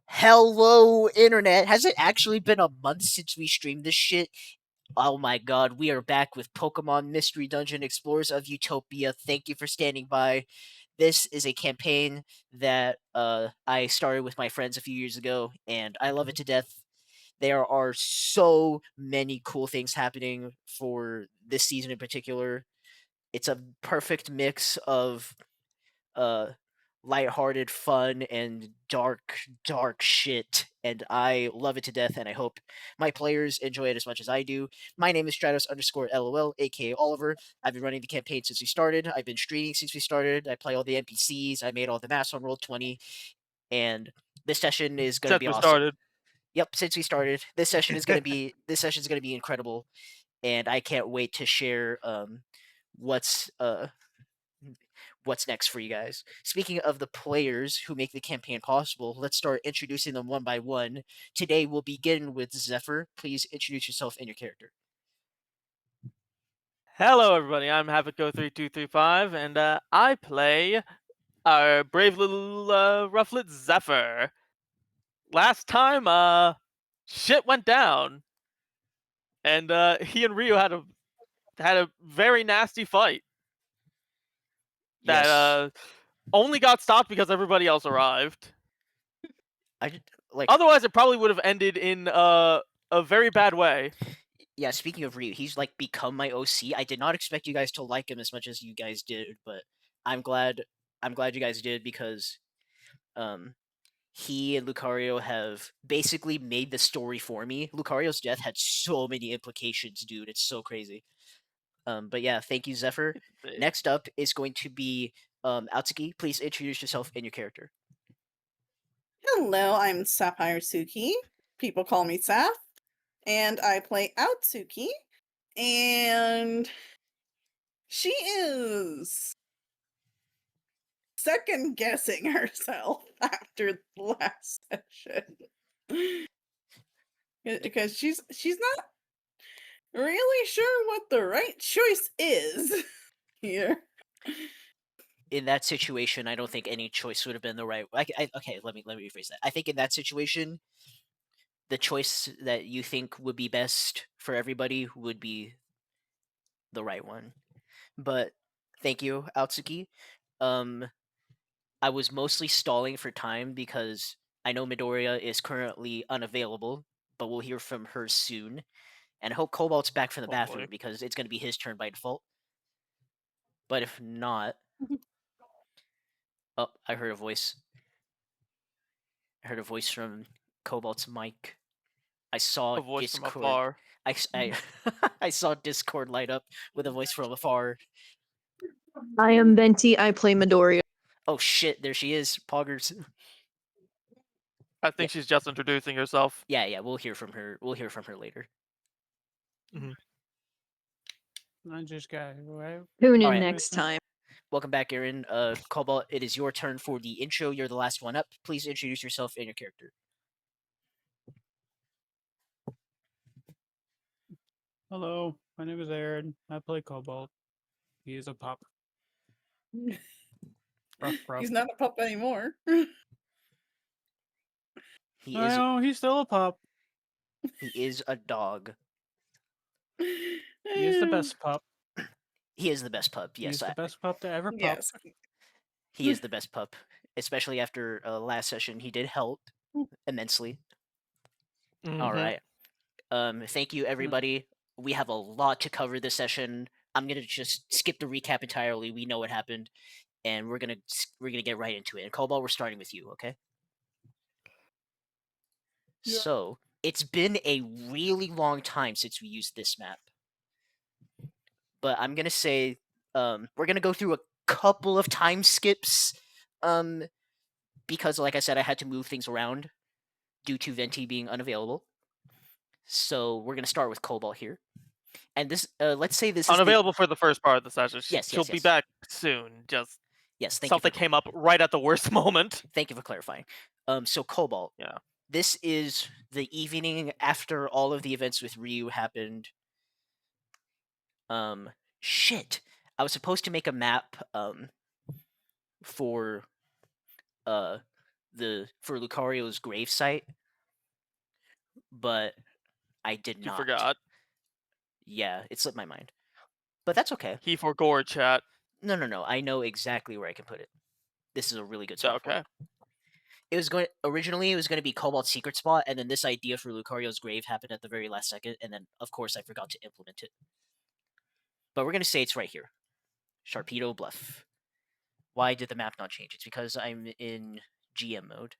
Hello, internet. Has it actually been a month since we streamed this shit? Oh my god, we are back with Pokemon Mystery Dungeon Explorers of Utopia. Thank you for standing by. This is a campaign that I started with my friends a few years ago, and I love it to death. There are so many cool things happening for this season in particular. It's a perfect mix of uh lighthearted fun and dark shit, and I love it to death, and I hope my players enjoy it as much as I do. My name is Stratos underscore LOL, aka Oliver. I've been running the campaign since we started. I've been streaming since we started. I play all the NPCs. I made all the maps on Roll20, and this session is gonna Since be we awesome. started. Yep, since we started. This session is gonna be incredible, and I can't wait to share what's what's next for you guys. Speaking of the players who make the campaign possible, let's start introducing them one by one. Today we'll begin with Zephyr. Please introduce yourself and your character. Hello, everybody. I'm Havoco3235, and I play our brave little Rufflet Zephyr. Last time, shit went down, and he and Ryu had a very nasty fight that Yes. only got stopped because everybody else arrived. I like Otherwise, it probably would have ended in a very bad way. yeah, speaking of Ryu, he's like become my OC. I did not expect you guys to like him as much as you guys did, but I'm glad you guys did because um he and Lucario have basically made the story for me. Lucario's death had so many implications, dude. It's so crazy. But yeah, thank you, Zephyr. Next up is going to be Aotsuki. Please introduce yourself and your character. Hello, I'm SaphireTsuki. People call me Saf. And I play Aotsuki. And she is second guessing herself after the last session. Because she's not really sure what the right choice is here. In that situation, I don't think any choice would have been the right. Okay, let me rephrase that. I think in that situation, the choice that you think would be best for everybody would be the right one. But thank you, Aotsuki. I was mostly stalling for time because I know Midoriya is currently unavailable, but we'll hear from her soon. And I hope Cobalt's back from the bathroom because it's going to be his turn by default. But if not, oh, I heard a voice. I heard a voice from Cobalt's mic. I saw A voice Discord. from afar. I saw Discord light up with a voice from afar. I am Venti. I play Midoriya. Oh shit! There she is, Poggers. I think she's just introducing herself. Yeah. We'll hear from her. We'll hear from her later. I just got away. Tune in Alright. next time. Welcome back, Aaron. Cobalt, it is your turn for the intro. You're the last one up. Please introduce yourself and your character. Hello, my name is Aaron. I play Cobalt. He is a pup. Ruff. He's not a pup anymore. He's still a pup. He is a dog. He is the best pup. He is the best pup. Yes, He's the best pup to ever pup. Yes. He is the best pup, especially after last session. He did help immensely. All right. Thank you, everybody. We have a lot to cover this session. I'm gonna just skip the recap entirely. We know what happened, and we're gonna get right into it. And Cobalt, we're starting with you, okay? Yeah. So it's been a really long time since we used this map, but I'm gonna say we're gonna go through a couple of time skips, because, like I said, I had to move things around due to Venti being unavailable. So we're gonna start with Cobalt here, and this let's say this unavailable for the first part of the session. Yes, She'll be back soon. Just something came up right at the worst moment. Thank you for clarifying. So Cobalt. Yeah. This is the evening after all of the events with Ryu happened. Shit. I was supposed to make a map for for Lucario's grave site, but I did You not. forgot. Yeah, it slipped my mind. But that's okay. He forgot, chat. No. I know exactly where I can put it. This is a really good So spot for okay. it. It was going originally it was going to be Cobalt's secret spot, and then this idea for Lucario's grave happened at the very last second, and then of course I forgot to implement it. But we're gonna say it's right here. Sharpedo Bluff. Why did the map not change? It's because I'm in GM mode.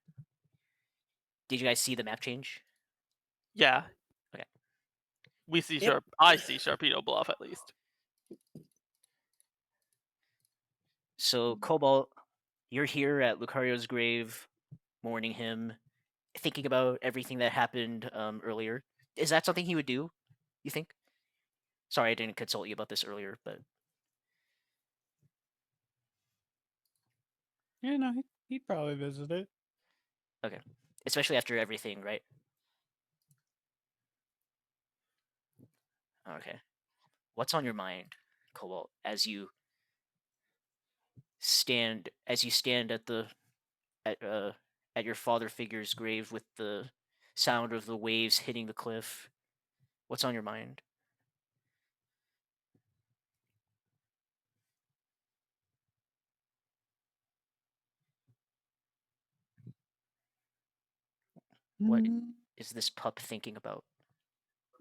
Did you guys see the map change? Yeah. Okay. We see Yep. I see Sharpedo Bluff at least. So Cobalt, you're here at Lucario's grave, mourning him, thinking about everything that happened earlier. Is that something he would do? You think? Sorry, I didn't consult you about this earlier, but Yeah, no, he'd probably visit it. okay. Especially after everything, right? Okay. What's on your mind, Cobalt, as you stand at the at your father figure's grave with the sound of the waves hitting the cliff? What's on your mind? What Mm, is this pup thinking about?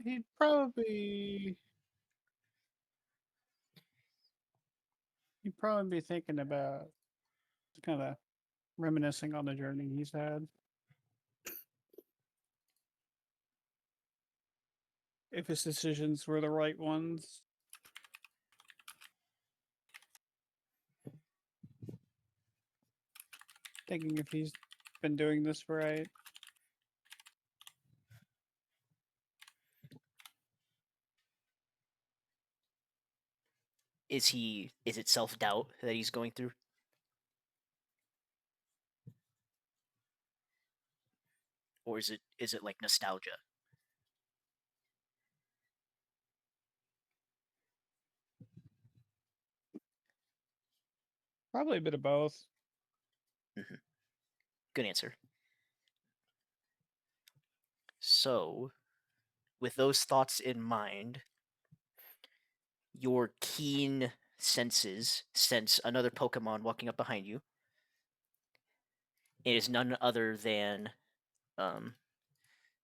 He'd probably be thinking about kind of reminiscing on the journey he's had. If his decisions were the right ones. Thinking if he's been doing this right. Is it self-doubt that he's going through? Or is it like nostalgia? Probably a bit of both. Mm-hmm. Good answer. So, with those thoughts in mind, your keen senses sense another Pokemon walking up behind you. It is none other than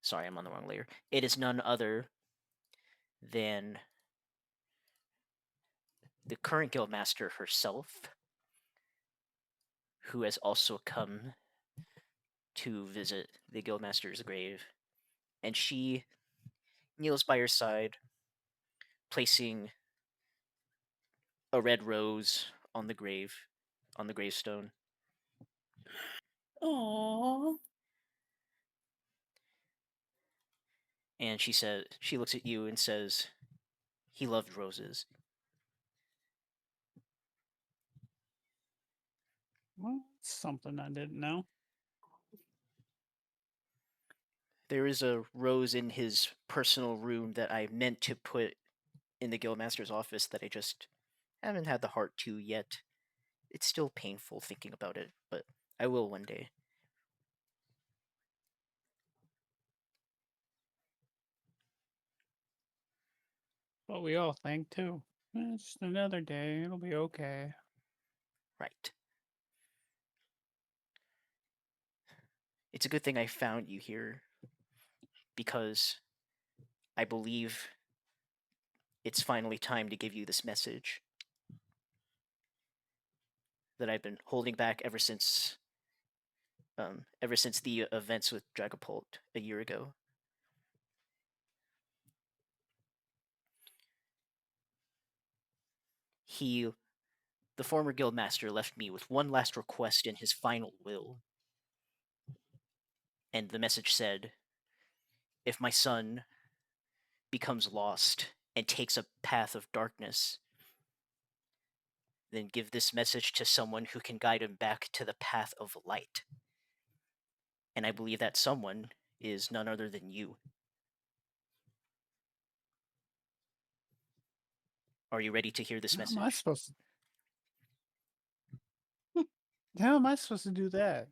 sorry, I'm on the wrong layer. It is none other than the current guildmaster herself, who has also come to visit the guildmaster's grave, and she kneels by your side, placing a red rose on the gravestone. Aww. And she looks at you and says, "He loved roses." Well, something I didn't know. There is a rose in his personal room that I meant to put in the guildmaster's office that I just haven't had the heart to yet. It's still painful thinking about it, but I will one day. But we all think too. It's just another day. It'll be okay. Right. It's a good thing I found you here, because I believe it's finally time to give you this message that I've been holding back ever since the events with Dragapult a year ago. The former guildmaster, left me with one last request in his final will. And the message said, if my son becomes lost and takes a path of darkness, then give this message to someone who can guide him back to the path of light. And I believe that someone is none other than you. Are you ready to hear this How am I message? supposed to? How am I supposed to do that?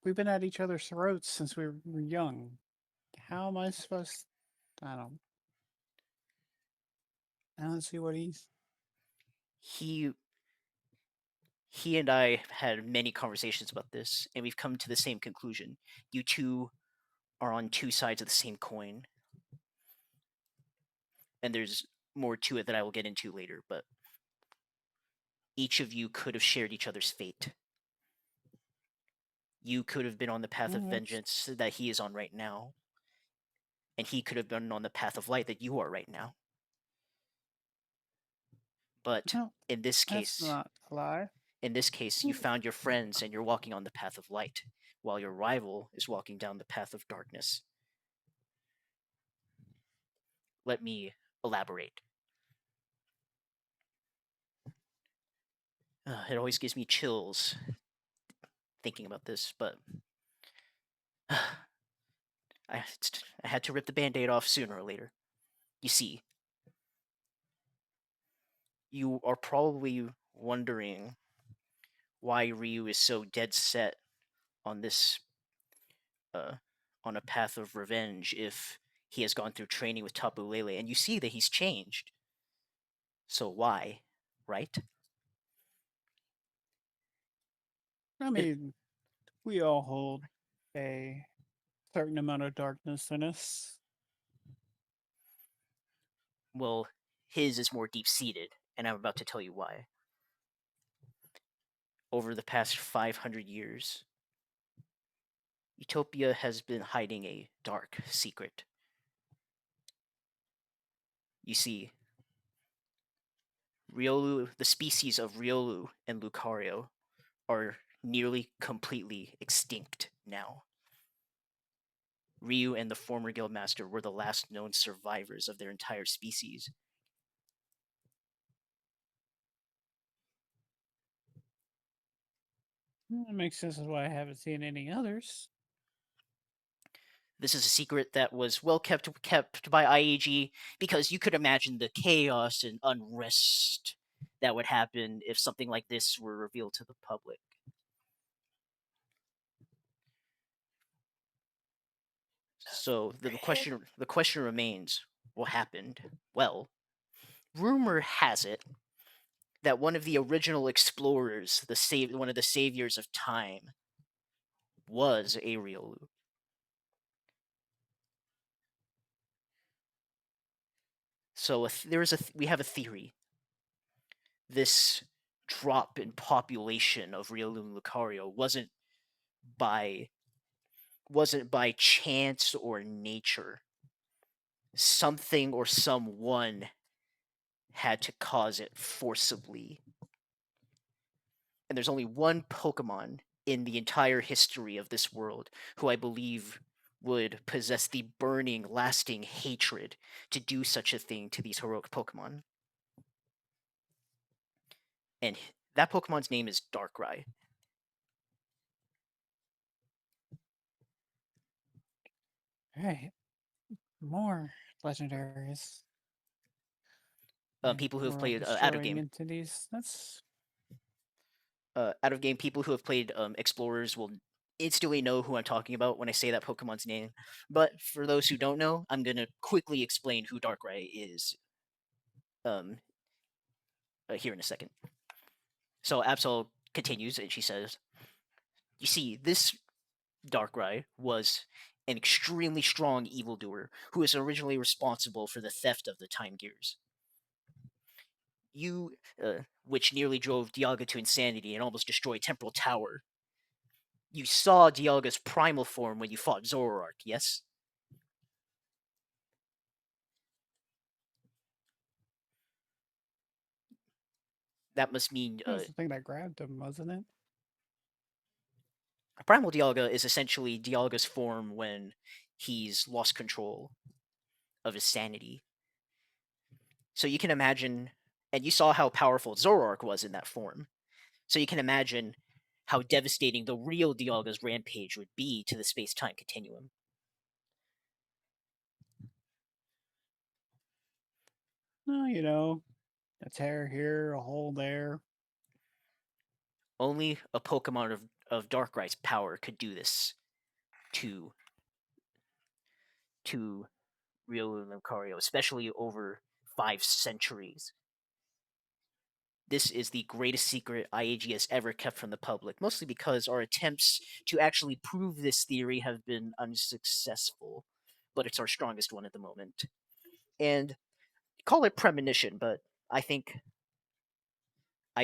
we've been at each other's throats since we were young. How am I supposed? I don't see what he's. He and I had many conversations about this, and we've come to the same conclusion. You two are on two sides of the same coin. And there's more to it that I will get into later, but each of you could have shared each other's fate. You could have been on the path of vengeance that he is on right now, and he could have been on the path of light that you are right now. But No, in this that's case, not a lie. you found your friends and you're walking on the path of light, while your rival is walking down the path of darkness. Let me elaborate. It always gives me chills thinking about this, but I had to rip the band-aid off sooner or later. You see, you are probably wondering why Ryu is so dead set on this, on a path of revenge if he has gone through training with Tapu Lele, and you see that he's changed. So why, right? I mean, we all hold a certain amount of darkness in us. Well, his is more deep-seated, and I'm about to tell you why. Over the past 500 years, Utopia has been hiding a dark secret. You see, Riolu, the species of Riolu and Lucario, are nearly completely extinct now. Ryu and the former guildmaster were the last known survivors of their entire species. That makes sense as why I haven't seen any others. This is a secret that was well kept by IAG because you could imagine the chaos and unrest that would happen if something like this were revealed to the public. So the question remains, what happened? Well, rumor has it that one of the original explorers, one of the saviors of time, was a Riolu. So we have a theory. This drop in population of Riolu and Lucario wasn't by chance or nature. Something or someone had to cause it forcibly. And there's only one Pokemon in the entire history of this world who I believe would possess the burning, lasting hatred to do such a thing to these heroic Pokemon. And that Pokemon's name is Darkrai. Right. More legendaries. People who have We're all played out of destroying game, entities. That's out of game people who have played Explorers will instantly know who I'm talking about when I say that Pokemon's name. But for those who don't know, I'm gonna quickly explain who Darkrai is. Here in a second. So Absol continues, and she says, "You see, this Darkrai was an extremely strong evildoer who was originally responsible for the theft of the Time Gears. Which nearly drove Dialga to insanity and almost destroyed Temporal Tower. You saw Dialga's primal form when you fought Zoroark, yes? That must mean that was the thing that grabbed him, wasn't it? Primal Dialga is essentially Dialga's form when he's lost control of his sanity. So you can imagine, and you saw how powerful Zoroark was in that form. So you can imagine how devastating the real Dialga's rampage would be to the space-time continuum. No, a tear here, a hole there. Only a Pokemon Darkrai's power could do this to Rio and Lucario, especially over 5 centuries. This is the greatest secret IAG has ever kept from the public, mostly because our attempts to actually prove this theory have been unsuccessful, but it's our strongest one at the moment. And call it premonition, but I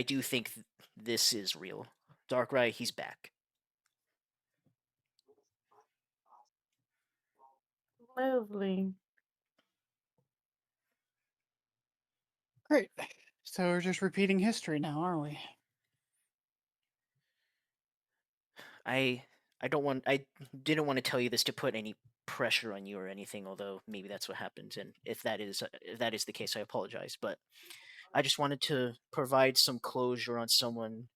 do think this is real. Darkrai, he's back. Lovely. Great. So we're just repeating history now, aren't we? I didn't want to tell you this to put any pressure on you or anything, although maybe that's what happens, and if that is the case, I apologize, but I just wanted to provide some closure on someone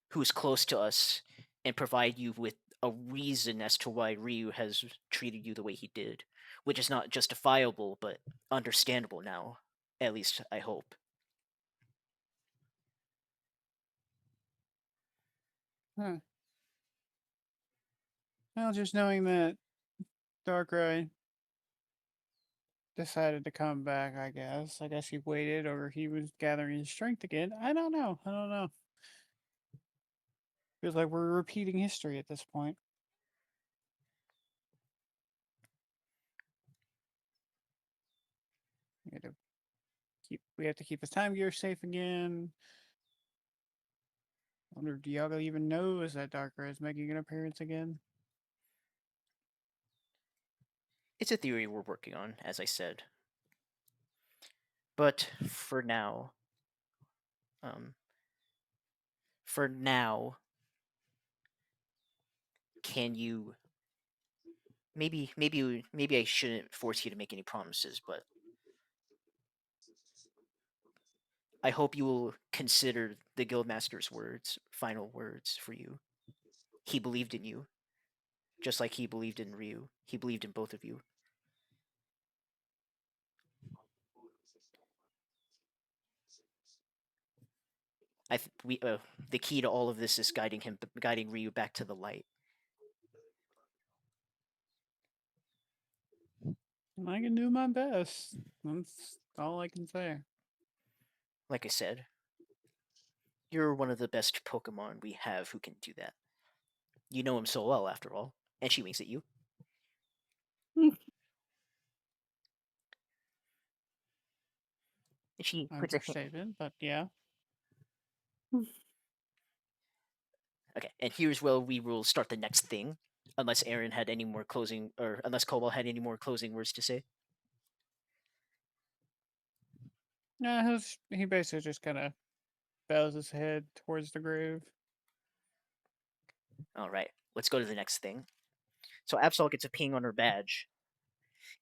who is close to us and provide you with a reason as to why Ryu has treated you the way he did, which is not justifiable but understandable now, at least I hope. Huh. Well, just knowing that Darkrai decided to come back, I guess. I guess he waited or he was gathering his strength again. I don't know. Feels like we're repeating history at this point. We have to keep his time gear safe again. I wonder if Dialga even knows that Darkrai is making an appearance again. It's a theory we're working on, as I said. But for now, can you maybe I shouldn't force you to make any promises, but I hope you will consider the Guildmaster's final words for you. He believed in you, just like he believed in Ryu. He believed in both of you. The key to all of this is guiding Ryu back to the light. I can do my best. That's all I can say. Like I said, you're one of the best Pokemon we have who can do that. You know him so well, after all. And she winks at you. And she puts a hand. Understatement, but yeah. Okay, and here's where we will start the next thing, unless Aaron had any more closing, or unless Cobalt had any more closing words to say. No, he basically just kind of bows his head towards the grave. All right, let's go to the next thing. So Absol gets a ping on her badge,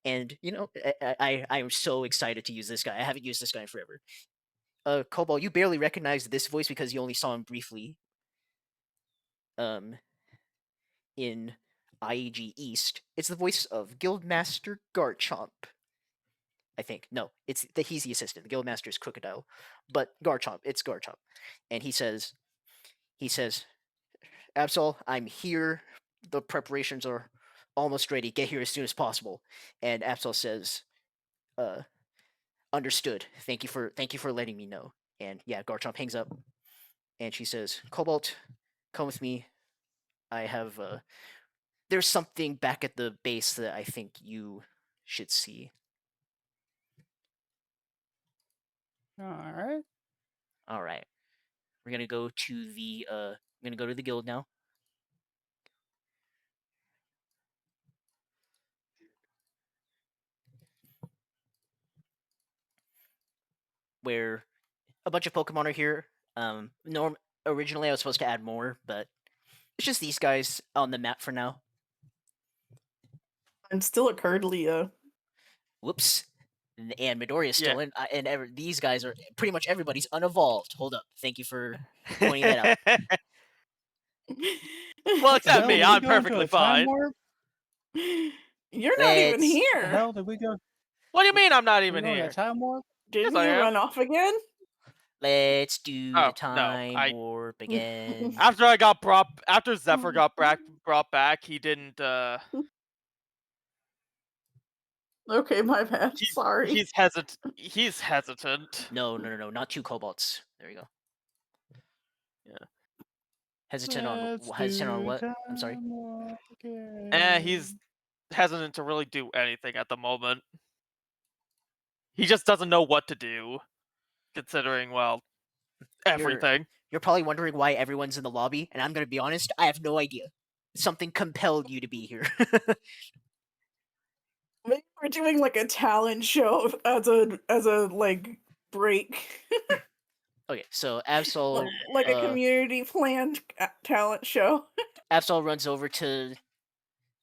and you know, I am so excited to use this guy. I haven't used this guy in forever. Cobalt, you barely recognized this voice because you only saw him briefly. In IEG East, it's the voice of Guildmaster Garchomp. I think. No, he's the assistant. The Guildmaster is Crocodile. But Garchomp, it's Garchomp. And he says, Absol, I'm here. The preparations are almost ready. Get here as soon as possible. And Absol says, understood. Thank you for letting me know. And yeah, Garchomp hangs up. And she says, Cobalt, come with me. I have there's something back at the base that I think you should see. All right. We're gonna go to the guild now. Where a bunch of Pokemon are here. Originally I was supposed to add more, but it's just these guys on the map for now. I'm still at Cardlia. Whoops. And Midoriya is still in, and these guys are pretty much everybody's unevolved. Hold up. Thank you for pointing that out. Well, except me. I'm perfectly fine. You're not even here. The hell did we go? What do you mean I'm not even here? Time warp? Didn't you run off again? Let's do Oh, the no, time warp again. After Zephyr got brought back, he didn't. Okay, my bad. Sorry. He's hesitant. He's hesitant. No, not 2 Cobalts. There you go. Yeah. Hesitant on what? I'm sorry. He's hesitant to really do anything at the moment. He just doesn't know what to do, considering, well, everything. You're probably wondering why everyone's in the lobby, and I'm gonna be honest, I have no idea. Something compelled you to be here. Maybe we're doing like a talent show as a like break. Okay, so Absol like a community planned talent show. Absol runs over to,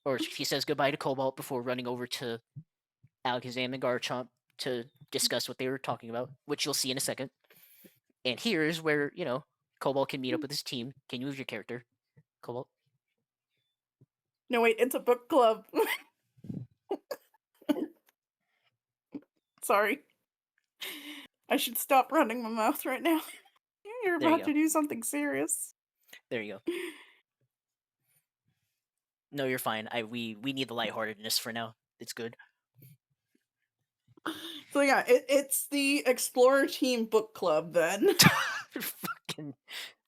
or he says goodbye to Cobalt before running over to Alakazam and Garchomp to discuss what they were talking about, which you'll see in a second. And here's where, Cobalt can meet up with his team. Can you move your character, Cobalt? No, wait, it's a book club. Sorry. I should stop running my mouth right now. You're There you about to do something serious. There you go. No, you're fine. We need the lightheartedness for now. It's good. So yeah, it's the Explorer Team Book Club then.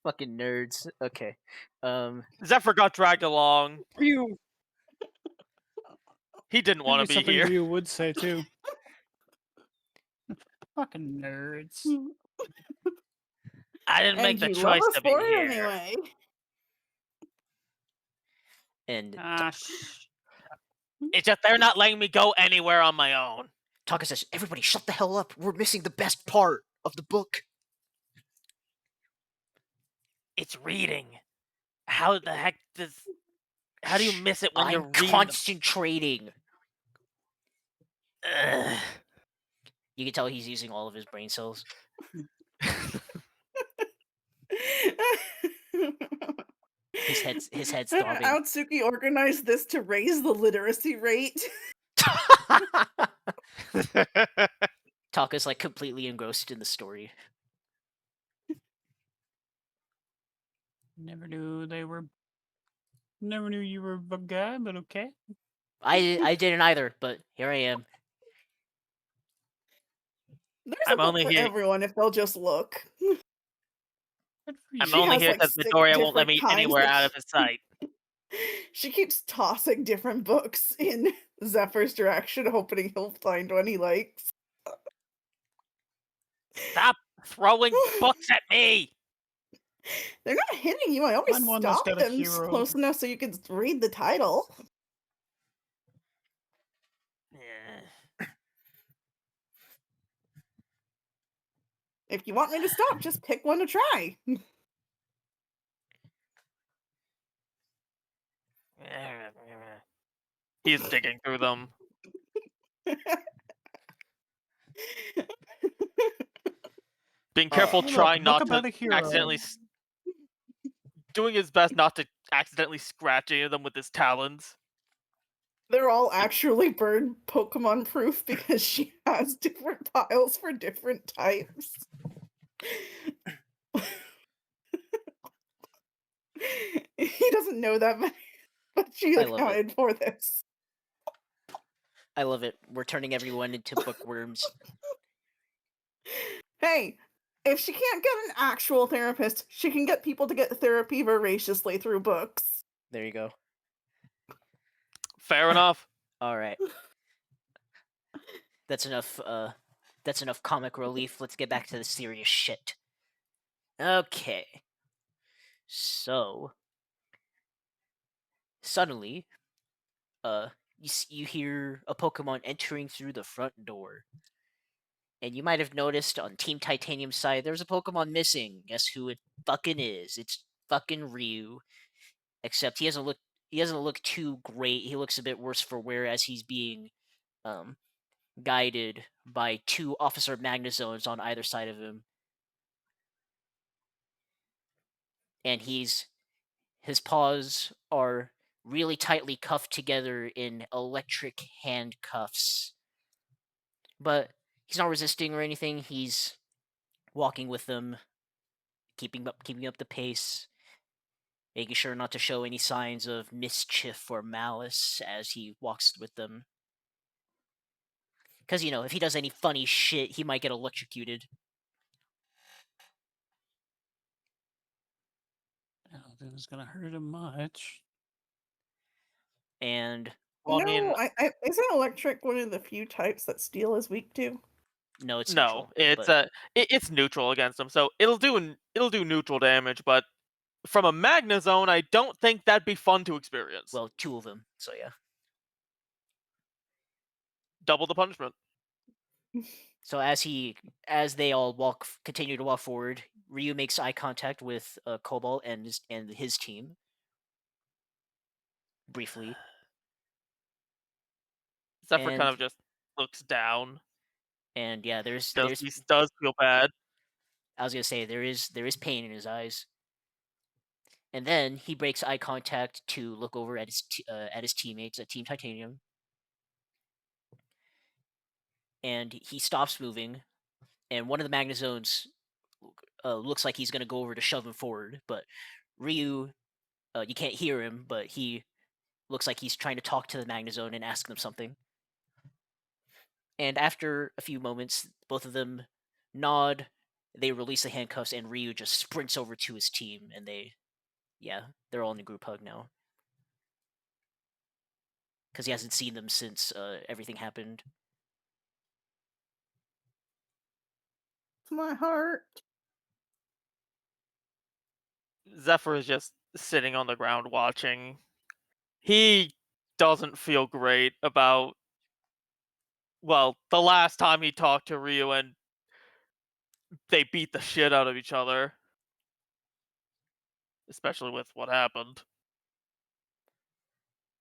fucking nerds. Okay. Zephyr got dragged along. You. He didn't want to be Something here. Ryu would say too. Fucking nerds. I didn't make the you choice love to a be sport here. anyway. And it's just they're not letting me go anywhere on my own. Taka says, "Everybody, shut the hell up! We're missing the best part of the book." It's reading. How the heck does? How do you miss it when I'm you're reading? Concentrating. You can tell he's using all of his brain cells. His head's throbbing. Aotsuki organized this to raise the literacy rate. Taka's like completely engrossed in the story. Never knew you were a bug guy, but okay. I didn't either, but here I am. There's a book for everyone if they'll just look. I'm only here because Midoriya won't let me anywhere out of his sight. She keeps tossing different books in Zephyr's direction, hoping he'll find one he likes. Stop throwing books at me! They're not hitting you. I always stop them close enough so you can read the title. Yeah. If you want me to stop, just pick one to try. He's digging through them. Being careful, trying not to accidentally... Doing his best not to accidentally scratch any of them with his talons. They're all actually bird Pokemon proof because she has different piles for different types. He doesn't know that, but she accounted for this. I love it. We're turning everyone into bookworms. Hey, if she can't get an actual therapist, she can get people to get therapy voraciously through books. There you go. Fair enough. All right. That's enough comic relief. Let's get back to the serious shit. Okay. So suddenly, you hear a Pokemon entering through the front door. And you might have noticed on Team Titanium's side, there's a Pokemon missing. Guess who it fucking is? It's fucking Ryu. Except he doesn't look too great. He looks a bit worse for wear as he's being guided by 2 Officer Magnezones on either side of him. And his paws are really tightly cuffed together in electric handcuffs. But he's not resisting or anything. He's walking with them, keeping up the pace, making sure not to show any signs of mischief or malice as he walks with them. Because, if he does any funny shit, he might get electrocuted. I don't think it's gonna hurt him much. And Well, I mean, isn't electric one of the few types that steel is weak to? no, it's no, neutral. it's but, it's neutral against him, so it'll do neutral damage. But from a Magna Zone, I don't think that'd be fun to experience. well, 2 of them, so yeah. Double the punishment. So as they all continue to walk forward, Ryu makes eye contact with Cobalt and his team briefly. Zephyr kind And- of just looks down. And yeah, He does feel bad. I was gonna say there is pain in his eyes. And then he breaks eye contact to look over at his teammates at Team Titanium. And he stops moving, and one of the Magnazones looks like he's gonna go over to shove him forward, but Ryu, you can't hear him, but he looks like he's trying to talk to the Magnazone and ask them something. And after a few moments, both of them nod, they release the handcuffs, and Ryu just sprints over to his team, and they're all in a group hug now. Because he hasn't seen them since everything happened. My heart. Zephyr is just sitting on the ground watching. He doesn't feel great about, well, the last time he talked to Ryu and they beat the shit out of each other. Especially with what happened.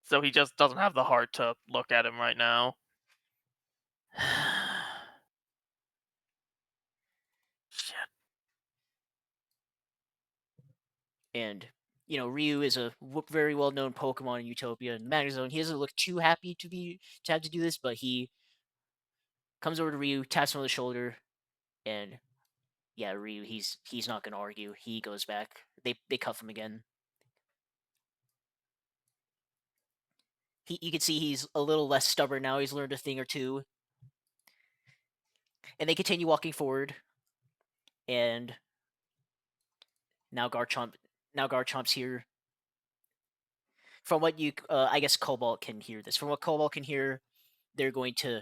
So he just doesn't have the heart to look at him right now. Shit. And, Ryu is a very well-known Pokemon in Utopia and Magnazone. He doesn't look too happy to have to do this, but he comes over to Ryu, taps him on the shoulder, and yeah, Ryu, he's not gonna argue. He goes back. They cuff him again. You can see he's a little less stubborn now. He's learned a thing or two. And they continue walking forward. And now Garchomp's here. From what I guess Cobalt can hear this. From what Cobalt can hear, they're going to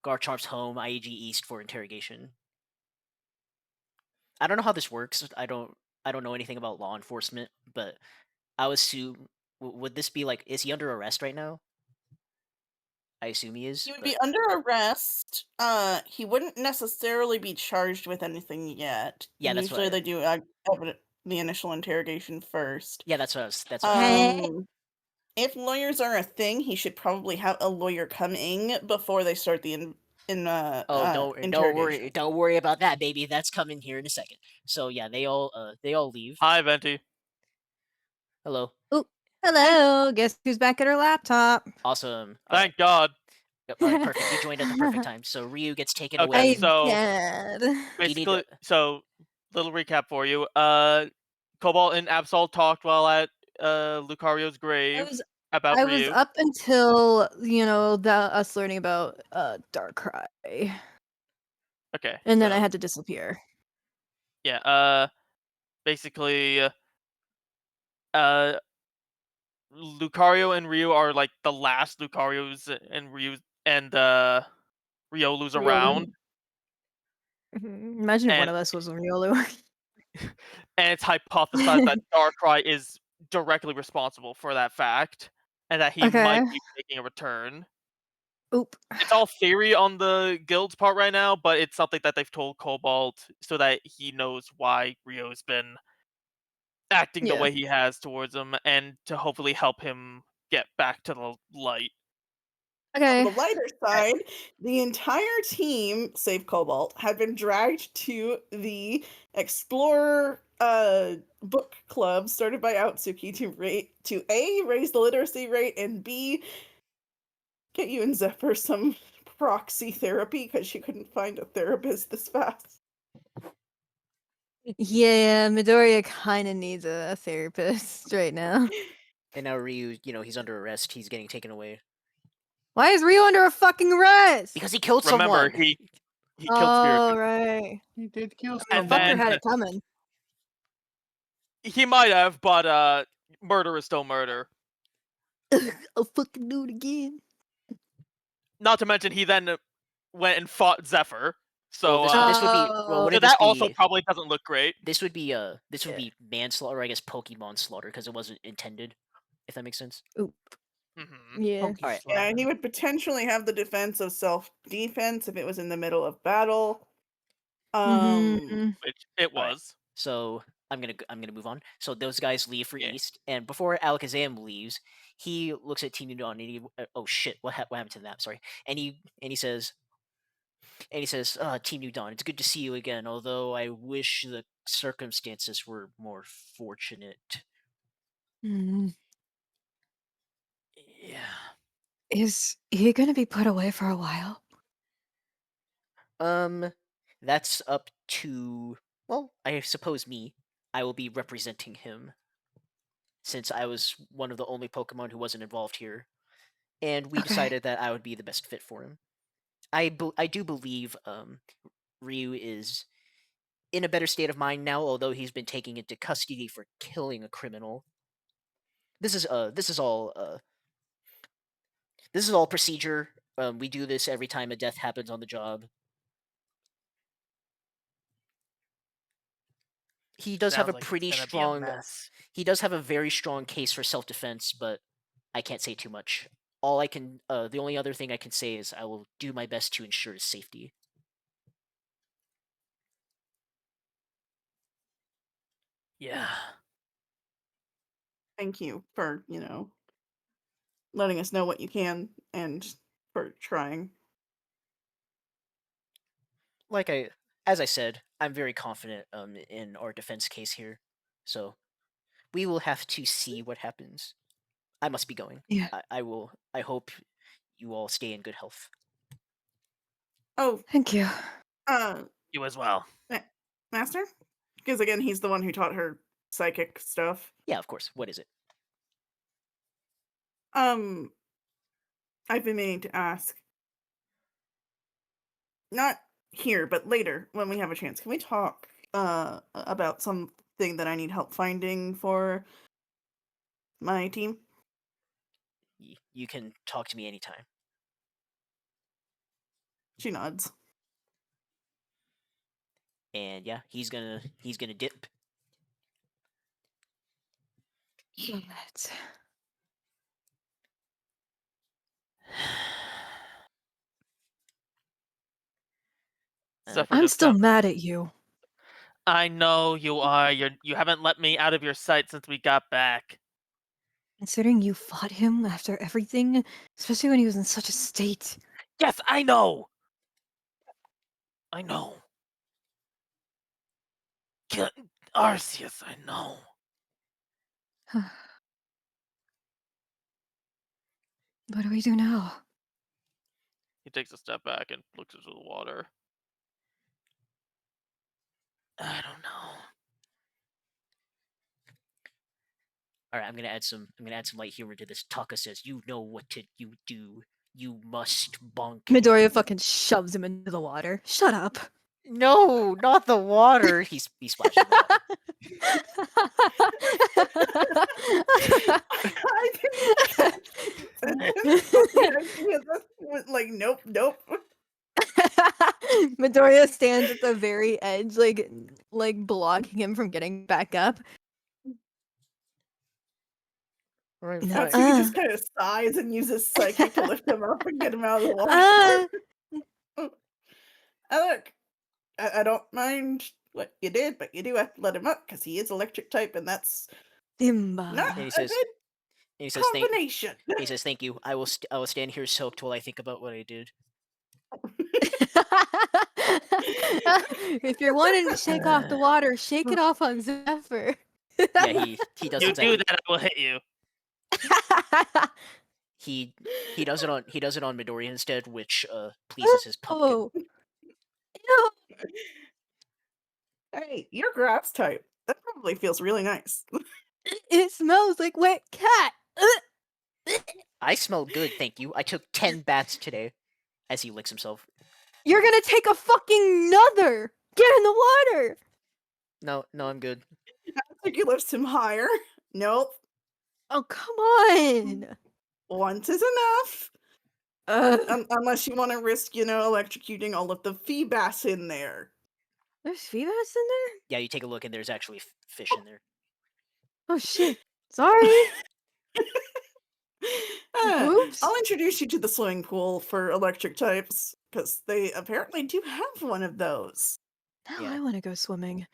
Garchomp's home, IAG East, for interrogation. I don't know how this works. I don't know anything about law enforcement, but I would assume, would this be like, is he under arrest right now? I assume he is. He would be under arrest. He wouldn't necessarily be charged with anything yet. Yeah, that's usually what they do the initial interrogation first. Yeah, that's what I was. If lawyers are a thing, he should probably have a lawyer come in before they start the interrogation. Don't worry about that, baby. That's coming here in a second. So yeah, they all leave. Hi, Venti. Hello. Oh, hello. Guess who's back at her laptop? Awesome. Thank God. Yep, all right, perfect. You joined at the perfect time. So Ryu gets taken Okay, away. so did. basically, little recap for you. Cobalt and Absol talked while at Lucario's grave about I Ryu. was up until us learning about Darkrai, Okay. and then I had to disappear. Yeah. Basically, Lucario and Ryu are like the last Lucarios and Ryu and Riolu's around. Imagine if one of us was a Riolu. And it's hypothesized that Darkrai is directly responsible for that fact, and that he might be making a return. Oop. It's all theory on the guild's part right now, but it's something that they've told Cobalt so that he knows why Rio's been acting the way he has towards him, and to hopefully help him get back to the light. On the lighter side, the entire team, save Cobalt, had been dragged to the Explorer book club started by Aotsuki to A, raise the literacy rate, and B, get you and Zephyr some proxy therapy because she couldn't find a therapist this fast. Yeah, Midoriya kind of needs a therapist right now. And now Ryu, he's under arrest. He's getting taken away Why is Ryu under a fucking arrest? because he killed Remember, someone. he killed Spirit. Oh, right. He did kill And someone. Fucker then had it coming. he might have, but murder is still murder. I'll fucking do it again. Not to mention, he then went and fought Zephyr. So Well, this would be Oh. wouldn't that this also be probably doesn't look great. this would be Yeah. manslaughter, or I guess Pokemon slaughter, because it wasn't intended. If that makes sense. Mm-hmm. Yeah. All right. Yeah, and he would potentially have the defense of self-defense if it was in the middle of battle. Mhm. Which it All right. was. So I'm gonna move on. So those guys leave for Yeah. East, and before Alakazam leaves, he looks at Team Udon and he oh shit, what happened to the map? Sorry, and he says, Team Udon, it's good to see you again. Although I wish the circumstances were more fortunate. Mm. Yeah. Is he gonna be put away for a while? That's up to, well, I suppose me. I will be representing him, since I was one of the only Pokemon who wasn't involved here, and we Okay. decided that I would be the best fit for him. I do believe Ryu is in a better state of mind now, although he's been taken into custody for killing a criminal. This is all procedure. We do this every time a death happens on the job. He does have a pretty strong. He does have a very strong case for self-defense, but I can't say too much. The only other thing I can say is I will do my best to ensure his safety. Yeah. Thank you for, letting us know what you can and for trying. As I said, I'm very confident in our defense case here. So we will have to see what happens. I must be going. Yeah. I hope you all stay in good health. Oh, Thank you. You as well. Master? Because again, he's the one who taught her psychic stuff. Yeah, of course. What is it? I've been meaning to ask. Not here, but later when we have a chance. Can we talk about something that I need help finding for my team? You can talk to me anytime. She nods. And yeah, he's gonna dip. Let's- Zephyr I'm just still got- mad at you. I know you are. You haven't let me out of your sight since we got back. Considering you fought him after everything, especially when he was in such a state. Yes, I know. I know. Arceus, I know. What do we do now? He takes a step back and looks into the water. I don't know. All right, I'm gonna add some light humor to this. Taka says, "You know what to do. You must bonk." Midoriya him." fucking shoves him into the water. Shut up. No, not the water. He splashes the water. Like, nope. Midoriya stands at the very edge, like blocking him from getting back up. Right, No. fine. Aotsuki just kind of sighs and uses psychic to lift him up and get him out of the water. Look, I don't mind what you did, but you do have to let him up because he is electric type, and that's Simba. not And he a says, good he says, combination. He says, "Thank you. I will stand here soaked while I think about what I did." If you're wanting to shake off the water, shake it off on Zephyr. Yeah, he does You exactly. do that, I will hit you. He does it on Midoriya instead, which pleases his pumpkin. Oh. Ew. Hey, you're grass type. That probably feels really nice. It smells like wet cat. I smell good, thank you. I took 10 baths today. As he licks himself. You're gonna take a fucking nother. Get in the water. No, I'm good. Aotsuki lifts him higher. Nope. Oh, come on. Once is enough. Unless you want to risk, electrocuting all of the Feebas in there. There's Feebas in there? Yeah, you take a look and there's actually fish in there. Oh shit. Sorry. Oops. I'll introduce you to the swimming pool for electric types, because they apparently do have one of those. Now Yeah. I want to go swimming.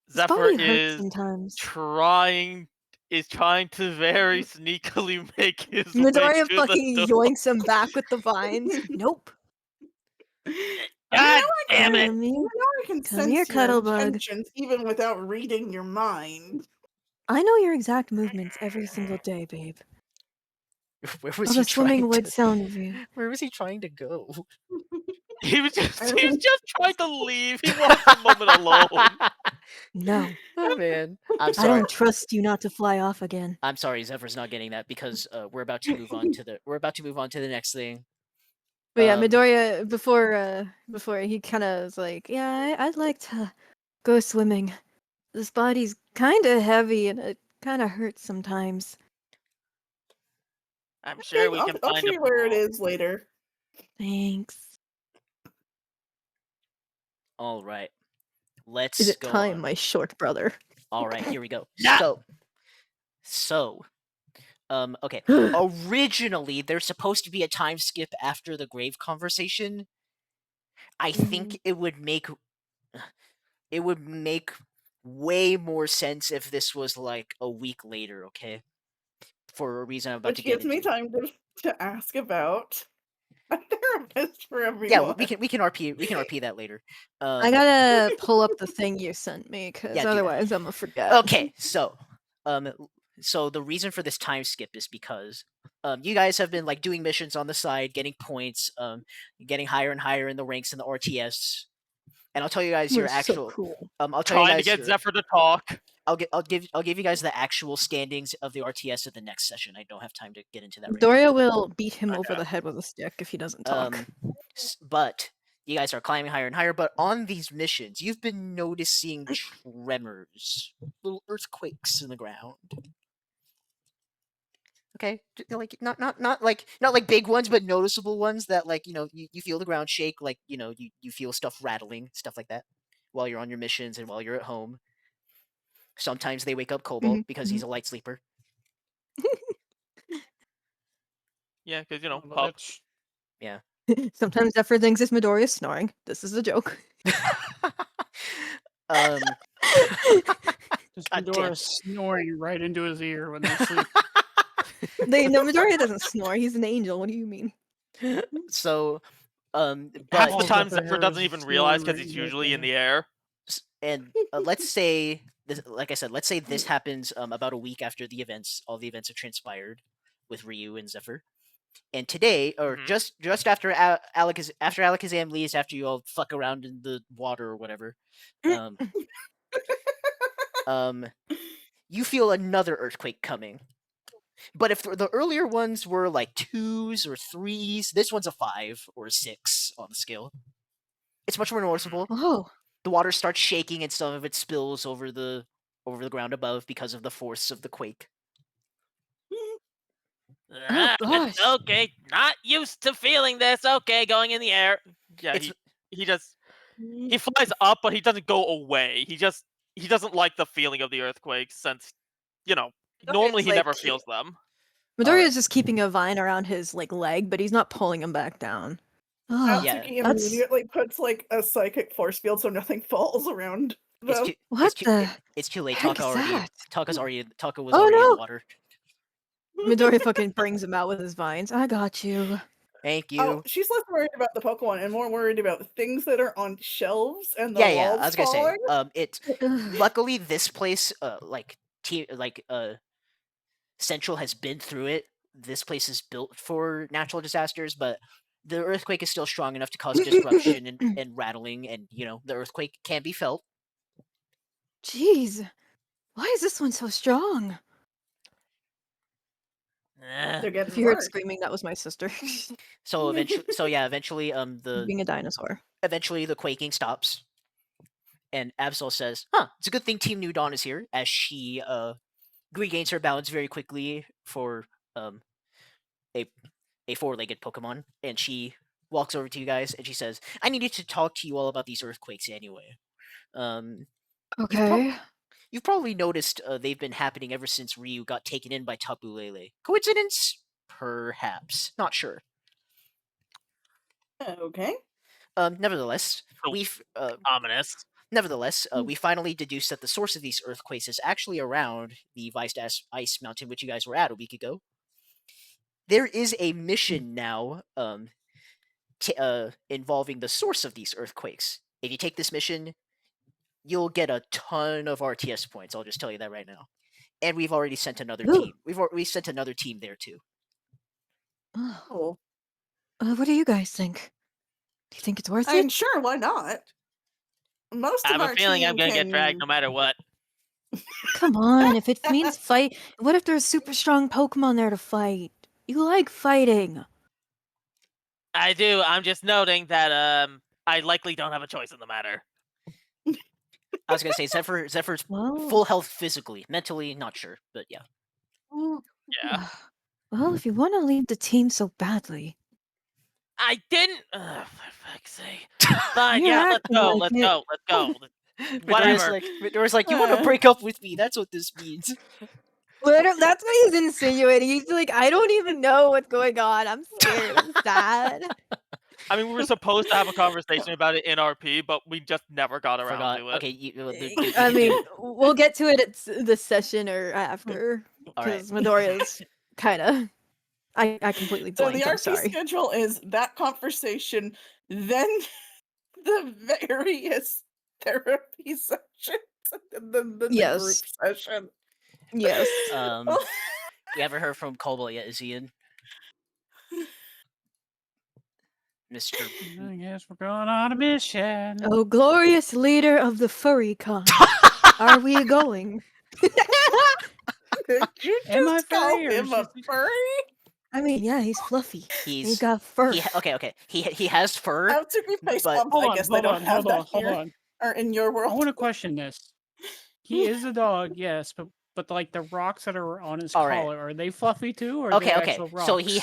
This Zephyr body hurts is sometimes. trying to very sneakily make his way Midoriya to fucking the door. yoinks him back with the vines. Nope. God damn it! Come here. You know I can Come sense here, your Cuddlebug. intentions even without reading your mind. I know your exact movements every single day, babe. Where was Oh, he the swimming trying would to? sound weird. Where was he trying to go? He was just trying to leave. He wants a moment alone. No. Oh man, I'm I sorry. don't trust you not to fly off again. I'm sorry, Zephyr's not getting that because we're about to move on to the next thing. But yeah, Um, Midoriya before he kind of was like, yeah, I'd like to go swimming. This body's kind of heavy and it kind of hurts sometimes. I'm sure we I'll, can I'll find show a you where it pool. is later. Thanks. all right, let's Is it go time, on. my short brother? All right, here we go. Nah. Okay. Originally, there's supposed to be a time skip after the grave conversation. I think it would make way more sense if this was like a week later. Okay, for a reason I'm about Which to get gives me into. time to ask about a therapist for everyone. Yeah, we can RP that later. I gotta pull up the thing you sent me, because Yeah, do that. otherwise I'm gonna forget. Okay, so the reason for this time skip is because you guys have been like doing missions on the side, getting points, getting higher and higher in the ranks in the RTS. And I'll tell you guys We're your so actual cool. I'll tell you Trying to guys get your, Zephyr to talk. I'll give you guys the actual standings of the RTS at the next session. I don't have time to get into that right Midoriya will beat him over Okay. the head with a stick if he doesn't now. talk. But you guys are climbing higher and higher, but on these missions, you've been noticing tremors, little earthquakes in the ground. Okay, like not like big ones, but noticeable ones that like you feel the ground shake, like you feel stuff rattling, stuff like that, while you're on your missions and while you're at home. Sometimes they wake up Cobalt because he's a light sleeper. Yeah, because Well, pup. that's- Yeah. Sometimes Zephyr thinks it's Midoriya snoring. This is a joke. Just God damn. Midoriya snoring right into his ear when they sleep. No, Midoriya doesn't snore. He's an angel. What do you mean? So, Half but the time Zephyr Zephyr doesn't is even snoring realize because right he's in his usually in ear. the air. and let's say this, like I said, let's say this happens about a week after the events. All the events have transpired with Ryu and Zephyr. And today, or Mhm. just after Alakazam leaves, after you all fuck around in the water or whatever, you feel another earthquake coming. But if the earlier ones were like 2s or 3s, this one's a 5 or a 6 on the scale. It's much more noticeable. Oh, The water starts shaking and some of it spills over the ground above because of the force of the quake. oh gosh. It's okay. Not used to feeling this. Okay, going in the air. Yeah, It's- he flies up, but he doesn't go away. He doesn't like the feeling of the earthquakes since normally he like never he- feels them. Midoriya Alright. is just keeping a vine around his leg, but he's not pulling him back down. Oh, Yeah. Aotsuki that's immediately puts like a psychic force field so nothing falls around It's them. too, what the it's too late. heck Taka is that? was Oh, already in no! the water. Midoriya fucking brings him out with his vines. I got you. Thank you. Oh, she's less worried about the Pokemon and more worried about things that are on shelves and the Yeah. walls I was gonna say. falling. It luckily this place, Central has been through it. This place is built for natural disasters, but the earthquake is still strong enough to cause disruption and rattling, and the earthquake can be felt. Jeez, why is this one so strong? Eh. They're getting If you heard worse. screaming, that was my sister. So eventually, Being a dinosaur. eventually the quaking stops, and Absol says, "Huh, it's a good thing Team New Dawn is here," as she regains her balance very quickly for a four-legged Pokemon, and she walks over to you guys and she says, "I needed to talk to you all about these earthquakes anyway. Um, Okay. you've probably noticed they've been happening ever since Ryu got taken in by Tapu Lele. Coincidence? Perhaps. Not sure. Okay. Nevertheless, Oh. we've Ominous. we finally deduced that the source of these earthquakes is actually around the Viced Ice Mountain, which you guys were at a week ago. There is a mission now involving the source of these earthquakes. If you take this mission, you'll get a ton of RTS points. I'll just tell you that right now. And we've already sent another Ooh. team. We sent another team there too. Oh, Cool. what do you guys think? Do you think it's worth I mean, it? sure, why not? Most I of have our a feeling team I'm gonna can... get dragged no matter what. Come on, if it means fight, what if there's super strong Pokemon there to fight? You like fighting. I do. I'm just noting that I likely don't have a choice in the matter. I was gonna say Zephyr's Well, full health physically, mentally not sure, but yeah. Yeah. well, if you want to leave the team so badly, I didn't. For fuck's sake. Fine. You're Yeah. Let's acting go. like Let's it. go. Let's go. Midoriya's Whatever. like, you want to break up with me? That's what this means. literally, that's what he's insinuating. He's like, I don't even know what's going on. I'm scared. I'm sad. I mean, we were supposed to have a conversation about it in RP, but we just never got around Forgot. to it. Okay, I mean, we'll get to it at the session or after, All right. because Midoriya's kind of. I completely So blanked. the I'm RP sorry. schedule is that conversation, then the various therapy sessions, and then the Yes. group session. Yes. You haven't heard from Cobalt yet, is he in? Mr. I guess we're going on a mission. Oh, glorious leader of the furry kind, are we going? Did you Am I just call furry or him is a this- furry? I mean, yeah, he's fluffy. He's He's got fur. okay. He has fur. Aotsuki face But- bump. Hold I on, guess they hold don't on, have hold that on, hold here on. or in your I world. want to question this. He is a dog, yes, but like the rocks that are on his All right. collar, are they fluffy too, or are Okay, they okay. actual rocks? So he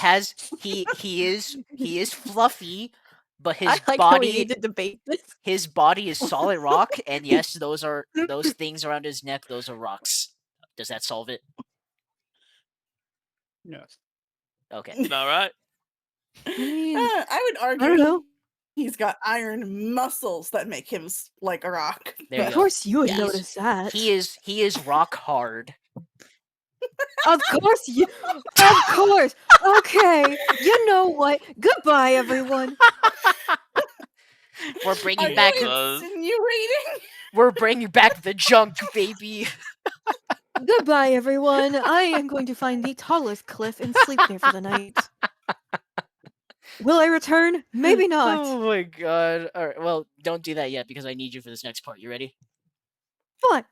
is fluffy, but his I like how we body need to debate this. his body is solid rock, and yes, those things around his neck, those are rocks. Does that solve it? Yes. Okay. All right. I mean, I would argue I don't know. he's got iron muscles that make him like a rock. There you Of go. course you would Yes. notice that. He is rock hard. Of course you. Of course. Okay. You know what? Goodbye, everyone. We're Are bringing you back insinuating? we're bringing back the junk, baby. Goodbye, everyone. I am going to find the tallest cliff and sleep there for the night. Will I return? Maybe not. Oh my god. All right. Well, don't do that yet because I need you for this next part. You ready? Fuck.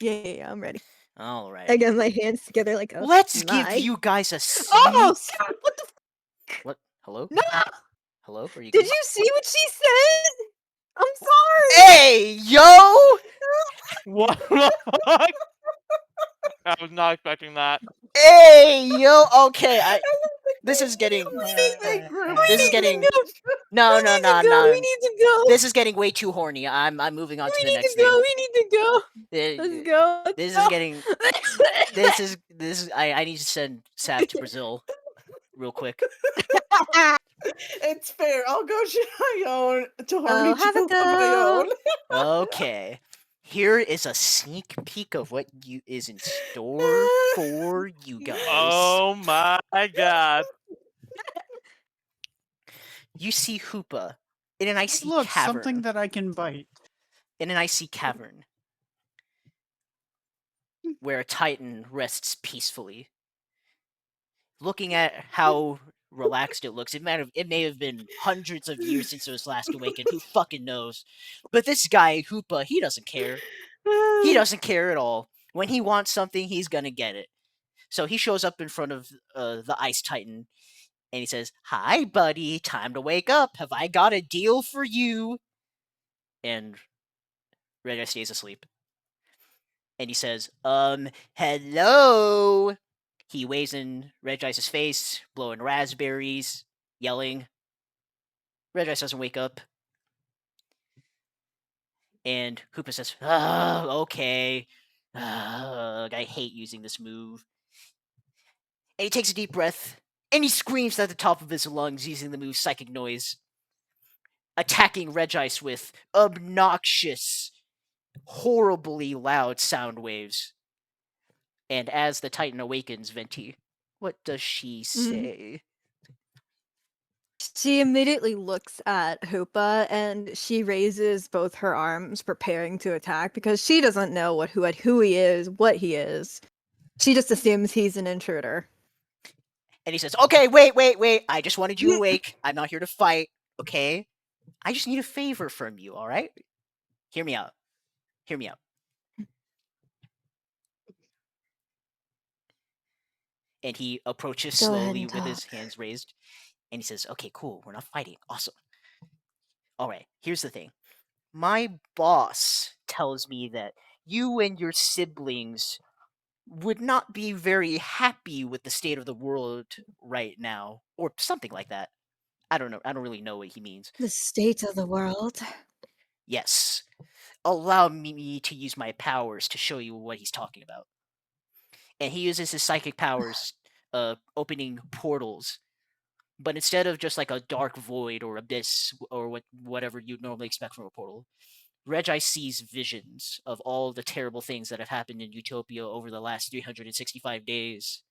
Yeah, I'm ready. All right. I got my hands together like a Let's my. give you guys a sneak. Oh, what the? What? Hello? No! Hello? Are you? Did good? you see what she said? I'm sorry. Hey, yo! What the fuck? I was not expecting that. Hey, yo! Okay, this is getting. This is getting. No. We need to go. This is getting way too horny. I'm moving on to the next We thing. need to go. Let's go. This is getting. This is. I need to send Sav to Brazil, real quick. It's fair. I'll go to my own to horny have a chills on my go. own. Okay. Here is a sneak peek of what is in store for you guys. Oh my god. You see Hoopa in an icy Look, cavern. something that I can bite. In an icy cavern, where a titan rests peacefully. Looking at how relaxed it looks, it may have been hundreds of years since it was last awakened. Who fucking knows? But this guy Hoopa, he doesn't care. He doesn't care at all. When he wants something, he's gonna get it. So he shows up in front of the Ice Titan, and he says, "Hi, buddy. Time to wake up. Have I got a deal for you?" And Regice stays asleep. And he says, hello. He waves in Regice's face, blowing raspberries, yelling. Regice doesn't wake up. And Hoopa says, "Oh, okay. Ugh, I hate using this move." And he takes a deep breath, and he screams at the top of his lungs using the move Psychic Noise, attacking Regice with obnoxious, horribly loud sound waves. And as the Titan awakens, Venti, what does she say? She immediately looks at Hoopa and she raises both her arms, preparing to attack because she doesn't know who he is, what he is. She just assumes he's an intruder. And he says, "Okay, wait. I just wanted you awake. I'm not here to fight, okay? I just need a favor from you, all right? Hear me out. Hear me out." And he approaches Go ahead slowly and with his talk. hands raised. And he says, "Okay, cool. We're not fighting. Awesome. All right, here's the thing. My boss tells me that you and your siblings would not be very happy with the state of the world right now, or something like that. I don't know. I don't really know what he means. The state of the world. Yes. Allow me to use my powers to show you what he's talking about." And he uses his psychic powers, opening portals. But instead of just like a dark void or abyss or whatever you'd normally expect from a portal, Regice sees visions of all the terrible things that have happened in Utopia over the last 365 days,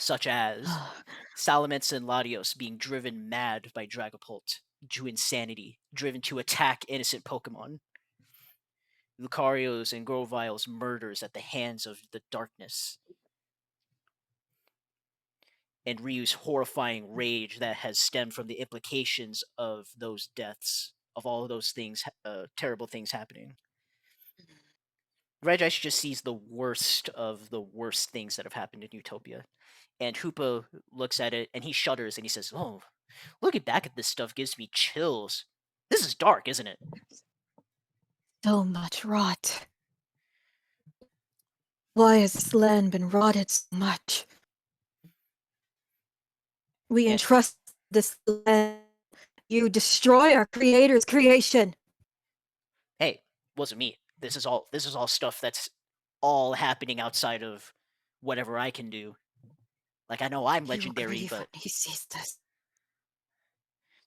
such as Salamence and Latios being driven mad by Dragapult to insanity, driven to attack innocent Pokemon. Lucario's and Grovile's murders at the hands of the darkness. And Ryu's horrifying rage that has stemmed from the implications of those deaths, of all those things, terrible things happening. Regice just sees the worst of the worst things that have happened in Utopia. And Hoopa looks at it and he shudders and he says, "Oh, looking back at this stuff gives me chills. This is dark, isn't it?" So much rot. Why has this land been rotted so much? We And- entrust this land. You destroy our creator's creation. Hey, wasn't me. This is all stuff that's all happening outside of whatever I can do. Like, I know I'm You legendary, grieve but when he sees this.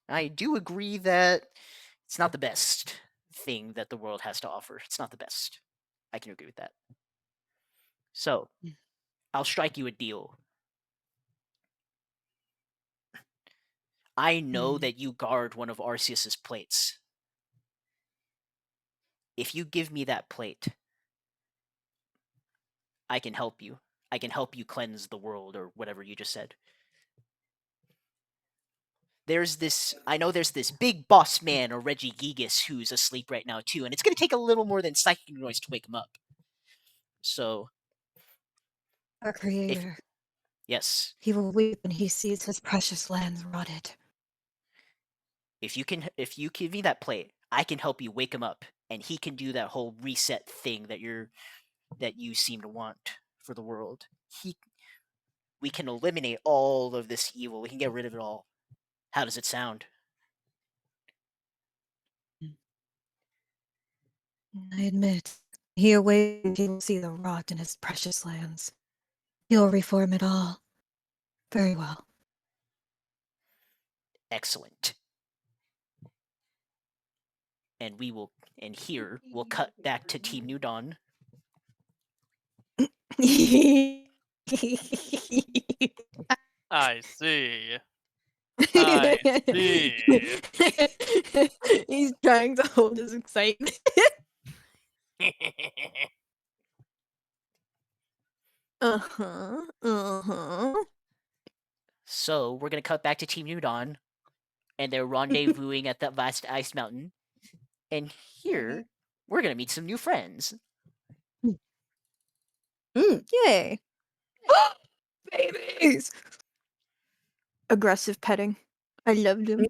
I do agree that it's not the best thing that the world has to offer. It's not the best. I can agree with that. So, I'll strike you a deal. I know that you guard one of Arceus's plates. If you give me that plate, I can help you. I can help you cleanse the world, or whatever you just said. I know there's this big boss man, or Regice, who's asleep right now too, and it's gonna take a little more than psychic noise to wake him up. So, Our creator. yes, He will weep when he sees his precious lands rotted. if you give me that plate, I can help you wake him up, and he can do that whole reset thing that you seem to want for the world. We can eliminate all of this evil. We can get rid of it all. How does it sound? I admit, he awakens, he will see the rot in his precious lands. He'll reform it all. Very well. Excellent. And here we'll cut back to Team New Dawn. I see. I see. He's trying to hold his excitement. Uh-huh. So we're gonna cut back to Team New Dawn, and they're rendezvousing at that vast ice mountain. And here we're gonna meet some new friends. Yay. Babies! Aggressive petting. I loved him.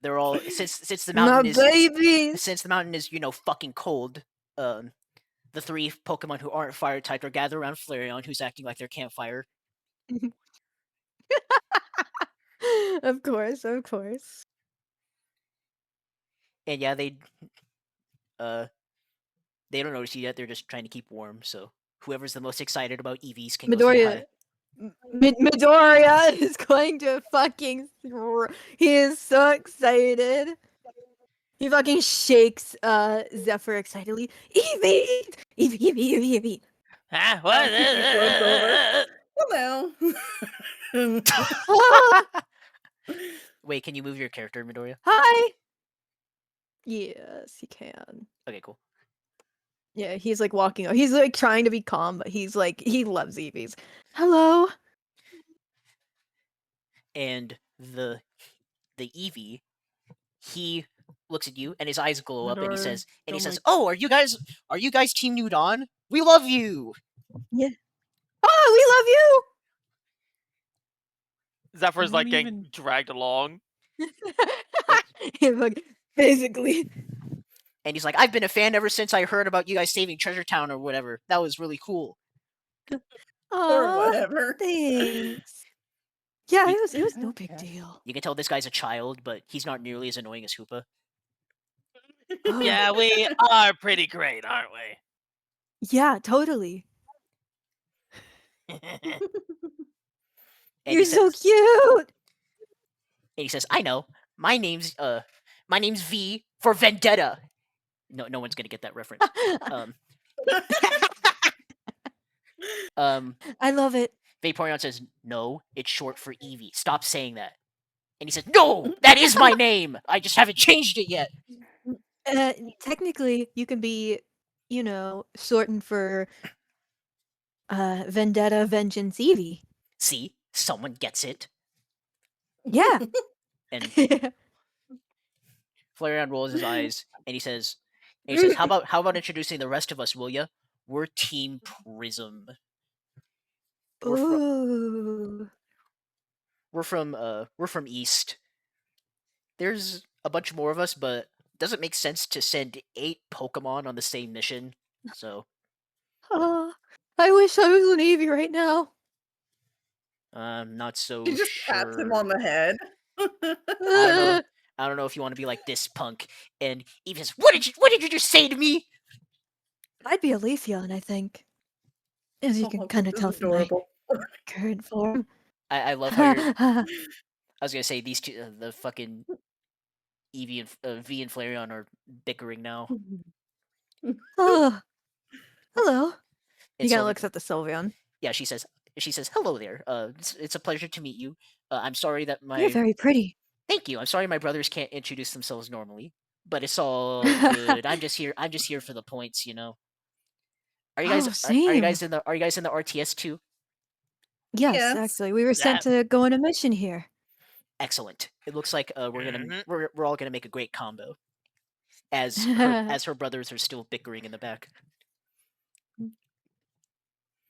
They're all since the My mountain is babies! since the mountain is fucking cold. The 3 Pokemon who aren't fire typed are gathered around Flareon, who's acting like their campfire. Of course, of course. And yeah, they don't notice you yet. They're just trying to keep warm. So whoever's the most excited about EVs can go say Midoriya. hi. Midoriya is going to fucking. He is so excited. He fucking shakes Zephyr excitedly. Eevee! Eevee, Eevee, Eevee, Eevee. Ah, what? Hello. Ah, Wait, can you move your character, Midoriya? hi! Yes, he can. Okay, cool. Yeah, he's like walking. He's like trying to be calm, but he's like, he loves Eevees. Hello? And the Eevee, he looks at you and his eyes glow up and he says, "Oh, are you guys Team New Dawn? We love you." Yeah. Oh, we love you! Zephyr's like Don't getting even- dragged along. Basically. And he's like, "I've been a fan ever since I heard about you guys saving Treasure Town or whatever. That was really cool." Or Aw, whatever. thanks. Yeah, You- it was no big Okay. deal. You can tell this guy's a child, but he's not nearly as annoying as Hoopa. Oh, Yeah, we are pretty great, aren't we? yeah, totally. And You're he so says, cute. and he says, "I know. My name's V for Vendetta." No one's gonna get that reference. I love it. Vaporeon says, "No, it's short for Eevee. Stop saying that." And he says, "No, that is my name. I just haven't changed it yet." Technically, you can be, shortened for Vendetta Vengeance Eevee. See, someone gets it. Yeah. And Flareon rolls his eyes and he says, "How about introducing the rest of us, will ya? We're Team Prism. Ooh. We're from East. There's a bunch more of us, but it doesn't make sense to send 8 Pokemon on the same mission. So, Oh, I wish I was an Eevee right now. I'm not so She just sure. pats him on the head. I don't know if you want to be like this punk. And Eve says, What did you just say to me?" I'd be a Leafeon, I think. As you can kind of this tell is from my adorable. current form. I love how you're. I was gonna say these two, the fucking Eevee and V and Flareon are bickering now. Oh, hello. And He kind Sylve- of looks at the Sylveon. Yeah, she says, "Hello there. It's a pleasure to meet you. I'm sorry that You're my very pretty. Thank you. I'm sorry my brothers can't introduce themselves normally, but it's all good. I'm just here for the points, you know." Are you guys Oh, are you same. guys in the RTS too? Yes, Yes. actually. We were sent to go on a mission here. Excellent. It looks like Mhm. we're all gonna make a great combo. As her brothers are still bickering in the back.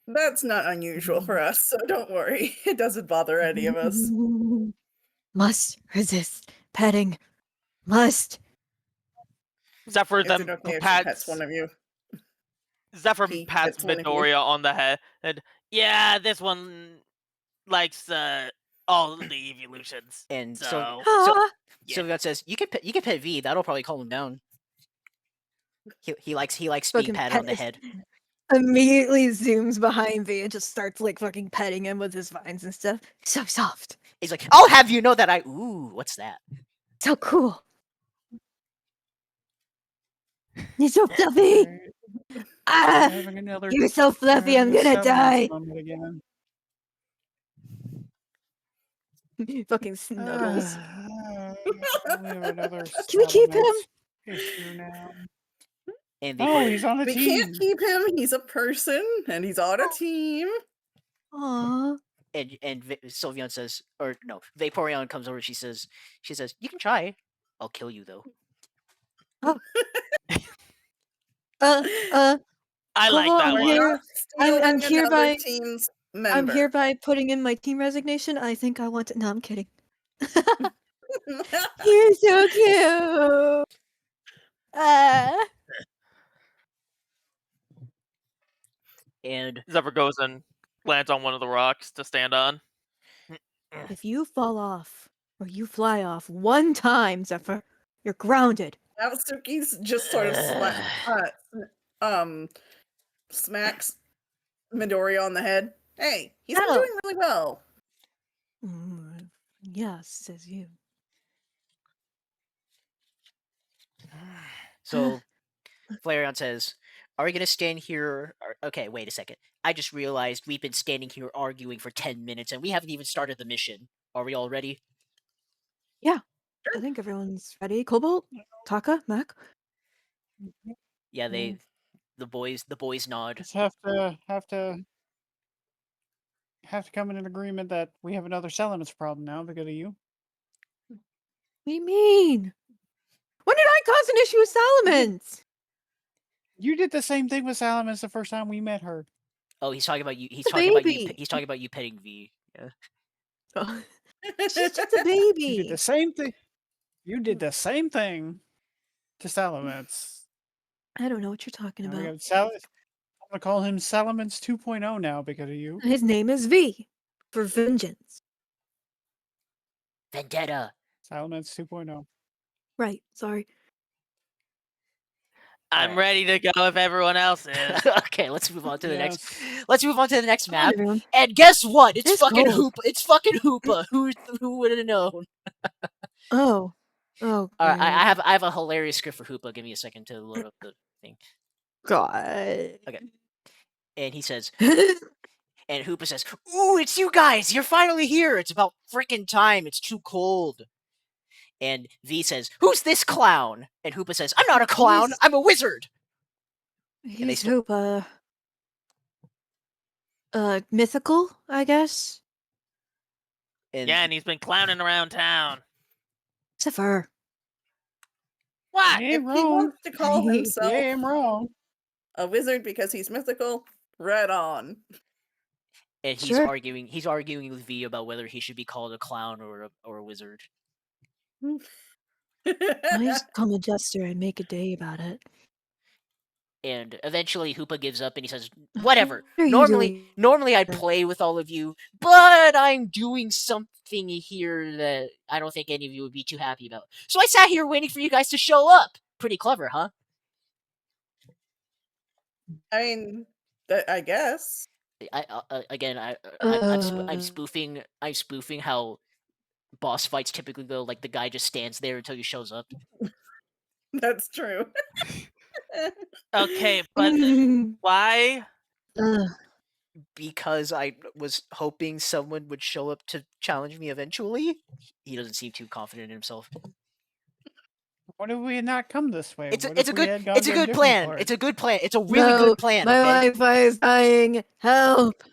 That's not unusual for us, so don't worry. It doesn't bother any of us. Must resist petting. Must. Zephyr Is it then okay if she pats pets one of you? Zephyr He pats pets one of you? Midoriya on the head, and yeah, this one likes all the evolutions. And So Ah, Yeah. Sylveon says, "You can pet V. That'll probably calm him down." He likes being fucking patted on the pet- head. Immediately zooms behind V and just starts like fucking petting him with his vines and stuff. So soft. He's like, "I'll have you know that I ooh, what's that?" So cool. You're so fluffy. Alright, Ah, having another you're so fluffy. I'm having a gonna die. severance moment again. Fucking snuggles. We have another Can we keep him? settlement issue now. And Oh, he's on the We team. can't keep him. He's a person, and he's on a team. Aw. and Sylveon says, or no, Vaporeon comes over. She says, "You can try. I'll kill you though." I like Cobalt, that I'm one. We're here. not stealing I'm another hereby. team's I'm member. hereby putting in my team resignation. I think I want to. No, I'm kidding. You're so cute. And Zephyr goes and lands on one of the rocks to stand on. If you fall off or you fly off one time, Zephyr, you're grounded. Aotsuki's just sort of smacks Midoriya on the head. Hey, he's been Ow. doing really well. Yes, says you. so Flareon says, "Are we gonna stand here?" Okay, wait a second. I just realized we've been standing here arguing for 10 minutes and we haven't even started the mission. Are we all ready? Yeah, I think everyone's ready. Cobalt, Taka, Mac. Yeah, the boys nod. Just have to come in an agreement that we have another Salamence problem now because of you. What do you mean? When did I cause an issue with Salamence? You did the same thing with Salamence the first time we met her. Oh, he's talking about you. He's The talking about you. baby. He's talking about you petting V. Yeah. Oh, she's just a You did baby. the same thing. You did the same thing to Salamence. I don't know what you're talking Now we about. got I'm gonna call him Salamence 2.0 now because of you. His name is V for vengeance. Vendetta. Salamence 2.0. Right. Sorry. I'm Alright. ready to go if everyone else is. Okay, let's move on to the next. Yes. Let's move on to the next Come on, map. everyone. And guess what? It's It's fucking cold. Hoopa. It's fucking Hoopa. Who would have known? Oh. Oh. All right, I God. have a hilarious script for Hoopa. Give me a second to load up the thing. God. Okay. And he says, and Hoopa says, "Ooh, it's you guys! You're finally here! It's about freaking time! It's too cold." And V says, "Who's this clown?" And Hoopa says, "I'm not a clown. I'm a wizard." they He's st- Hoopa. Mythical, I guess. And Yeah, and he's been clowning around town. Zephyr. What? You If ain't he wrong. wants to call You himself ain't wrong. a wizard because he's mythical, right on. and he's Sure. arguing with V about whether he should be called a clown or a wizard. I just become a jester and make a day about it. And eventually Hoopa gives up and he says, "Whatever. What are you doing? Normally I'd play with all of you, but I'm doing something here that I don't think any of you would be too happy about. So I sat here waiting for you guys to show up. Pretty clever, huh?" I mean, I guess. I'm spoofing how boss fights typically go. Like the guy just stands there until he shows up. That's true. Okay, but why? Because I was hoping someone would show up to challenge me eventually. He doesn't seem too confident in himself. What if we had not come this way? It's What a if we good had gone to a plan. different part? It's a good plan. It's a really No, good plan. my Okay. Wi-Fi is dying. Help!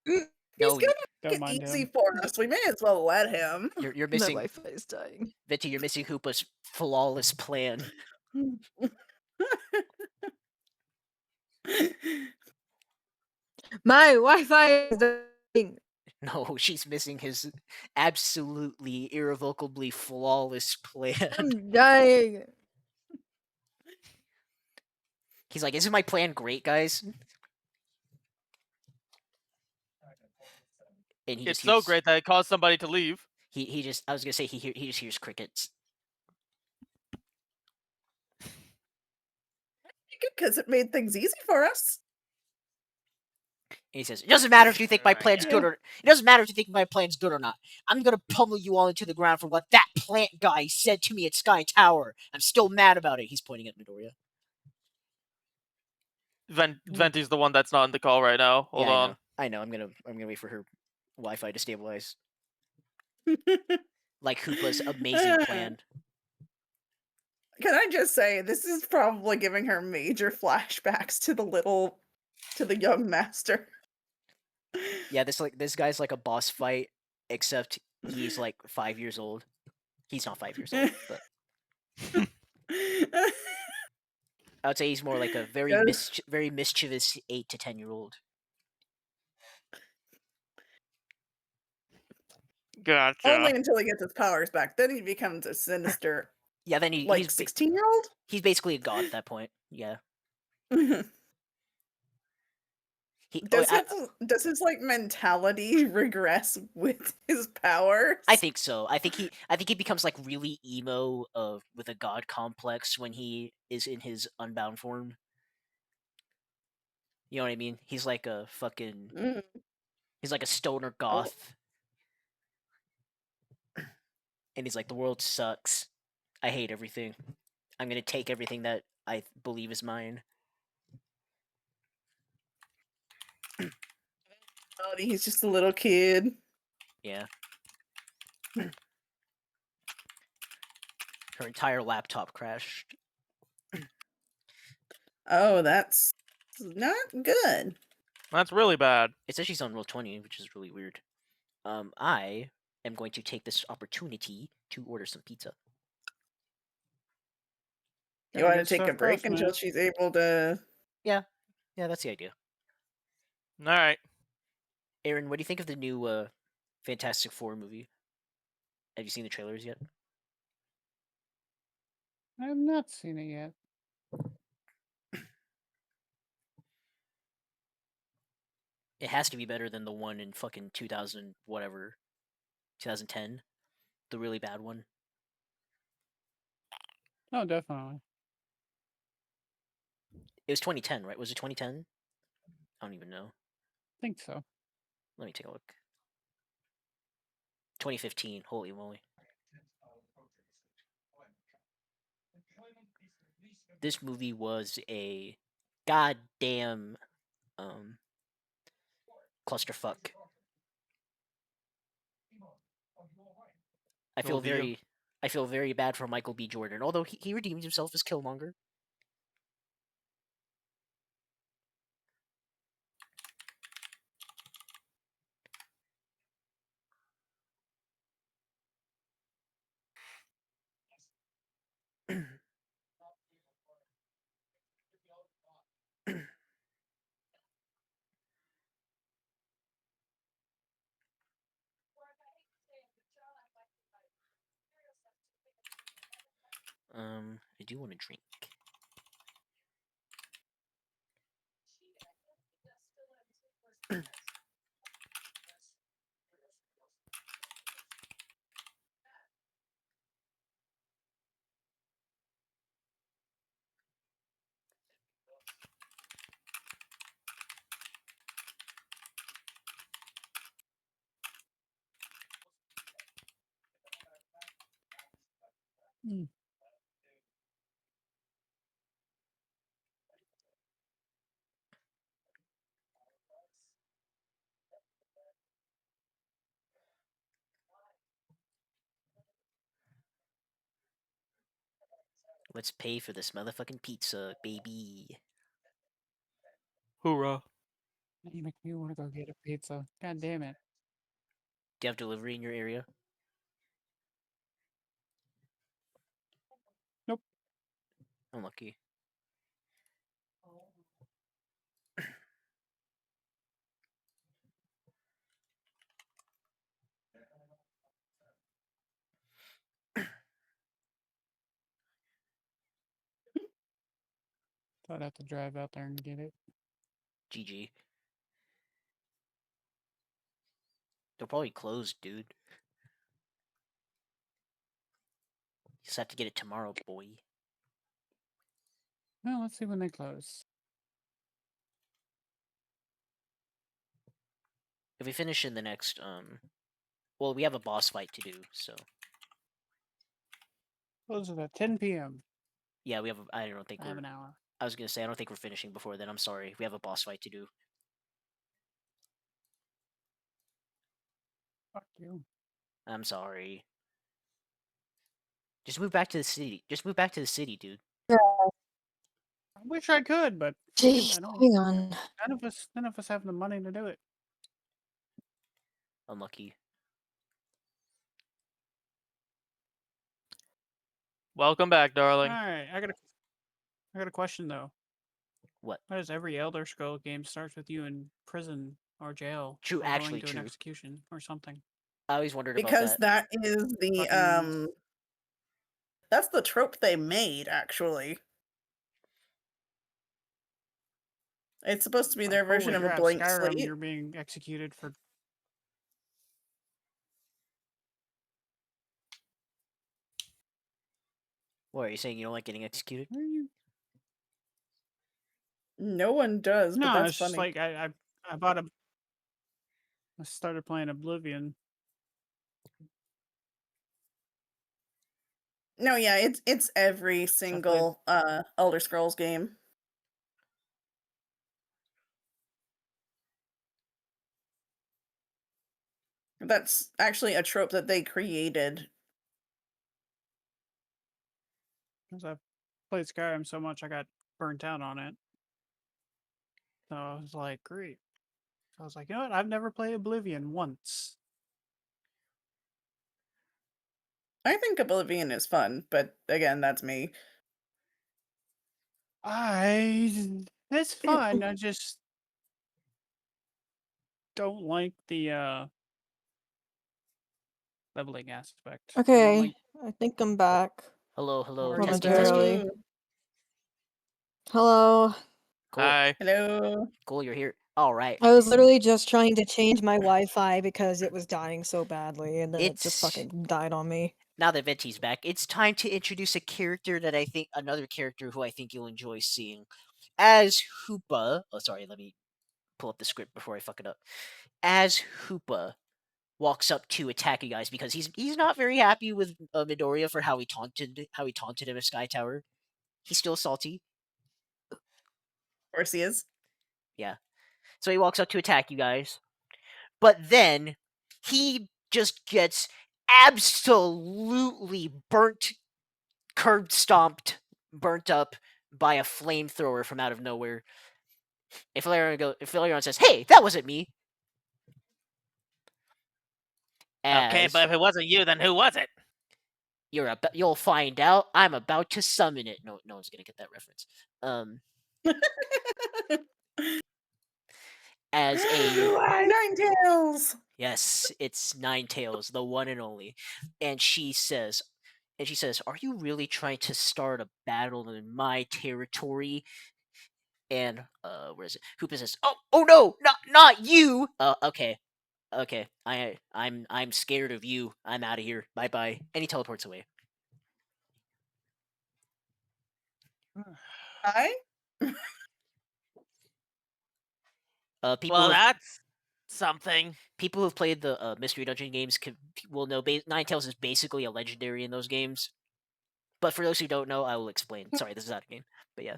He's No, gonna Don't make it mind easy him. for us. We may as well let him. you're My missing Wi-Fi is dying. Venti. You're missing Hoopa's flawless plan. My Wi-Fi is dying. No, she's missing his absolutely irrevocably flawless plan. I'm dying. He's like, "Isn't my plan great, guys?" And he It's just so hears, great that it caused somebody to leave. he just I was gonna say he just hears crickets. Because it made things easy for us. And he says, "It doesn't matter if you think my Sure, I plan's guess. good or it doesn't matter if you think my plan's good or not. I'm gonna pummel you all into the ground for what that plant guy said to me at Sky Tower. I'm still mad about it." He's pointing at Midoriya. Venti's the one that's not in the call right now. Hold Yeah, on. I know. I'm gonna wait for her Wi-Fi to stabilize. Like Hoopa's amazing plan. Can I just say, this is probably giving her major flashbacks to the young master. Yeah, this guy's like a boss fight, except he's like 5 years old. He's not 5 years old, but I would say he's more like a very Yes. very mischievous 8 to 10-year-old. Gotcha. Only until he gets his powers back. Then he becomes a sinister, Yeah, then like he's 16-year-old. he's basically a god at that point. Yeah. Does his like mentality regress with his powers? I think so. I think he becomes like really emo with a god complex when he is in his unbound form. You know what I mean? He's like a fucking Mm. he's like a stoner Oh. goth. And he's like, the world sucks. I hate everything. I'm gonna take everything that I believe is mine. He's just a little kid. Yeah. Her entire laptop crashed. Oh, that's not good. That's really bad. It says she's on roll 20, which is really weird. I am going to take this opportunity to order some pizza. You Gotta want to get take a stuff break first, until man. she's able to. Yeah, that's the idea. All right. Aaron, what do you think of the new Fantastic Four movie? Have you seen the trailers yet? I have not seen it yet. It has to be better than the one in fucking 2000 whatever, 2010, the really bad one. Oh, definitely. It was 2010, right? Was it 2010? I don't even know. I think so. Let me take a look. 2015. Holy moly. This movie was a goddamn clusterfuck. I feel Oh, dear. very bad for Michael B. Jordan, although he redeemed himself as Killmonger. I do want to drink. Hmm. Let's pay for this motherfucking pizza, baby. Hoorah. You make me want to go get a pizza. God damn it. Do you have delivery in your area? Nope. Unlucky. Thought I'd have to drive out there and get it. GG. They're probably closed, dude. You just have to get it tomorrow, boy. Well, let's see when they close. If we finish in the next, well, we have a boss fight to do, so. Closes at 10 p.m. Yeah, we have, I don't think I have we're, an hour. I was gonna say, I don't think we're finishing before then, I'm sorry. We have a boss fight to do. Fuck you. I'm sorry. Just move back to the city. Just move back to the city, dude. Yeah. I wish I could, but Jeez, I don't. hang on. None of us have the money to do it. Unlucky. Welcome back, darling. All right, I gotta I got a question though. What? Why does every Elder Scroll game starts with you in prison or jail? True, or actually going to true. an execution or something? I always wondered about Because that. that is the Fucking- that's the trope they made, actually. It's supposed to be their version holy of a crap, blank Skyrim, slate. you're being executed for. What are you saying? You don't like getting executed? Where are you? No one does, but No, that's it's just funny. like I bought a. I started playing Oblivion. No, yeah, it's every single Elder Scrolls game. That's actually a trope that they created. Because I played Skyrim so much, I got burnt out on it. So I was like, great. So I was like, you know what? I've never played Oblivion once. I think Oblivion is fun, but again, that's me. It's fun. I just don't like the leveling aspect. I don't Okay, like I think I'm back Hello, hello, Or just testy, momentarily. testy. Hello. Cool, Hi. Hello. cool, you're here. All right. I was literally just trying to change my Wi-Fi because it was dying so badly, and then it just It's fucking died on me. now that Venti's back. It's time to introduce a character that another character who I think you'll enjoy seeing, as Hoopa. Oh, sorry, let me pull up the script before I fuck it up. As Hoopa walks up to attack you guys because he's not very happy with Midoriya for how he taunted him at Sky Tower. He's still salty. Of course he is. Yeah. So he walks up to attack you guys. But then he just gets absolutely curb stomped, burnt up by a flamethrower from out of nowhere. If Valerian says, "Hey, that wasn't me." Okay, As but if it wasn't you, then who was it? you'll find out. I'm about to summon it. No one's gonna get that reference. As a Ninetales. Yes, it's Ninetales, the one and only. And she says, "Are you really trying to start a battle in my territory?" And where is it? Hoopa says, "Oh no, not you." Okay, okay. I'm scared of you. I'm out of here. Bye bye. And he teleports away. Hi. People Well, who've that's something. people who've played the Mystery Dungeon games will know Ninetales is basically a legendary in those games. But for those who don't know, I will explain. Sorry, this is out of game. But yeah.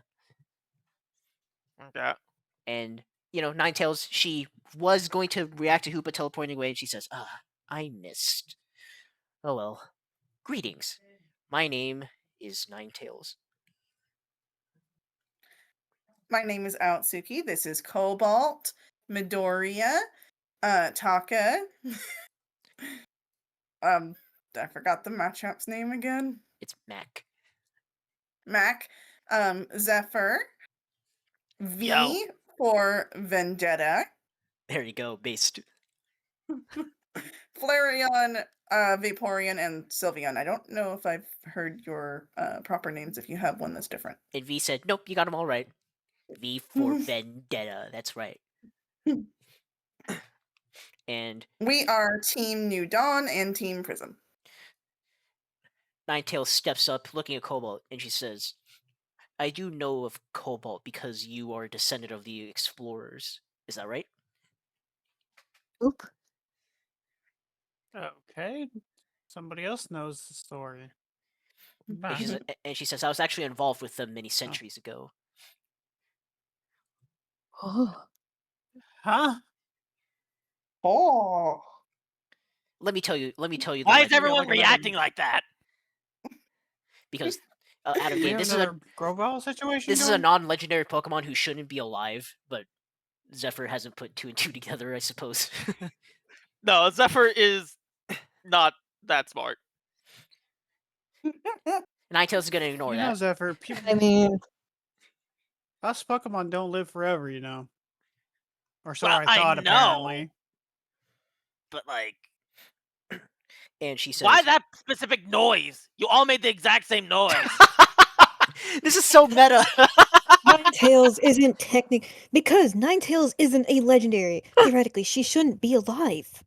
Okay. And Ninetales, she was going to react to Hoopa teleporting away, and she says, I missed. Oh well. Greetings. My name is Ninetales. My name is Aotsuki. This is Cobalt, Midoriya, Taka. I forgot the matchup's name again. It's Mac. Mac. Zephyr. V Yo. for Vendetta. There you go, based. Flareon, Vaporeon, and Sylveon. I don't know if I've heard your proper names if you have one that's different. And V said, nope, you got them all right. V for Vendetta. That's right. And We are Team New Dawn and Team Prism. Ninetales steps up, looking at Cobalt, and she says, I do know of Cobalt because you are a descendant of the explorers. Is that right? Oop. Okay. Somebody else knows the story. And she says, I was actually involved with them many centuries ago. Oh. Huh? Oh. Let me tell you. Why is legend, everyone like another- reacting like that? because out of We game, have this another Grovyle situation. is a going? non-legendary Pokemon who shouldn't be alive, but Zephyr hasn't put 2 and 2 together, I suppose. No, Zephyr is not that smart. Ninetales is gonna ignore You know, that. Zephyr. People, I mean, Us Pokemon don't live forever, you know. Or so Well, I I thought, know. apparently. But like, And she says, why that specific noise? You all made the exact same noise. This is so meta. Ninetales isn't because Ninetales isn't a legendary. Theoretically, she shouldn't be alive.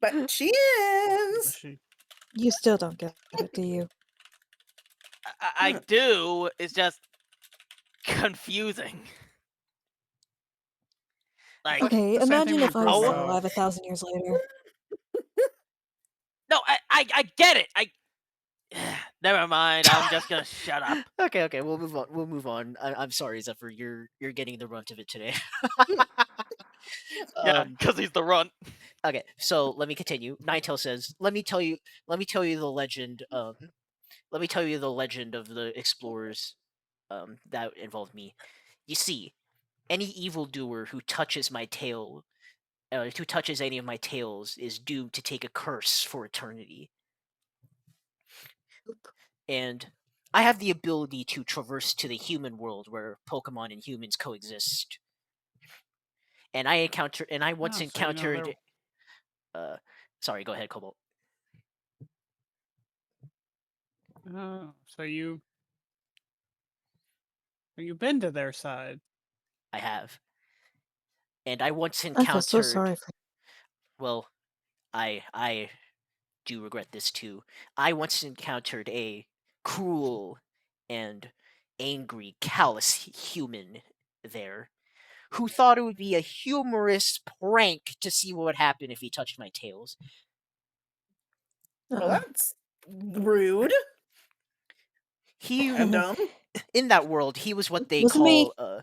But she But is. she- You still don't get it, do you? I do. It's just confusing. Like, Okay, the same thing imagine we if I grew was Oh. up. alive 1,000 years later. no, I get it. Never mind. I'm just gonna shut up. Okay, we'll move on. We'll move on. I'm sorry, Zephyr. You're getting the brunt of it today. Yeah, Um, because he's the runt. okay, so let me continue. Ninetale says, Let me tell you the legend. Let me tell you the legend of the explorers. That involved me. You see, any evildoer who touches my tail, who touches any of my tails, is doomed to take a curse for eternity. And I have the ability to traverse to the human world where Pokemon and humans coexist. And I once Oh, so, you know, encountered. they're- Sorry, go ahead, Cobalt. Oh, so you've been to their side. I have, and I once I feel so encountered. sorry for Well, I do regret this too. I once encountered a cruel and angry, callous human there who thought it would be a humorous prank to see what would happen if he touched my tails. Well, that's rude He and dumb. in that world, he was what they Wasn't me. call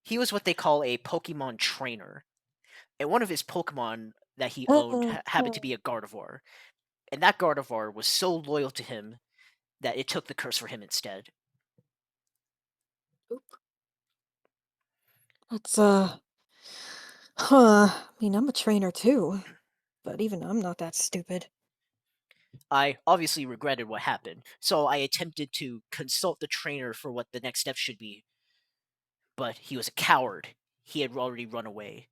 he was what they call a Pokemon trainer. And one of his Pokemon that he owned happened to be a Gardevoir. And that Gardevoir was so loyal to him that it took the curse for him instead. That's I mean, I'm a trainer too, but even I'm not that stupid. I obviously regretted what happened, so I attempted to consult the trainer for what the next step should be. But he was a coward. He had already run away.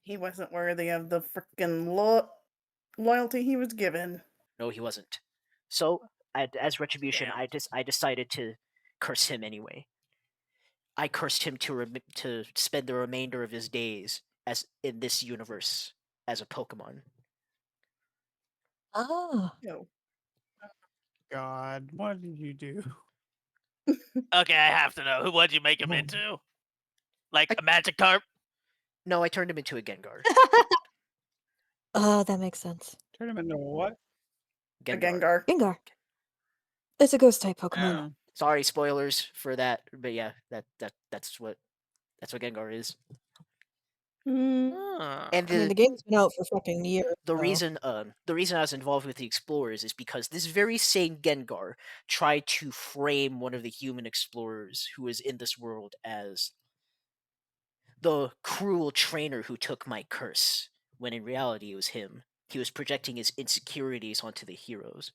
He wasn't worthy of the freaking loyalty he was given. No, he wasn't. So, as retribution, Damn. I decided to curse him anyway. I cursed him to spend the remainder of his days as in this universe as a Pokemon. Ah. No. God, what did you do? Okay, I have to know. What'd you make him into? Like a Magikarp? No, I turned him into a Gengar. Oh, that makes sense. Turn him into what? A Gengar. Gengar. It's a ghost type Pokemon. Oh. Sorry, spoilers for that, but yeah, that's what Gengar is. Mm. And I mean, the game's been out for fucking years. the so- reason I was involved with the explorers is because this very same Gengar tried to frame one of the human explorers who was in this world as the cruel trainer who took my curse, when in reality it was him. He was projecting his insecurities onto the heroes.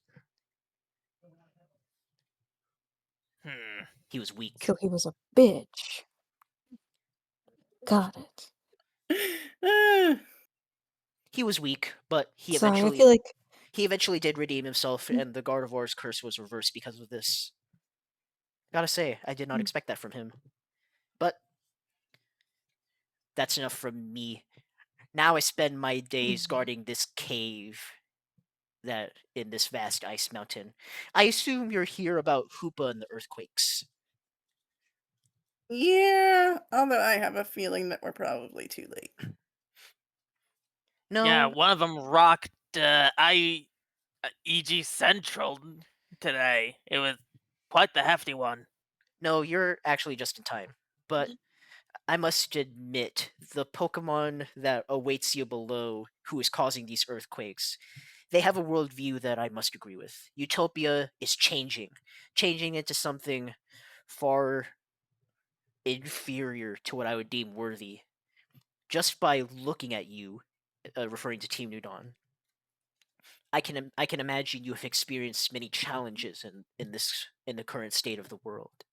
He was weak. So he was a bitch. Got it. He was weak, but he Sorry, I eventually feel like he eventually did redeem himself, and the Gardevoir's curse was reversed because of this. Gotta say, I did not expect that from him. But that's enough from me. Now I spend my days guarding this cave that in this vast ice mountain. I assume you're here about Hoopa and the earthquakes. Yeah, although I have a feeling that we're probably too late. No, Yeah, one of them rocked EG Central today. It was quite the hefty one. no, you're actually just in time. But I must admit, the Pokemon that awaits you below, who is causing these earthquakes, they have a worldview that I must agree with. Utopia is changing into something far inferior to what I would deem worthy, just by looking at you, referring to Team New Dawn. I can imagine you have experienced many challenges in the current state of the world.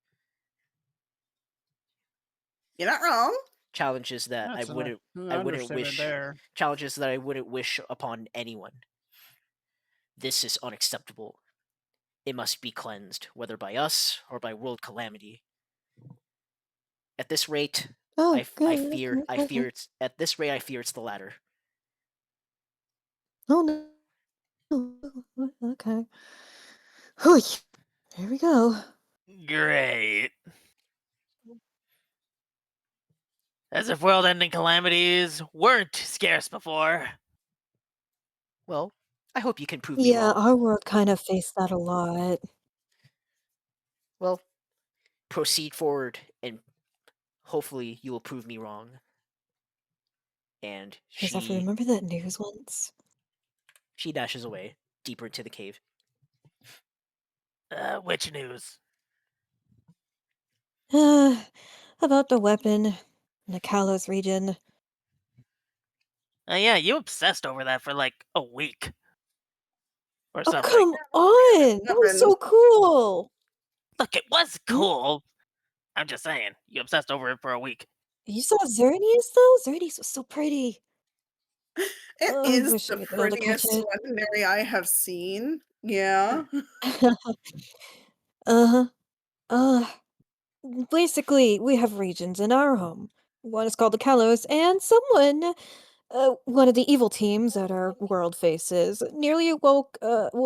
You're not wrong. Challenges that That's an I wouldn't understatement wish there. challenges that I wouldn't wish upon anyone. This is unacceptable. It must be cleansed, whether by us or by world calamity. At this rate, Oh, I good. fear Okay. it's at this rate I fear it's the latter. Oh no. Okay. Whew. Here we go. Great. As if world-ending calamities weren't scarce before. Well, I hope you can prove me Yeah, wrong. our world kind of faced that a lot. Well, proceed forward and hopefully you will prove me wrong. And Hey, Zephyr, she remember that news once? dashes away deeper into the cave. Which news? About the weapon in the Kalos region. Yeah, you obsessed over that for like a week. Or Oh, something. come on! That was so cool! Look, it was Hmm? cool. I'm just saying, you obsessed over it for a week. You saw Xerneas, though? Xerneas was so pretty. It Oh, I is wish I the could be able to catch prettiest it. legendary I have seen. Yeah. Uh-huh. Uh, Basically, we have regions in our home. One is called the Kalos, and one of the evil teams that our world faces, nearly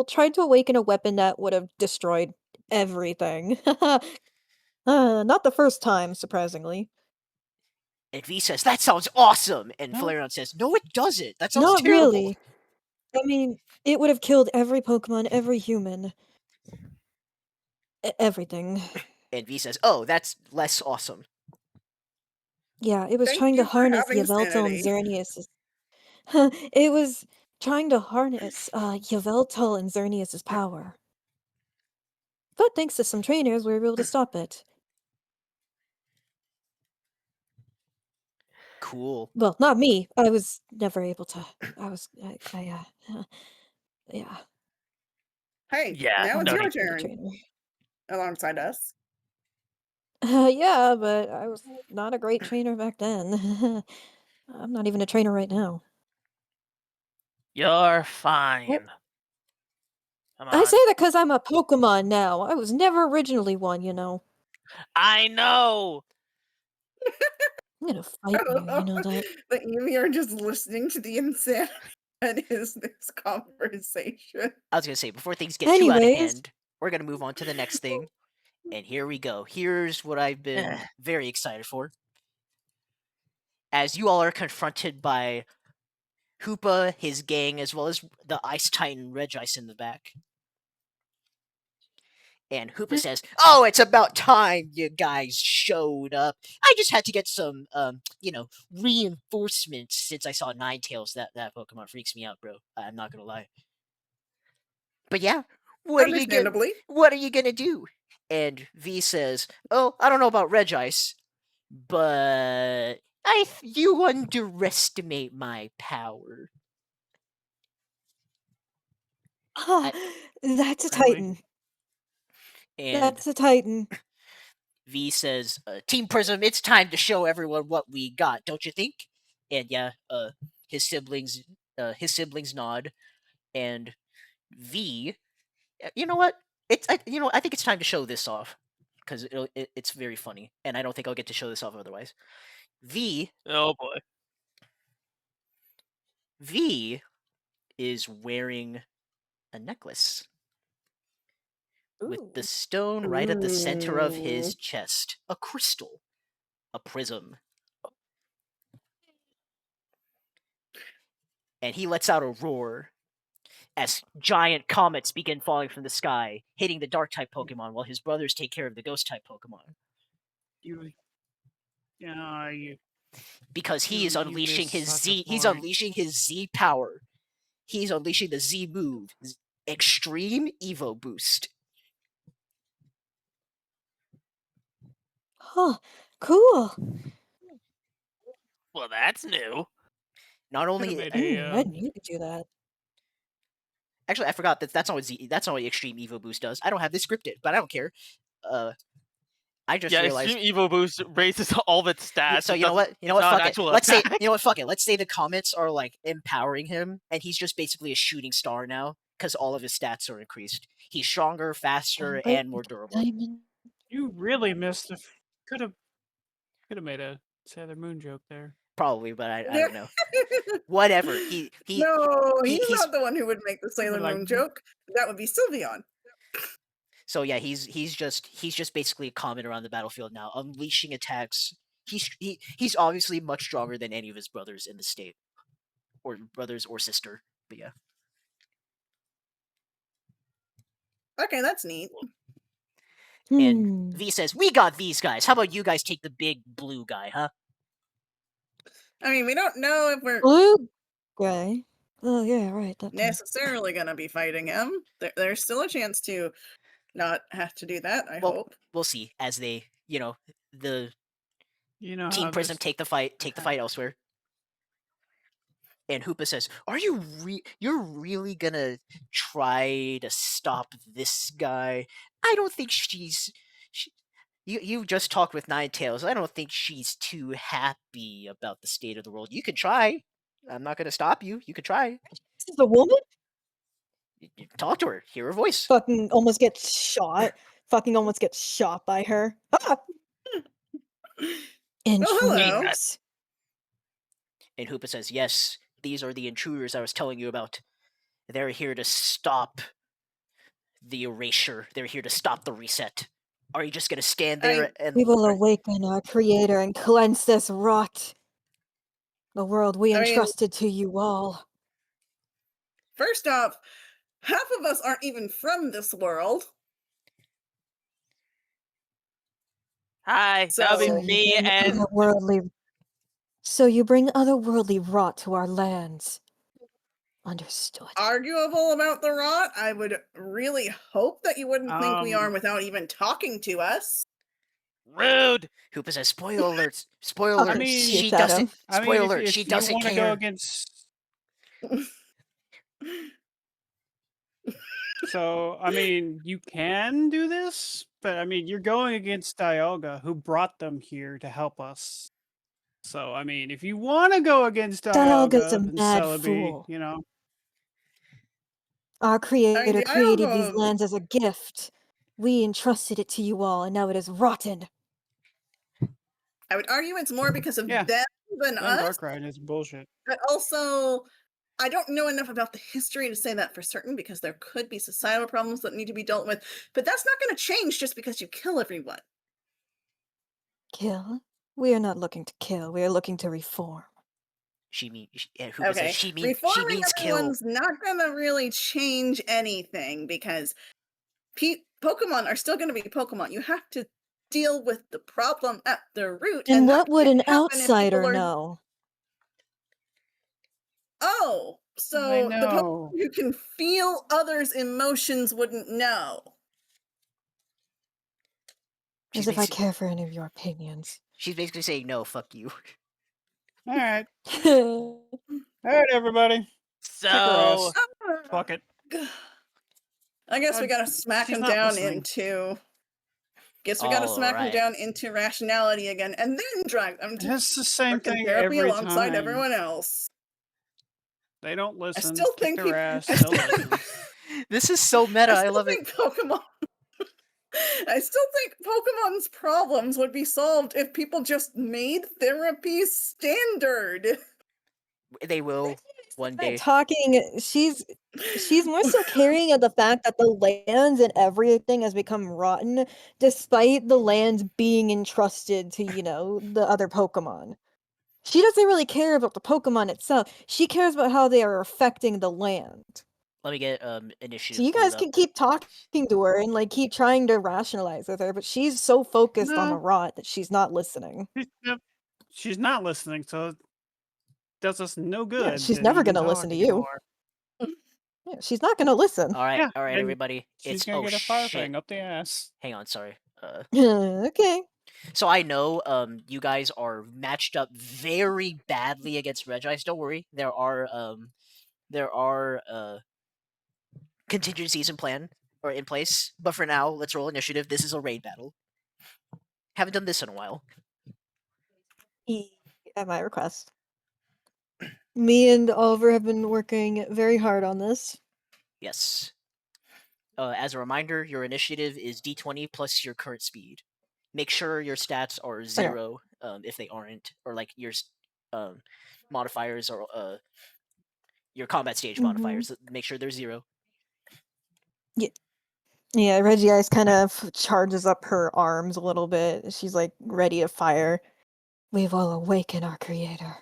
tried to awaken a weapon that would have destroyed everything. Not the first time, surprisingly. And V says, "That sounds awesome!" And No. Flareon says, "No, it doesn't! That sounds Not terrible!" really. I mean, it would have killed every Pokemon, every human. Everything. And V says, "Oh, that's less awesome." Yeah, it was Thank trying to you for harness having Yveltal and sanity. Xerneas's. It was trying to harness Yveltal and Xerneas's power. But thanks to some trainers, we were able to stop it. Cool. Well, not me. I was never able to. Yeah. Hey, Yeah, now I'm it's no not your need. a good turn trainer. alongside us. Yeah, but I was not a great trainer back then. I'm not even a trainer right now. You're What? fine. Come I on. say that because I'm a Pokemon now. I was never originally one, you know. I know! I'm gonna fight you, you know that. The Amy are just listening to the insanity that is this conversation. I was gonna say, before things get too out of Anyways, hand, we're gonna move on to the next thing. And here we go. Here's what I've been very excited for. As you all are confronted by Hoopa, his gang, as well as the Ice Titan Regice in the back. And Hoopa says, "Oh, it's about time you guys showed up. I just had to get some, reinforcements since I saw Ninetales. That Pokemon freaks me out, bro. I'm not gonna lie. But yeah, Understandably. what are you gonna do?" And V says, "Oh, I don't know about Regice, but you underestimate my power." I, that's a Really? Titan. and That's a Titan. V says, "Team Prism, it's time to show everyone what we got, don't you think?" And yeah, his siblings, nod, and V, you know what? I think it's time to show this off because it's very funny, and I don't think I'll get to show this off otherwise. V Oh boy. is wearing a necklace with the Ooh. stone right at the center of his Ooh. chest, a crystal, a prism. And he lets out a roar as giant comets begin falling from the sky, hitting the dark type Pokemon while his brothers take care of the ghost type Pokemon. You, you, Because he is you unleashing missed his such a Z, he's point. unleashing his Z power. He's unleashing the Z move, Extreme Evo Boost. Huh. Cool. Well, that's new. Not Could have only made I didn't know you could do that. Actually, I forgot that's not what Extreme Evo Boost does. I don't have this scripted, but I don't care. I just realized. Extreme Evo Boost raises all of its stats. So It you know what? doesn't- You know it's what? not an Fuck it. actual Let's say. attack. You know what? Fuck it. Let's say the comments are like empowering him, and he's just basically a shooting star now because all of his stats are increased. He's stronger, faster, and more durable. You really missed the. Could have made a Sailor Moon joke there. Probably, but I don't know. Whatever. He No, he's he's- not the one who would make the Sailor like- Moon joke. That would be Sylveon. So yeah, he's just basically a comet around the battlefield now, unleashing attacks. He's obviously much stronger than any of his brothers in the state, or brothers or sister. But yeah, Okay, that's neat. and V says, "We got these guys. How about you guys take the big blue guy, huh?" I mean, we don't know if we're Blue guy. Oh yeah, right. That guy. necessarily going to be fighting him. There's still a chance to not have to do that, I Well, hope. We'll see as they, the You know Team how Prism this- take the fight elsewhere. And Hoopa says, "Are you you're really gonna try to stop this guy? I don't think you just talked with Ninetales. I don't think she's too happy about the state of the world. You can try. I'm not gonna stop you. You could try. This is a woman. You talk to her. Hear her voice." Fucking almost gets shot. Fucking almost gets shot by her. Ah! hello. Intruders. And Hoopa says, "Yes, these are the intruders I was telling you about. They're here to stop the erasure. They're here to stop the reset. Are you just gonna stand there and We will awaken our creator and cleanse this rot. The world we I mean- entrusted to you all. First off, half of us aren't even from this world. Hi, that So would So be you me bring and otherworldly. So you bring otherworldly rot to our lands. Understood. Arguable about the rot. I would really hope that you wouldn't think we are Um, without even talking to us. rude. Hoopa says, "Spoiler alerts! Spoiler Fucking alert! mean- She shit at doesn't. him. I mean, Spoiler if, alert! if She you doesn't want to care." go against. So, I mean, you can do this, but I mean, you're going against Dialga, who brought them here to help us. So, I mean, if you want to go against Dialga's a Dialga and mad Celebi, fool. you know, Our creator created these Dialga- lands as a gift. We entrusted it to you all, and now it is rotten. I would argue it's more because of Yeah. them than then us, Darkrai is bullshit. but also I don't know enough about the history to say that for certain because there could be societal problems that need to be dealt with, but that's not going to change just because you kill everyone. Kill? We are not looking to kill. We are looking to reform. Hoopa Okay, says she reforming means kill. everyone's not going to really change anything because Pokemon are still going to be Pokemon. You have to deal with the problem at the root. And that what would an can't happen if people outsider are- know? Oh, I so the know. Pokemon who can feel others' emotions wouldn't know. She's As if I basically- care for any of your opinions. She's basically saying, "No, fuck you." All right. All All right, everybody. Kick her So ass. Fuck it. I guess we Uh, gotta smack she's him not down listening. into. Guess we gotta smack him Alright. down into rationality again, and then drag them to It's the same freaking thing therapy every alongside time. everyone else. They don't listen. still Kick think their peop- ass. I They'll still- listen. This is so meta. I still love it. think Pokemon. I still think Pokemon's problems would be solved if people just made therapy standard. They will one day. Talking, she's more so carrying of the fact that the lands and everything has become rotten, despite the lands being entrusted to, the other Pokemon. She doesn't really care about the Pokemon itself. She cares about how they are affecting the land. Let me get initiative. So you pulled guys up. can keep talking to her and keep trying to rationalize with her, but she's so focused on the No. rot that she's not listening. Yep. She's not listening, so it does us no good. she's to never even gonna talk listen to you. anymore. Yeah, she's not gonna listen. All right, Yeah, all right, and everybody. She's It's gonna oh get a fire shit. thing up the ass. Hang on, sorry. Okay. So I know you guys are matched up very badly against Regice. Don't worry. There are contingencies in place. But for now, let's roll initiative. This is a raid battle. Haven't done this in a while. At my request. Me and Oliver have been working very hard on this. Yes. As a reminder, your initiative is d20 plus your current speed. Make sure your stats are 0 if they aren't, or like your modifiers or your combat stage modifiers. Make sure they're 0. Yeah, Regice kind of charges up her arms a little bit. She's like ready to fire. We will awaken our creator.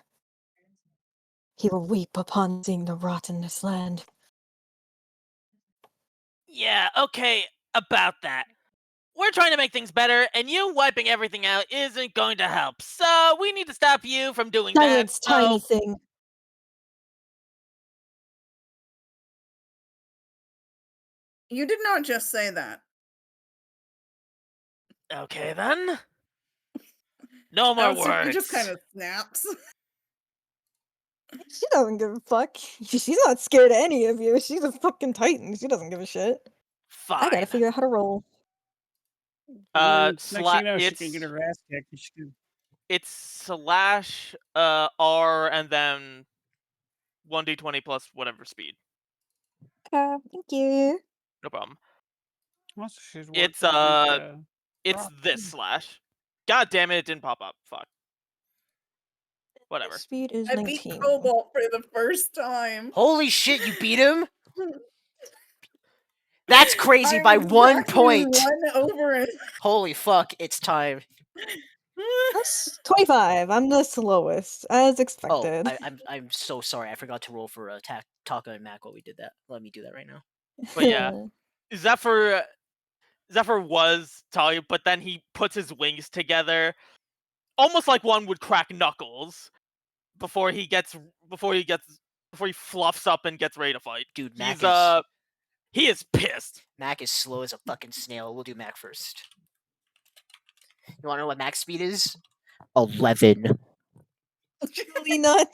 He will weep upon seeing the rot in this land. Yeah, okay, about that. We're trying to make things better, and you wiping everything out isn't going to help. So we need to stop you from doing Silence, that. tiny thing. You did not just say that. Okay then. No more Aotsuki words. just kind of snaps. She doesn't give a fuck. She's not scared of any of you. She's a fucking titan. She doesn't give a shit. Fine. I gotta figure out how to roll. Next thing you know, she can get her ass kicked. And she can... It's slash R and then 1d20 plus whatever speed. Thank you. No problem. Also, she's It's working like, it's this slash. God damn it, it didn't pop up. Fuck. Whatever. Speed is I beat 19. Cobalt for the first time. Holy shit, you beat him? That's crazy I'm by 1 exactly point. 1 over it. Holy fuck, it's time. That's 25. I'm the slowest, as Oh, expected. I'm so sorry. I forgot to roll for Taka and Mac while we did that. Let me do that right now. But yeah. Zephyr was Talia, but then he puts his wings together, almost like one would crack knuckles before he fluffs up and gets ready to fight. Dude, He is pissed. Mac is slow as a fucking snail. We'll do Mac first. You want to know what Mac's speed is? 11. Really not.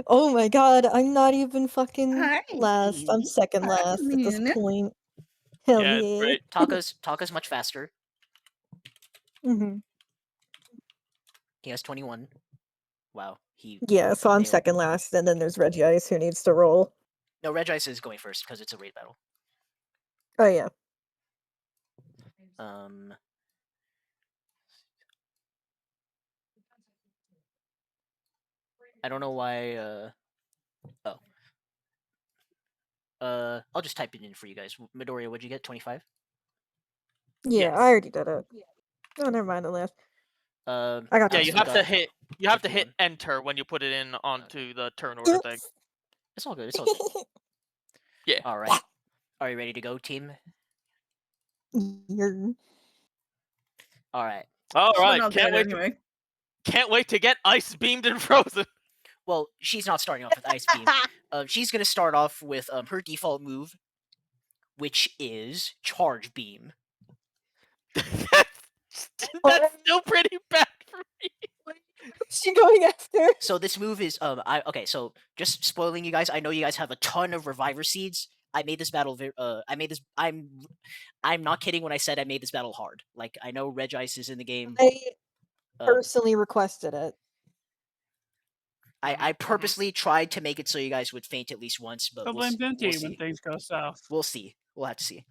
Oh my god, I'm not even fucking last. I'm second last at this point. Hell Yeah, yeah. right. Taka's much faster. Mm-hmm. He has 21. Wow. Yeah, so I'm nailed. second last, and then there's Regice who needs to roll. No, Regice is going first because it's a raid battle. Oh yeah. I don't know why. I'll just type it in for you guys. Midoriya, what'd you get? 25. Yeah, Yes. I already did it. Oh, never mind. I left. I got. Yeah, this. you have to hit. You have to 51. hit enter when you put it in onto the turn order thing. It's all good. It's all good. Yeah. All right. Are you ready to go, team? Yeah. All right. All right. I'll do it anyway. Can't wait to get ice beamed and frozen. Well, she's not starting off with Ice Beam. She's going to start off with her default move, which is Charge Beam. That's still pretty bad for me. What's she going after? So this move is okay. So just spoiling you guys. I know you guys have a ton of Reviver seeds. I made this battle. I'm not kidding when I said I made this battle hard. Like I know Regice is in the game. I personally requested it. I purposely tried to make it so you guys would faint at least once, but Don't blame Venti when things go south. We'll see. We'll have to see.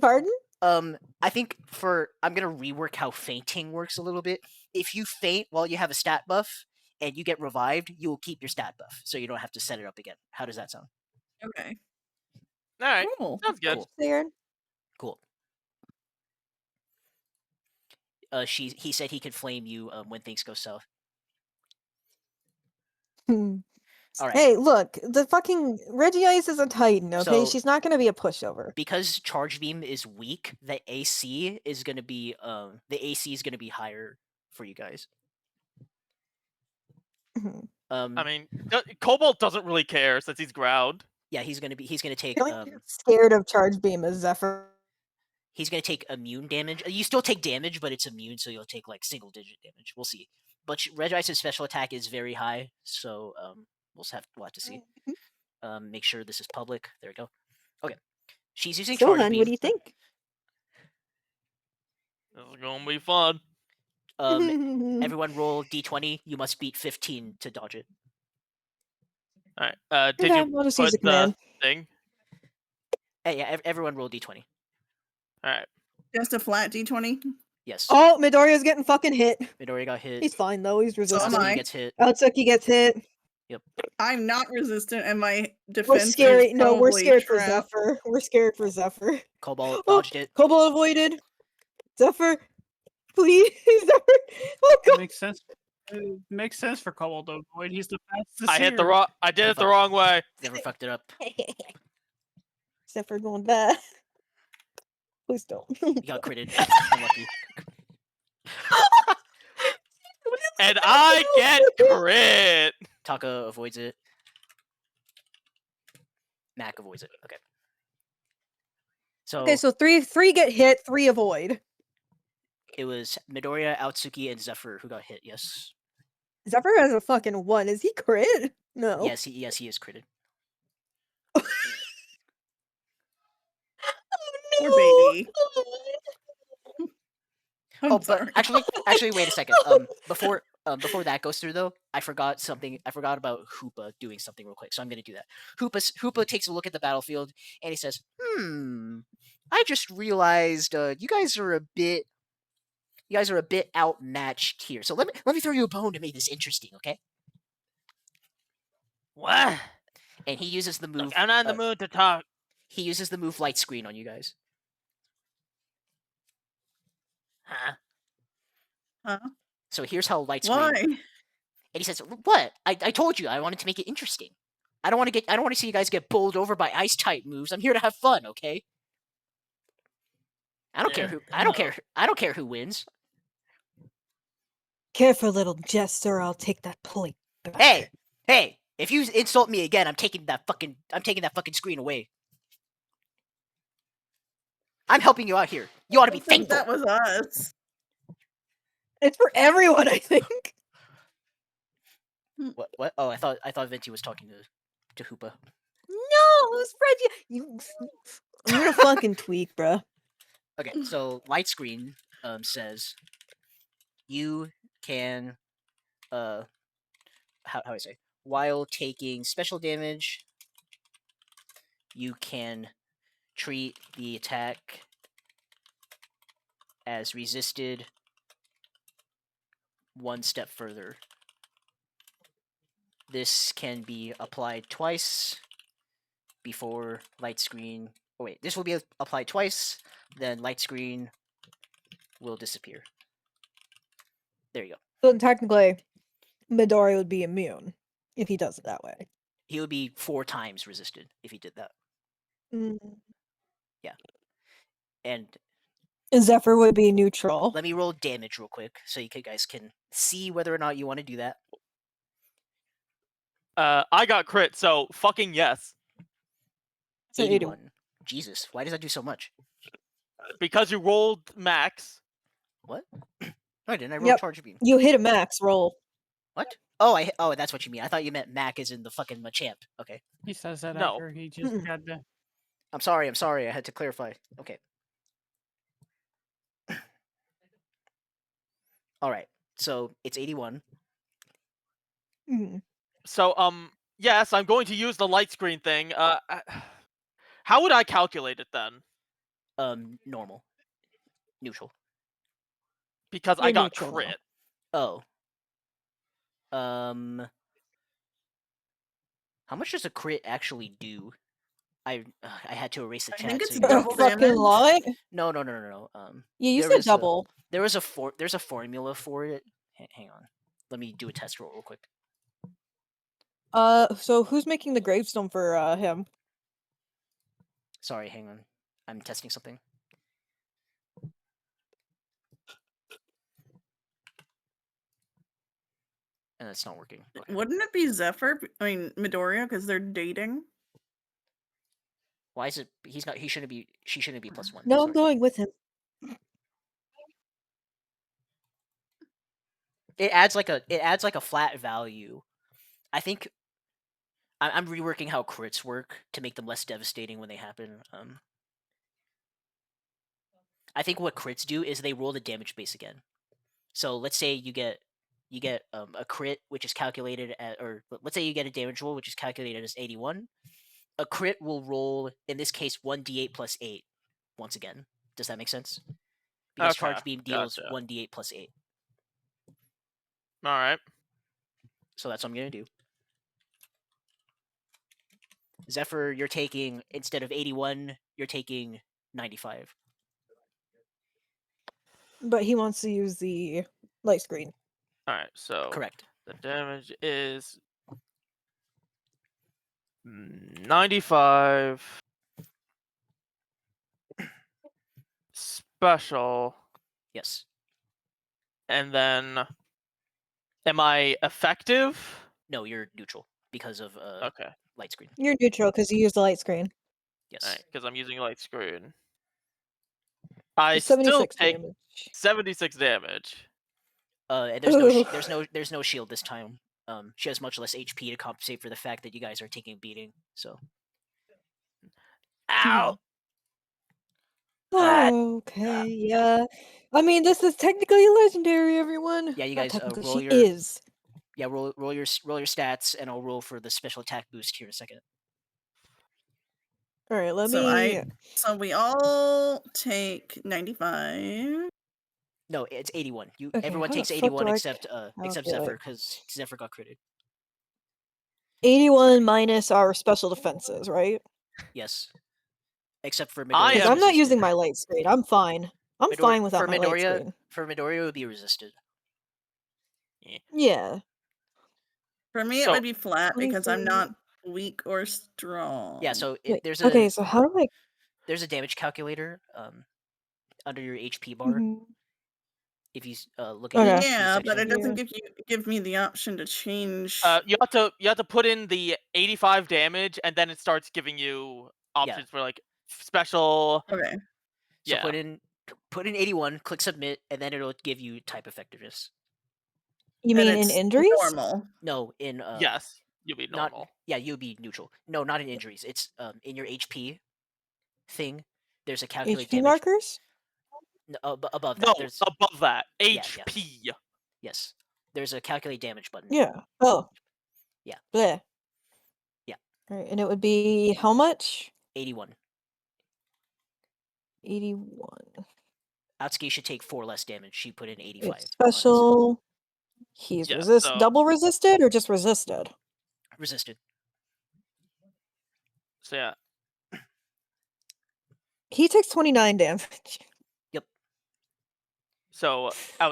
Pardon? I think I'm gonna rework how fainting works a little bit. If you faint while you have a stat buff and you get revived, you will keep your stat buff, so you don't have to set it up again. How does that sound? Okay. All right. Cool. Sounds good. Cool. He said he could flame you when things go south. All right. Hey, look, the fucking Regice is a Titan, okay? So- She's not gonna be a pushover. Because Charge Beam is weak, the AC is gonna be higher for you guys. I mean, Cobalt doesn't really care since he's ground. Yeah, he's gonna take The only one scared of Charge Beam is Zephyr. he's gonna take immune damage. You still take damage, but it's immune, so you'll take like single digit damage. We'll see. But Regice's special attack is very high, so we'll have to see. make sure this is public. There we go. Okay. She's using So, Charge hun, Beam. what do you think? This is gonna be fun. Everyone roll d20. You must beat 15 to dodge it. All right. Did Okay, you we'll just use put a command. thing? Hey, yeah, everyone roll d20. All right. Just a flat d20. Yes. Oh, Midoriya's getting fucking hit. Midoriya got hit. He's fine though. He's So resistant. am Aotsuki I. gets hit. Aotsuki gets hit. I'm not resistant, and my defense We're is scared. No, we're probably scared for trapped. Zephyr. We're scared for Zephyr. Cobalt Oh, dodged it. Cobalt avoided. Zephyr, please. Zephyr. Oh It god. makes sense. It makes sense for Cobalt to avoid. He's the fastest. I hit the here. wrong. I did it the wrong way. Never fucked it up. Zephyr going bad. Please don't. You got critted. Unlucky. And I get crit. Taka avoids it. Mac avoids it. Okay. So, Okay, so three get hit, 3 avoid. it was Midoriya, Aotsuki, and Zephyr who got hit. Yes. Zephyr has a fucking 1. Is he crit? No. Yes, he is critted. Poor baby. I'm Oh, but sorry. actually, wait a second. Before that goes through though, I forgot something. I forgot about Hoopa doing something real quick, so I'm gonna do that. Hoopa takes a look at the battlefield and he says, I just realized you guys are a bit outmatched here. So let me throw you a bone to make this interesting, okay?" What? And he uses the move. Look, I'm not in the mood to talk. He uses the move Light Screen on you guys. Huh? Huh? So here's how Light Screen. Why? And he says, "What? I told you I wanted to make it interesting. I don't want to see you guys get bowled over by ice type moves. I'm here to have fun, okay? I don't care who wins. Careful, little jester. I'll take that point back. Hey! If you insult me again, I'm taking that fucking screen away. I'm helping you out here. You ought to be I think thankful." that was us. It's for everyone, I think. What? Oh, I thought Venti was talking to Hoopa. No, spread you. I'm gonna fucking tweak, bro. Okay, so Light Screen says you can how do I say, while taking special damage, you can treat the attack as resisted one step further. This can be applied twice before Light Screen. Oh wait, this will be applied twice, then Light Screen will disappear. There you go. So technically, Midoriya would be immune if he does it that way. He would be 4 times resisted if he did that. And Zephyr would be neutral. let me roll damage real quick so you guys can see whether or not you want to do that. I got crit, so fucking yes. It's an 81. Jesus, why does that do so much? Because you rolled max. What? No, I didn't. I rolled Yep. Charge Beam. You hit a max roll. What? Oh, that's what you mean. I thought you meant Mac as in the fucking Machamp. Okay. He says that No. after he just got the. I'm sorry. I had to clarify. Okay. All right. So it's 81. Mhm. So yes, I'm going to use the light screen thing. How would I calculate it then? Normal. Neutral. Because I You're got neutral now. crit. Oh. How much does a crit actually do? I had to erase the I chat. think so it's you double guys- Fucking lie. No. Yeah, you there said is double. There's a formula for it. Hang on. Let me do a test roll real quick. So who's making the gravestone for him? Sorry, hang on. I'm testing something. And it's not working. Okay. Wouldn't it be Zephyr? I mean, Midoriya, because they're dating. Why is it? He shouldn't be. She shouldn't be +1. No, Sorry. I'm going with him. It adds like a flat value. I think I'm reworking how crits work to make them less devastating when they happen. I think what crits do is they roll the damage base again. So let's say you get a crit which is calculated at, or let's say you get a damage roll which is calculated as 81. A crit will roll, in this case, 1d8 plus 8 once again. Does that make sense? Because Okay, charge beam deals gotcha. 1d8 plus 8. All right. So that's what I'm gonna do. Zephyr, you're taking, instead of 81, you're taking 95. But he wants to use the light screen. All right. So Correct. the damage is 95 special, Yes. and then am I effective? No, you're neutral because of Okay. light screen. You're neutral because you use the light screen. Yes. All right, because I'm using light screen. I It's still 76 take damage. 76 damage. And there's no shield this time. She has much less HP to compensate for the fact that you guys are taking a beating. So. Ow! Okay, yeah. I mean, this is technically legendary, everyone. Yeah, you Not guys technically, roll she your is. yeah roll your stats, and I'll roll for the special attack boost here in a second. All right, let So me. So we all take 95. No, it's 81. Okay, Everyone how the takes fuck 81 do I except calculate? Zephyr, because Zephyr got critted. 81 minus our special defenses, right? Yes. Except for I Midoriya. Because am I'm not using my light screen. I'm fine. I'm fine without my light screen. For Midoriya, it would be resisted. Yeah. For me, it So- would be flat because I'm 23. not weak or strong. Yeah, so Wait, there's okay, a so how do I? there's a damage calculator under your HP bar. Mhm. If you look at Okay. the Yeah, but section. it doesn't Yeah. give me the option to change. you have to put in the 85 damage, and then it starts giving you options for like special. Okay. So Yeah. put in 81, click submit, and then it'll give you type effectiveness. You And mean in it's injuries? normal. No, in Yes, you'll be not normal. yeah, you'll be neutral. No, not in injuries. It's in your HP thing. There's a calculate HP damage markers? above that. No, There's above that. yeah. HP. Yes. There's a calculate damage button. Yeah. Oh. Yeah. Bleh. Yeah. All right, and it would be how much? 81. 81. Aotsuki should take 4 less damage. She put in 85. It's special. He's Yeah, double resisted or just resisted? Resisted. So yeah. He takes 29 damage. So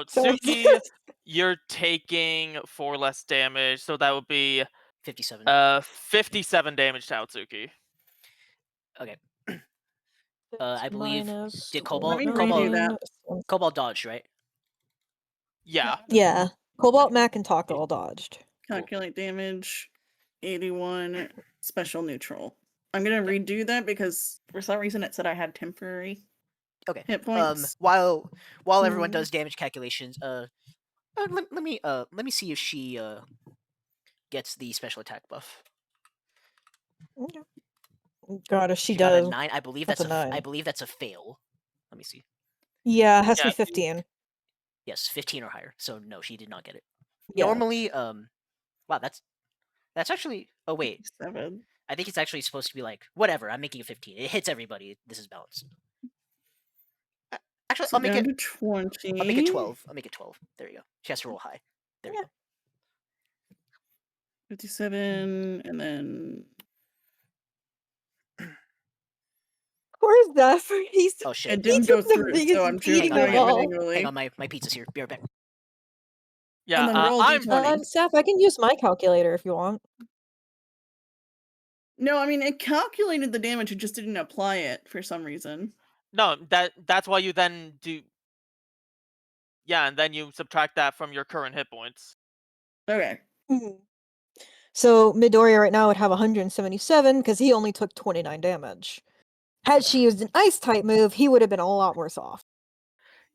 So Aotsuki, you're taking 4 less damage, so that would be 57. 57 damage to Aotsuki. Okay. I believe minus did Cobalt Let me redo that. Cobalt dodged, right? Yeah. Yeah. Cobalt, Mac, and Taco all dodged. Calculate damage. 81 special neutral. I'm gonna redo that because for some reason it said I had temporary Okay. hit points. While everyone does damage calculations, let me see if she gets the special attack buff. Okay. God, if she got does. a 9. I believe that's that's a 9. I believe that's a fail. Let me see. Yeah, it has to Yeah. be 15. Yes, 15 or higher. So no, she did not get it. Yeah. Normally, wow, that's actually. Oh wait, 7. I think it's actually supposed to be like whatever. I'm making a 15. It hits everybody. This is balanced. Actually, So I'll make down it. to 20. I'll make it 12. I'll make it 12. There you go. She has to roll high. There we go. 57, and then Where's that for? He's Oh shit. it didn't he go took the through, biggest so I'm beating doing of it all. manually. Hang on, my pizza's here. Be right back. Yeah, And then roll I'm d20. Steph, I can use my calculator if you want. No, I mean it calculated the damage, it just didn't apply it for some reason. no, that's why you then do. Yeah, and then you subtract that from your current hit points. Okay. So Midoriya right now would have 177 because he only took 29 damage. Had she used an ice type move, he would have been a lot worse off.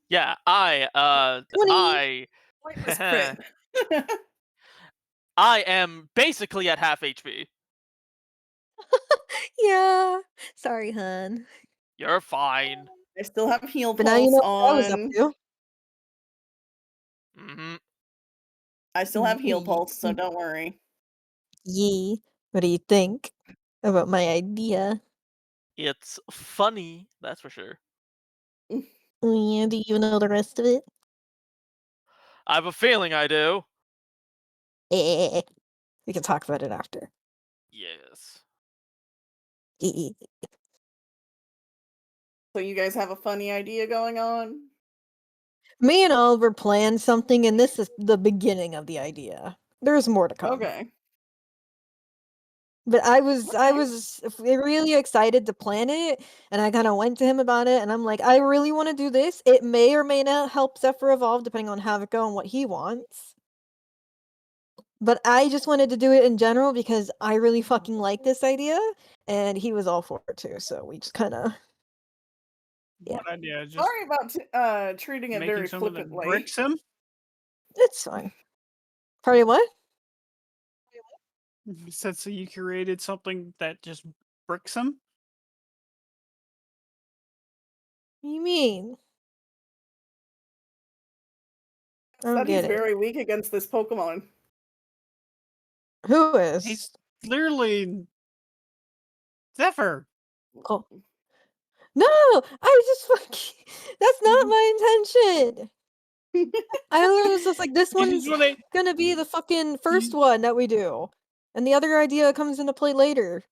Yeah, 20. Pointless crit. I am basically at half HP. Yeah. Sorry, hun. You're fine. I still have heal But now you pulse know what I was up on. to. Hmm. I still have heal pulse, so Yee. don't worry. Yee. What do you think about my idea? It's funny, that's for sure. Oh, yeah, do you know the rest of it? I have a feeling I do. Eh. We can talk about it after. Yes. Eh. So you guys have a funny idea going on? Me and Oliver planned something, and this is the beginning of the idea. There's more to come. Okay. But I was Okay. really excited to plan it, and I kind of went to him about it, and I'm like, I really want to do this. It may or may not help Zephyr evolve depending on how it go and what he wants. But I just wanted to do it in general because I really fucking like this idea, and he was all for it too. So we just kind of Yeah. What idea? Just Sorry about treating it making very someone that flippantly. bricks him? it's fine. Party what? You said so you created something that just bricks him? What do you mean? I don't Said he's get it. very weak against this Pokemon. Who is? He's literally Zephyr. Oh. No, I just fucking. That's not my intention. I literally was just like, this You one's just wanna gonna be the fucking first one that we do, and the other idea comes into play later.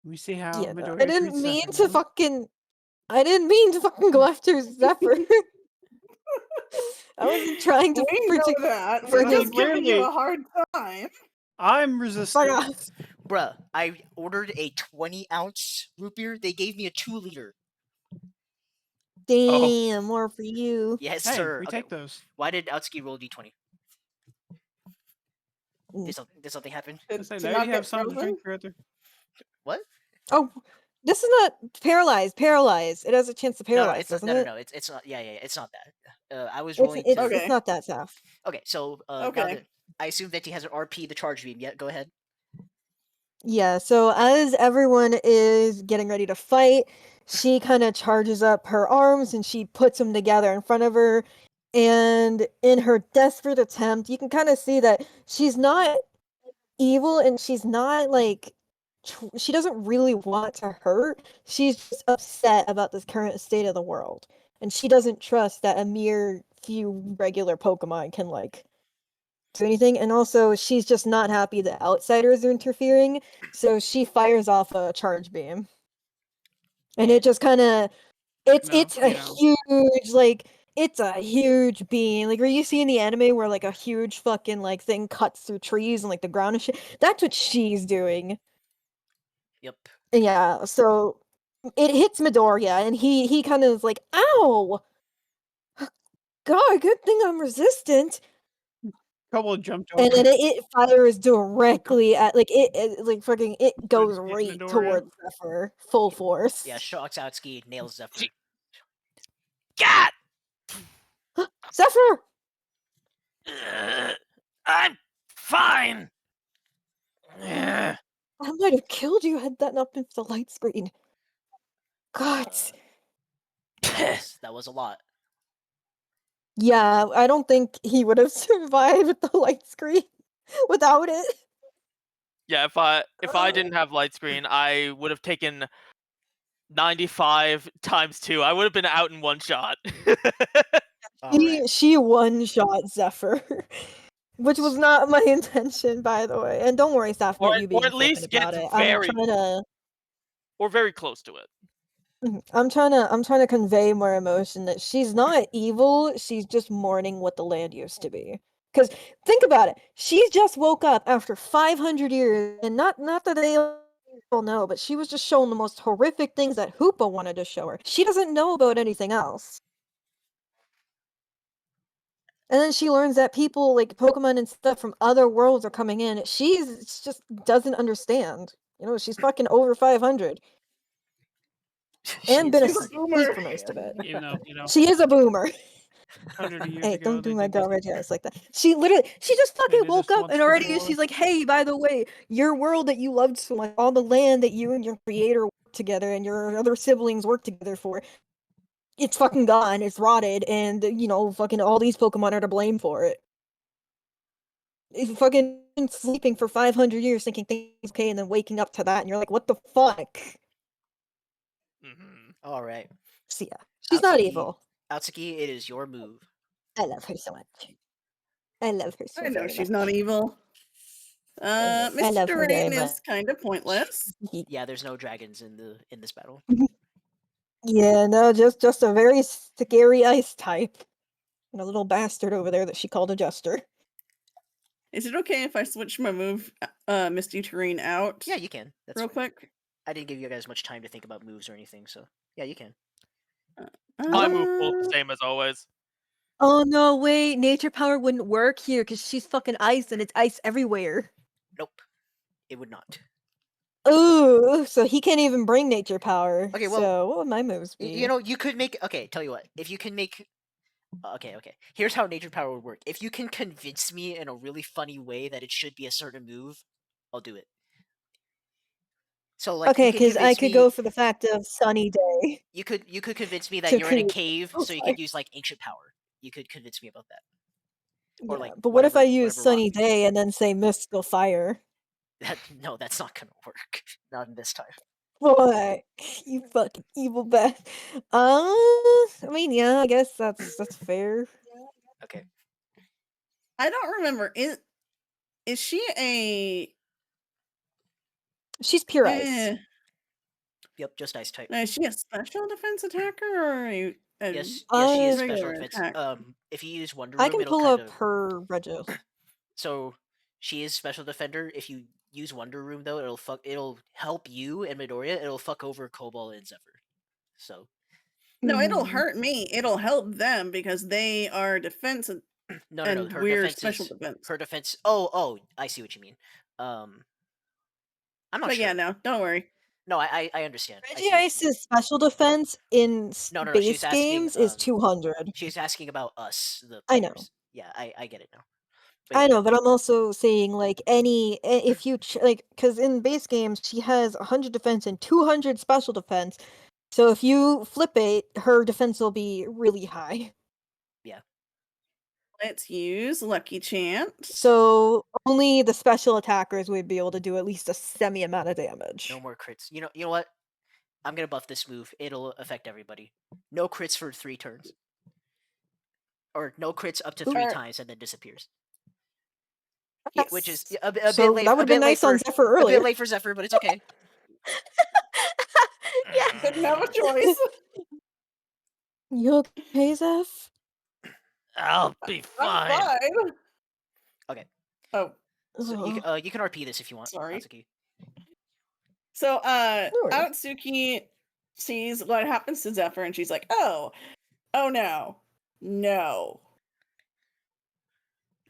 we see how Yeah, no, I Midoriya didn't treats mean Zephyr, to man. fucking. I didn't mean to fucking go after Zephyr. I wasn't trying to We know that. We're freaking just giving you Clearly- a hard time. I'm fuck resistant. off. Bruh, I ordered a 20-ounce root beer. They gave me a 2-liter. Damn, more for you. Yes, Hey, sir. we Okay, take those. why did Aotsuki roll d20? Mm. Did something happen? I To, say to now not you have get something to frozen? drink right there. What? Oh, this is not paralyzed. Paralyzed. It has a chance to No, paralyze, it's not, doesn't it? no, it's not. Yeah, it's not that. I was It's rolling it's to. Okay. it's not that tough. Okay, so now Okay. that I assume that he has an RP, the charge beam. Yeah, go ahead. Yeah, so as everyone is getting ready to fight, she kind of charges up her arms and she puts them together in front of her. And in her desperate attempt, you can kind of see that she's not evil and she's not like she doesn't really want to hurt. She's just upset about this current state of the world. And she doesn't trust that a mere few regular Pokemon can like do anything. And also she's just not happy that outsiders are interfering. So she fires off a charge beam. And it just kind of it's No, it's a huge like it's a huge beam. Like, are you seeing the anime where like a huge fucking like thing cuts through trees and like the ground and shit? That's what she's doing. Yep. And yeah, so it hits Midoriya and he kind of is like, ow! God, good thing I'm resistant. Cobalt jumped over. And then it fires directly at like it like fucking it goes hit right Midoriya. towards Zephyr, full force. Yeah, shocks Aotsuki, nails Zephyr. God! Zephyr! I'm fine. Ugh. I might have killed you had that not been for the light screen. God. That was a lot. Yeah, I don't think he would have survived with the light screen without it. Yeah, if I didn't have light screen, I would have taken 95 times 2. I would have been out in one shot. Alright. She one-shot Zephyr, which was not my intention, by the way. And don't worry, Saf, Or- about you being or at least flippant about gets it. very- I'm trying to or very close to it. I'm trying to convey more emotion that she's not evil, she's just mourning what the land used to be. Cuz think about it. She just woke up after 500 years and not that they all know, but she was just shown the most horrific things that Hoopa wanted to show her. She doesn't know about anything else. And then she learns that people like Pokemon and stuff from other worlds are coming in. She just doesn't understand. You know, she's fucking over 500 and been She's a asleep boomer. for most of it. You know. She is a boomer. hundred of years Hey, ago. don't do They my did this. girl Regice like that. She just fucking did woke this up once and already before. she's like, hey, by the way, your world that you loved so much, all the land that you and your creator worked together and your other siblings worked together for, it's fucking gone, it's rotted, and fucking all these Pokemon are to blame for it. If fucking been sleeping for 500 years thinking things okay and then waking up to that and you're like, what the fuck? Mhm. All right. So yeah, she's not Aotsuki- evil. Aotsuki, it is your move. I love her so much. I love her so I know very she's much. not evil. I Mr. love her very Durain much. is kind of pointless. Yeah, there's no dragons in this battle. Yeah, no, just a very scary ice type. And a little bastard over there that she called a jester. Is it okay if I switch my move, Misty Terrain out? Yeah, you can. That's real fine. quick. I didn't give you guys much time to think about moves or anything, so yeah, you can. My move pool Uh, the same as always. Oh no, wait, nature power wouldn't work here because she's fucking ice and it's ice everywhere. Nope, it would not. Ooh, so he can't even bring nature power. Okay, well, so what would my moves be? You could make. Okay, tell you what. If you can make. Okay. Here's how nature power would work. If you can convince me in a really funny way that it should be a certain move, I'll do it. So like, Okay, you could because I convince could me. go for the fact of sunny day. You could convince me that To you're in a create- cave, Oh, so you sorry. could use like ancient power. You could convince me about that. Or Yeah, like, but what if I whatever- use whatever sunny rock- day and then say mystical fire? No, that's not gonna work. Not in this time. Boy, you fucking evil bastard. I mean, yeah, I guess that's fair. Okay. I don't remember. Is she a? She's pure ice. Yep, just ice type. Is she a special defense attacker or a Yes, she is special regular defense. attack? If you use Wonder I Room, can it'll pull kind up of. her Regice. So she is special defender. If you use Wonder Room though, it'll help you and Midoriya. It'll fuck over Cobalt and Zephyr. So No, it'll Mhm. hurt me. It'll help them because they are defense no. and Her we're defense special is defense. her defense. Oh, I see what you mean. I'm not But sure. yeah, no, don't worry. No, I understand. I see what you mean. Regice's special defense in No. She was base asking. games is 200. She's asking about us, the I know. players. Yeah, I get it now. But I yeah, know, but I'm also saying like if you because in base games she has 100 defense and 200 special defense. So if you flip it, her defense will be really high. Let's use Lucky Chance. So only the special attackers would be able to do at least a semi amount of damage. no more crits. You know what? I'm gonna buff this move. It'll affect everybody. No crits for 3 turns. Or no crits up to 3 Alright. times and then disappears. Yeah, which is a bit So late. that would have been nice on Zephyr A earlier. bit late for Zephyr, but it's okay. Yeah. Didn't have a choice. You okay, Zeph? I'll be I'm fine. fine. Okay. Oh, So Oh, you can RP this if you want. Sorry. Aotsuki. so worries. Aotsuki sees what happens to Zephyr and she's like, oh no.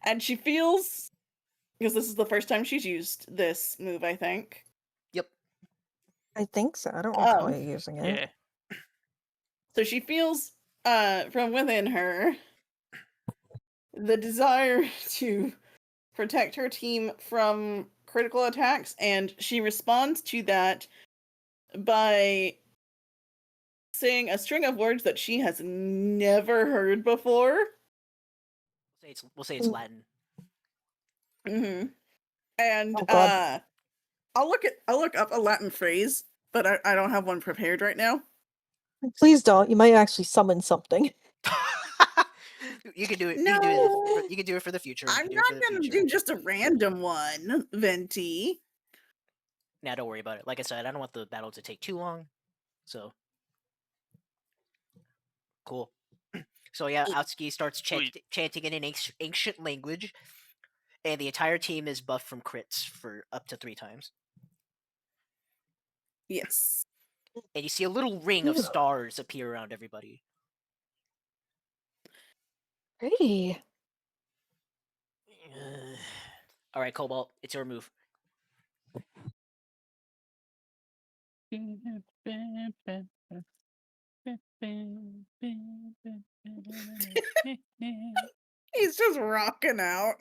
And she feels, because this is the first time she's used this move, I think. Yep. I think so. I don't recall Um, you using it. Yeah. So she feels from within her the desire to protect her team from critical attacks, and she responds to that by saying a string of words that she has never heard before. We'll say it's Mm. Latin. Mm-hmm. And Oh, God. I'll look up a Latin phrase, but I don't have one prepared right now. Please don't. You might actually summon something. You can do it. No. You can do it for the future. I'm not gonna do just a random one, Venti. Nah, don't worry about it. Like I said, I don't want the battle to take too long. So cool. So yeah, Aotsuki starts Sweet. chanting in an ancient language, and the entire team is buffed from crits for up to 3 times. Yes. And you see a little ring of Ew. stars appear around everybody. Pretty. All right, Cobalt, it's your move. He's just rocking out.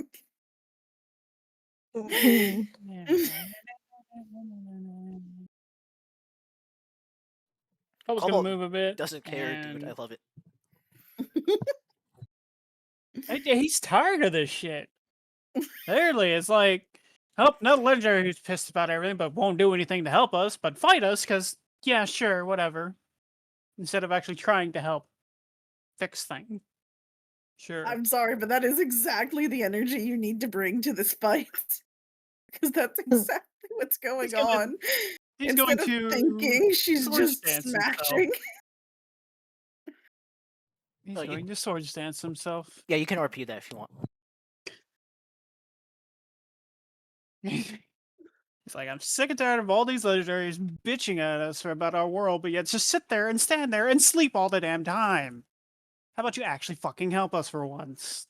I was gonna Cobalt move a bit. doesn't care, dude. I and- love it. He's tired of this shit. Clearly, it's like, oh, no legendary who's pissed about everything, but won't do anything to help us, but fight us, because, yeah, sure, whatever. Instead of actually trying to help fix things. Sure. I'm sorry, but that is exactly the energy you need to bring to this fight. Because that's exactly what's going on. He's Instead going of to thinking, she's sword just stance himself. smashing. He's Oh, going to sword stance himself. Yeah, you can RP that if you want. He's like, I'm sick and tired of all these legendaries bitching at us about our world, but yet just sit there and stand there and sleep all the damn time. How about you actually fucking help us for once?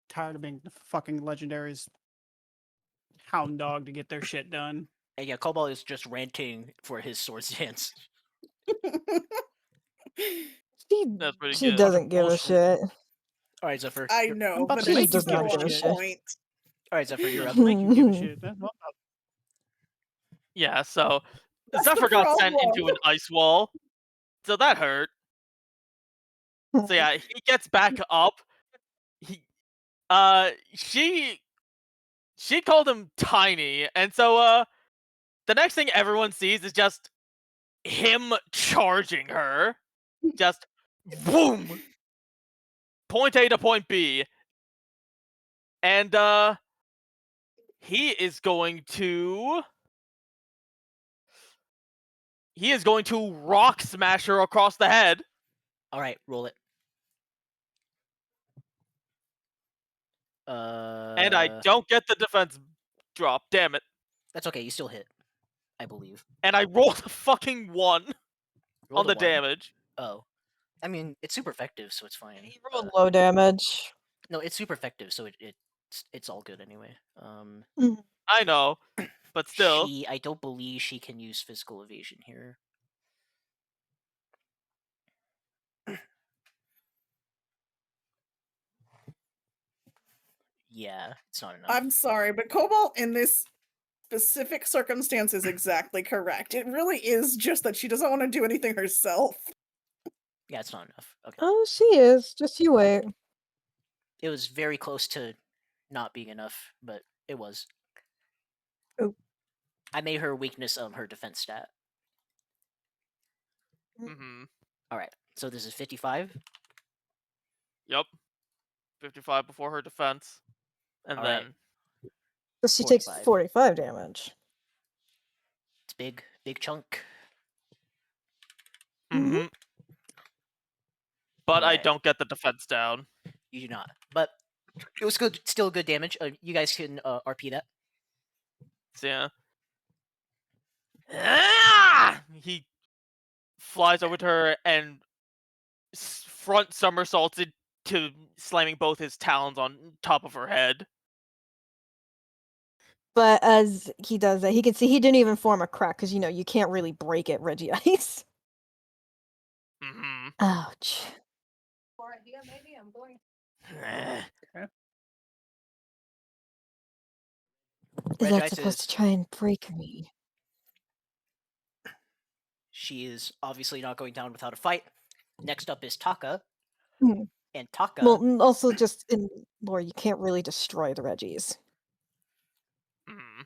Tired of being the fucking legendaries hound dog to get their shit done. And yeah, Cobalt is just ranting for his sword stance. That's pretty She good. doesn't give a Bullshit. shit. All right, Zephyr. I you're- know, I'm about but to it make is you still give a on shit. point. All right, Zephyr, you're up. Make you give a shit. That's what Yeah, so That's Zephyr the got sent problem. into an ice wall. So that hurt. So yeah, he gets back up. He she called him tiny, and so the next thing everyone sees is just him charging her. Just boom. Point A to point B. And he is going to rock smash her across the head. All right, roll it. And I don't get the defense drop. Damn it. That's okay. You still hit, I believe. And I rolled a fucking 1 Roll on the one. damage. Oh, I mean, it's super effective, so it's fine. He rolled low damage. No, it's super effective, so it's all good anyway. I know, but still. I don't believe she can use physical evasion here. Yeah, it's not enough. I'm sorry, but Cobalt in this specific circumstance is exactly correct. It really is just that she doesn't want to do anything herself. Yeah, it's not enough. Okay. Oh, she is. Just you wait. It was very close to not being enough, but it was. Oh. I made her weakness her defense stat. Mm-hmm. All right, so this is 55. Yep. 55 before her defense. And All then right. So she takes 45. 45 damage. It's big chunk. mm-hmm. But I Alright. don't get the defense down. You do not, but it was good. Still good damage. You guys can RP that. So yeah. Ah! He flies over to her and front somersaults into slamming both his talons on top of her head. But as he does that, he can see he didn't even form a crack because you can't really break it, Regice. Mm-hmm. Ouch. Is that Regice supposed is- to try and break me? She is obviously not going down without a fight. Next up is Taka. Hmm. And Taka. Well, also just in lore, you can't really destroy the Regis. Mm-hmm.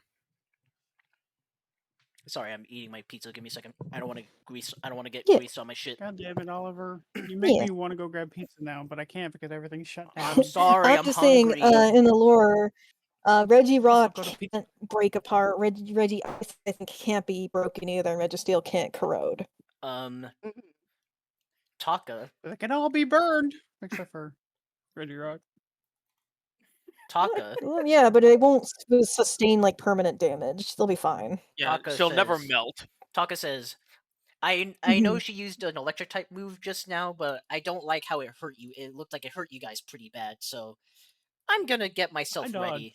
Sorry, I'm eating my pizza. Give me a second. I don't want to grease. I don't want to get Yeah. grease on my shit. God damn it, Oliver. You make Yeah. me want to go grab pizza now, but I can't because everything's shut down. I'm sorry. I'm just hungry. saying, in the lore, Regirock go to pizza. can't break apart. Regice, I think, can't be broken either, and Registeel can't corrode. Taka. They can all be burned, except for Regirock. Taka. Well, yeah, but it won't sustain like permanent damage. They'll be fine. Yeah, Taka she'll never says- melt. Taka says, I know she used an electric type move just now, but I don't like how it hurt you. It looked like it hurt you guys pretty bad, so I'm gonna get myself I ready.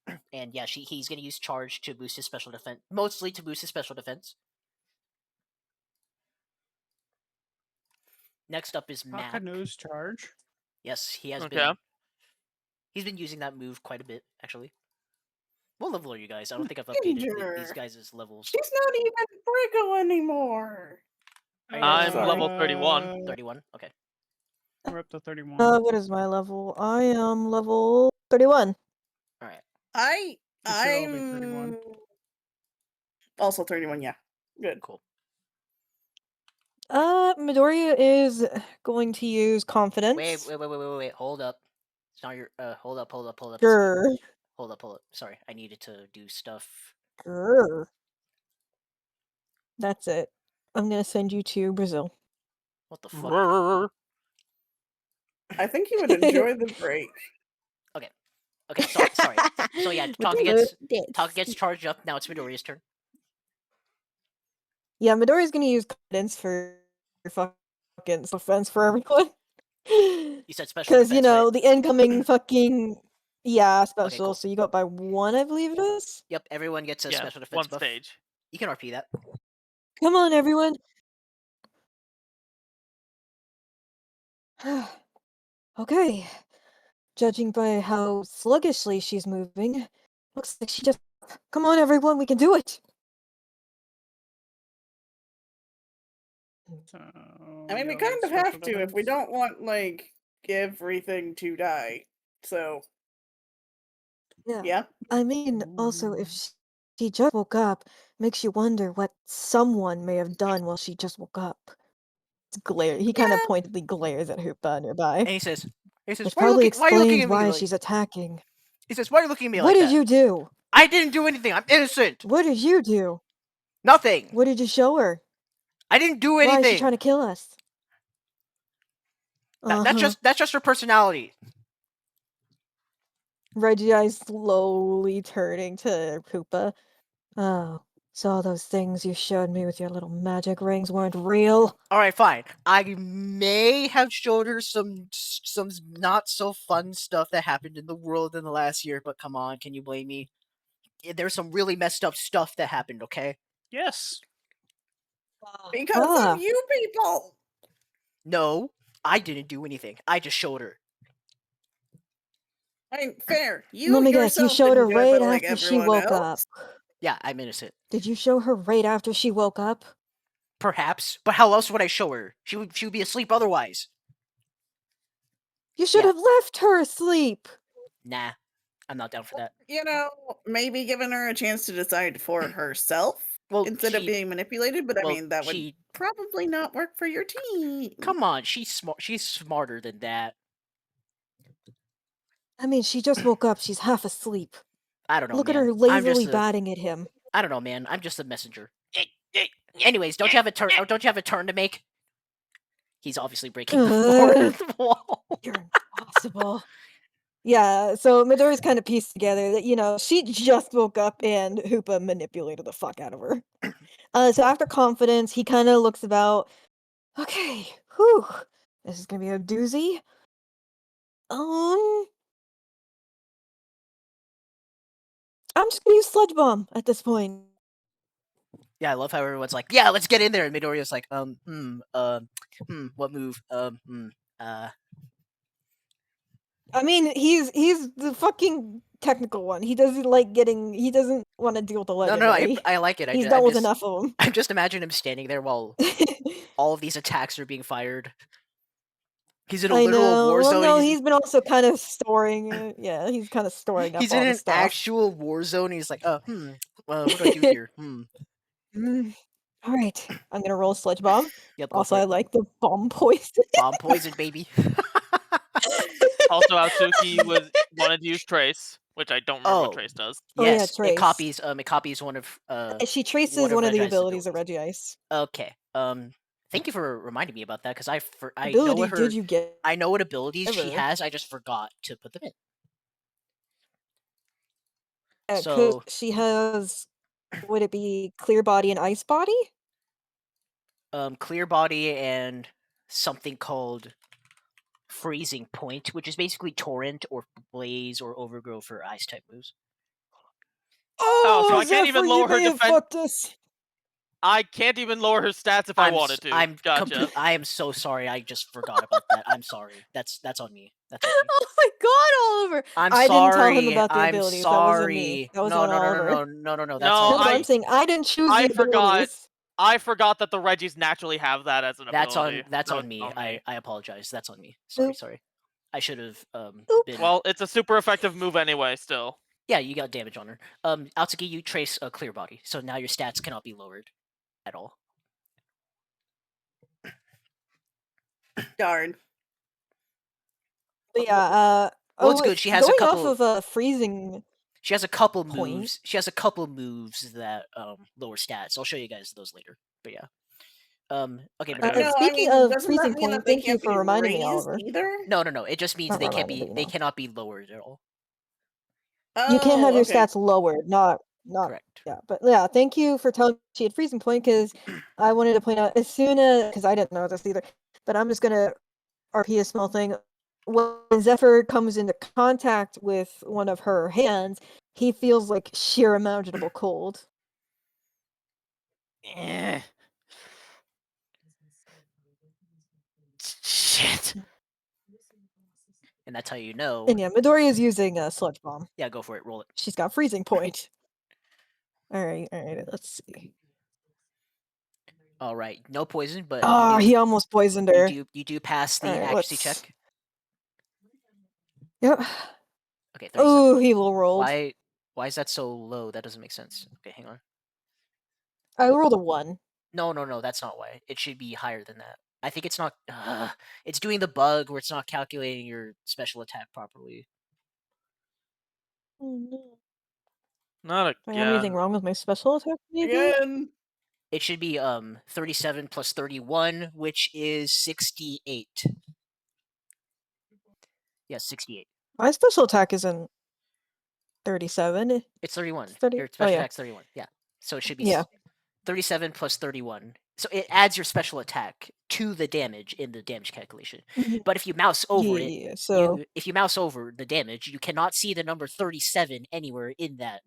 dodged. And yeah, he's gonna use charge to boost his special defense, mostly to boost his special defense. Next up is Mac. Nose charge. Yes, he has Okay. been. He's been using that move quite a bit, actually. What level are you guys? I don't think I've updated Ginger. these guys' levels. She's not even Brigo anymore. I'm Sorry. level 31. 31? Okay. We're up to 31. What is my level? I am level 31. Alright. We should all be 31. I'm also 31, yeah. Good. Cool. Midoriya is going to use confidence. Wait. Hold up. It's not your. Hold up. Grr. Hold up. Sorry, I needed to do stuff. Grr. That's it. I'm gonna send you to Brazil. What the fuck? I think you would enjoy the break. Okay, sorry. So yeah, Taka gets charged up. Now it's Midoriya's turn. Yeah, Midoriya's gonna use confidence for fucking offense for everyone. You said special Because, defense, right? the incoming fucking... Yeah, special, cool. so you got by 1, I believe it is? Yep, everyone gets a Yeah, special defense one buff. stage. You can RP that. Come on, everyone! Okay. Judging by how sluggishly she's moving, looks like she just... Come on, everyone, we can do it! So, I mean, we yeah, kind of special have to if we defense. don't want, like, everything to die. So, yeah. I mean, also, if she just woke up, makes you wonder what someone may have done while she just woke up. He kind of pointedly glares at Hoopa nearby. And he says, Which why are you probably looking at explains me why like... she's attacking. He says, why are you looking at me What like did that? you do? I didn't do anything. I'm innocent. What did you do? Nothing. What did you show her? I didn't do Why is she anything. trying to kill us? That's just her personality. Regice slowly turning to Hoopa. Oh, so all those things you showed me with your little magic rings weren't real? Alright, fine. I may have showed her some not so fun stuff that happened in the world in the last year, but come on, can you blame me? There's some really messed up stuff that happened, okay? Yes. Because of you people! No, I didn't do anything. I just showed her. I mean, fair. You Let me guess, you yourself showed her didn't do it, right but, like, after she everyone woke else? up. Yeah, I'm innocent. Did you show her right after she woke up? Perhaps, but how else would I show her? She would be asleep otherwise. You should Yeah. have left her asleep. Nah, I'm not down for that. You know, maybe giving her a chance to decide for herself Well, instead of being manipulated, but I well, mean, that would she- probably not work for your team. Come on, she's smart. She's smarter than that. I mean, she just woke up. She's half asleep. I don't know, Look man. at her I'm lazily just batting at him. I don't know, man. I'm just a messenger. Anyways, don't you have a turn? Don't you have a turn to make? He's obviously breaking the fourth wall. You're impossible. Yeah, so Midoriya's kind of pieced together that, she just woke up and Hoopa manipulated the fuck out of her. So after confidence, he kind of looks about. Okay, whew, this is gonna be a doozy. I'm just gonna use Sludge Bomb at this point. Yeah, I love how everyone's like, "Yeah, let's get in there," and Midoriya's like, what move? I mean, he's the fucking technical one. He doesn't like getting. He doesn't want to deal with the No, legendary. I like it. He's dealt with enough of them. I just imagine him standing there while all of these attacks are being fired. He's in a literal war zone. Well, no, he's been also kind of storing. Yeah, he's kind of storing up He's all in the an stuff. actual war zone. And he's like, what do I do here? All right, I'm gonna roll Sludge Bomb. Yep. Go Also, for I it. like the bomb poison. Bomb poison, baby. Also, Aotsuki wanted to use Trace, which I don't remember what Trace does. Oh, yeah, Yes, it Trace. copies one of She traces one of the Regice's abilities of Regice. Okay. Thank you for reminding me about that because I Ability know what her did you get? I know what abilities she Ever. has. I just forgot to put them in. So she has. Would it be Clear Body and Ice Body? Clear Body and something called Freezing Point, which is basically Torrent or Blaze or Overgrow for Ice type moves. Oh, so I can't even lower her defense. I can't even lower her stats if I wanted to. Gotcha. I am so sorry. I just forgot about that. I'm sorry. That's on me. That's on me. Oh my god, Oliver! I'm I sorry. didn't tell him about the I'm abilities. sorry. That wasn't me. That was no, on no, no, Oliver. no, no, no, no. That's No, on No, but me. I'm saying I didn't choose I the forgot. abilities. I forgot that the Regis naturally have that as an That's ability. on me. I apologize. That's on me. Oop. Sorry. I should have Oop. been. Well, it's a super effective move anyway. Still. Yeah, you got damage on her. Aotsuki, you trace a clear body, so now your stats cannot be lowered at all. Darn. But yeah, Well, it's good. She has a going couple. off of freezing. She has a couple Point. moves. She has a couple moves that lower stats. I'll show you guys those later. But yeah. Okay. No, Midoriya. Speaking I mean, of doesn't freezing that mean point, that they thank you can't for be reminding me, raised Oliver. either? No. It just means Not they reminding me, they no. cannot be lowered at all. You can't have Oh, your okay. stats lowered, not Correct. yeah. But yeah, thank you for telling me she had freezing point because I wanted to point out as soon as because I didn't know this either. But I'm just gonna RP a small thing. When Zephyr comes into contact with one of her hands, he feels like sheer imaginable cold. Eh. Shit. And that's how you know. And yeah, Midoriya is using a sludge bomb. Yeah, go for it. Roll it. She's got freezing point. All right. Let's see. All right. No poison, but Oh, he almost poisoned her. you do pass the All right, accuracy let's- check. Yep. Okay. 37. Oh, he will roll. Why is that so low? That doesn't make sense. Okay, hang on. I rolled a 1. No, that's not why. It should be higher than that. I think it's not. It's doing the bug where it's not calculating your special attack properly. Oh no. Not Do I have anything again. wrong with my special attack? Maybe? Again. It should be 37 plus 31, which is 68. Yeah, 68. My special attack isn't 37. It's 31. It's 30 Your oh, special yeah. attack's 31. Yeah. So it should be Yeah. 37 plus 31. So it adds your special attack to the damage in the damage calculation. Mhm. But if you mouse over Yeah, so if you mouse over the damage, you cannot see the number 37 anywhere in that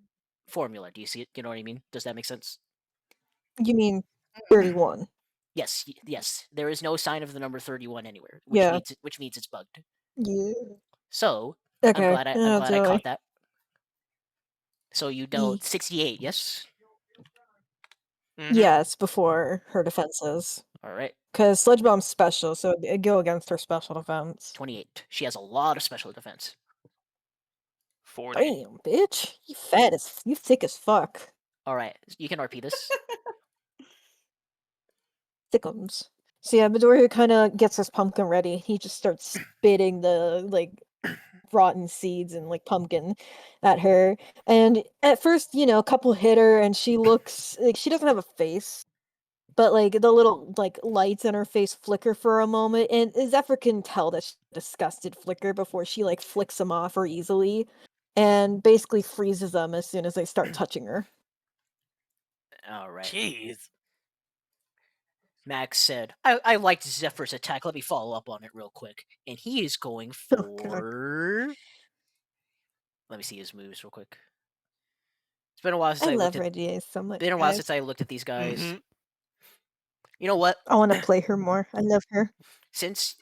formula. Do you see it? You know what I mean? Does that make sense? you mean 31. Yes. There is no sign of the number 31 anywhere, Yeah. which means it's bugged. Yeah. So Okay. I'm glad I Joey. caught that. So you dealt 68, yes? Mhm. Yes, before her defenses. All right. Because Sludge Bomb's special, so it'd go against her special defense. 28. She has a lot of special defense. 40. Damn, bitch. You thick as fuck. All right. You can RP this. Thickums. So yeah, Midoriya kind of gets his pumpkin ready. He just starts spitting the rotten seeds and pumpkin at her. And at first, a couple hit her, and she looks like she doesn't have a face, but the little lights in her face flicker for a moment, and Zephyr can tell that she's disgusted flicker before she flicks them off her easily, and basically freezes them as soon as they start touching her. All right. Jeez. Max said, I liked Zephyr's attack. Let me follow up on it real quick. And he is going Oh, God. for... Let me see his moves real quick. It's been a while since I I love looked at... Regice so much. Been a while guys. since I looked at these guys. Mhm. You know what? I want to play her more. I love her. Since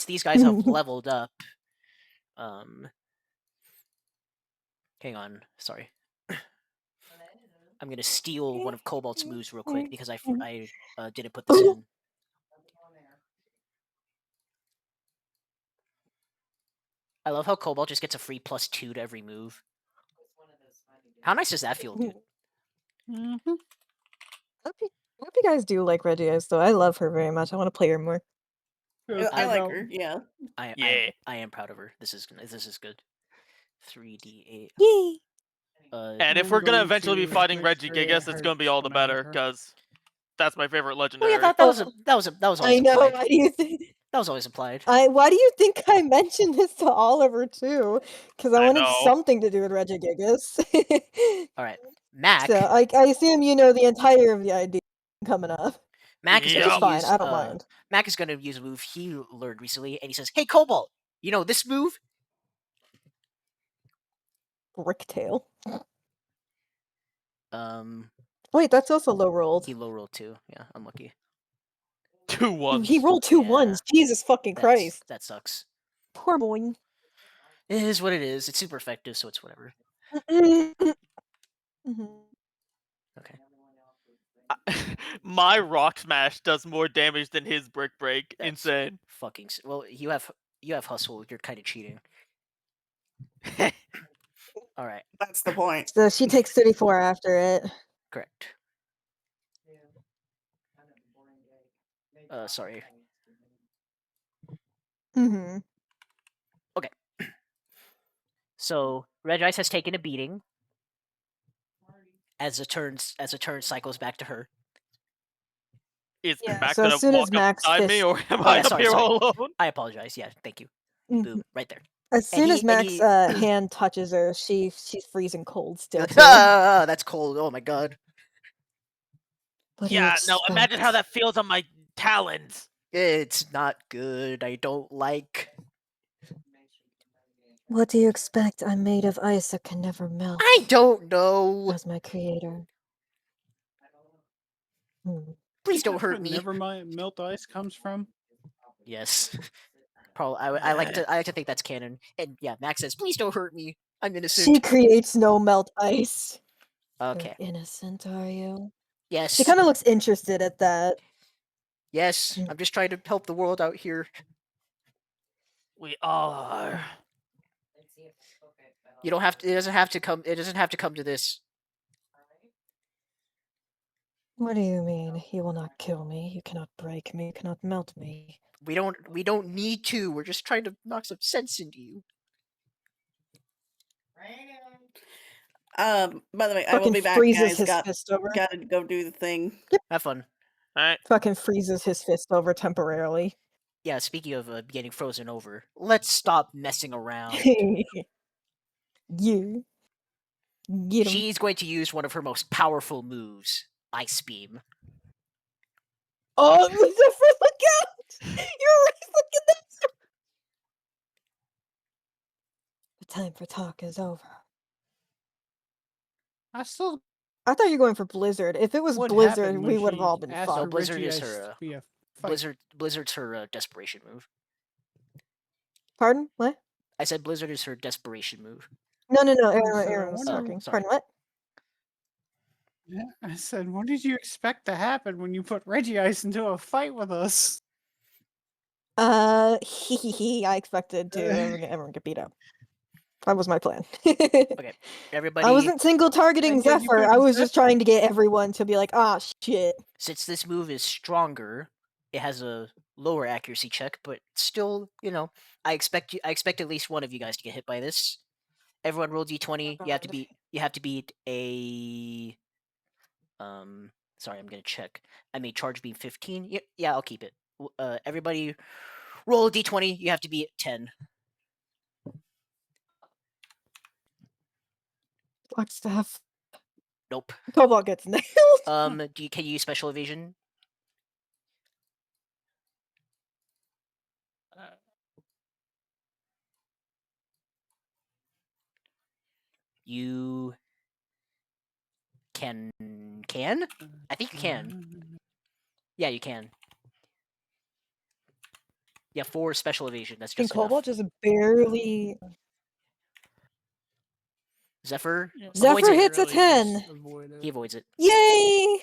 these guys have leveled up... Hang on. Sorry. I'm going to steal one of Cobalt's moves real quick because I didn't put this in. I love how Cobalt just gets a free +2 to every move. How nice does that feel, dude? Mm-hmm. I hope you guys do like Regice, though. I love her very much. I want to play her more. I like her. Yeah. I am proud of her. This is good. 3d8. Yay! And if we're gonna eventually be fighting Regice, it's gonna be all the better, because that's my favorite Oh legendary. yeah, that was always I know. implied. Why do you think? That was always implied. Why do you think I mentioned this to Oliver too? Because I wanted know. something to do with Regice. All right, Mac. So I assume you know the entire of the idea coming up. Mac is Yep. going It's to fine. use. I don't mind. Mac is going to use a move he learned recently, and he says, "Hey, Cobalt, you know this move?" Bricktail. Wait, that's also low rolled. He low rolled 2. Yeah, unlucky. 2 ones. He rolled two Yeah. ones. Jesus fucking Christ. That sucks. Poor boy. It is what it is. It's super effective, so it's whatever. Mhm. Okay. My Rock Smash does more damage than his Brick Break. That's Insane. fucking. Well, you have hustle. You're kind of cheating. All right. That's the point. So she takes 34 after it. Correct. Sorry. Mm-hmm. So Regice has taken a beating as a turn cycles back to her. Is Yeah, Mac so gonna as soon as walk up Max beside me, fist- or am Oh, I yeah, up sorry, here sorry. all alone? I apologize. Yeah, thank you. Mhm. Boom, right there. As And soon he- as and Max' he- hand touches her, she's freezing cold still too. That's cold. Oh my god. What do you Yeah, no, imagine how expect? that feels on my talons. It's not good. I don't like. What do you expect? I'm made of ice that can never melt. I don't know. As my creator. Hmm. Please don't That's hurt where me. Never mind, melt ice comes from. Yes. Probably. I like to think that's canon. And yeah, Max says, "Please don't hurt me. I'm She innocent." creates no melt ice. Okay. You're innocent, are you? Yes. She kind of looks interested at that. Yes. I'm just trying to help the world out here. We all are. You don't have to. It doesn't have to come. It doesn't have to come to this. What do you mean? You will not kill me. You cannot break me. You cannot melt me. We don't need to. We're just trying to knock some sense into you. By the way, I will Fucking be back, freezes guys. his fist over. Gotta go do the thing. Have fun. Alright. Fucking freezes his fist over temporarily. Yeah. Speaking of getting frozen over, let's stop messing around. You. Get him. She's going to use one of her most powerful moves, Ice Beam. Oh, Zephyr, look out! You're right, look at that! The time for talk is over. I still. I thought you were going for Blizzard. If it was What Blizzard, happened we when would have she all been asked fucked. for Blizzard is Regice her, to be a fight? Blizzard's her desperation move. Pardon? What? I said Blizzard is her desperation move. No, So Aaron I was wonder- talking. sorry. Pardon, what? Yeah, I said, what did you expect to happen when you put Regice into a fight with us? I expected to everyone get beat up. That was my plan. Okay, everybody. I wasn't single targeting Like, yeah, you Zephyr. could've I was said just trying to get everyone to be like, ah, shit. Since this move is stronger, it has a lower accuracy check, but still, I expect at least one of you guys to get hit by this. Everyone roll d20. You have to beat a sorry, I'm gonna check. I made charge beam 15. Yeah, I'll keep it. Everybody roll a d20. You have to beat 10. Black staff. Nope. Cobalt gets nailed. Can you use special evasion? You can? I think you can. Yeah, you can. Yeah, 4 special evasion. That's And just Cobalt enough. just barely. Zephyr. Zephyr it. hits a 10. He avoids it. Yay!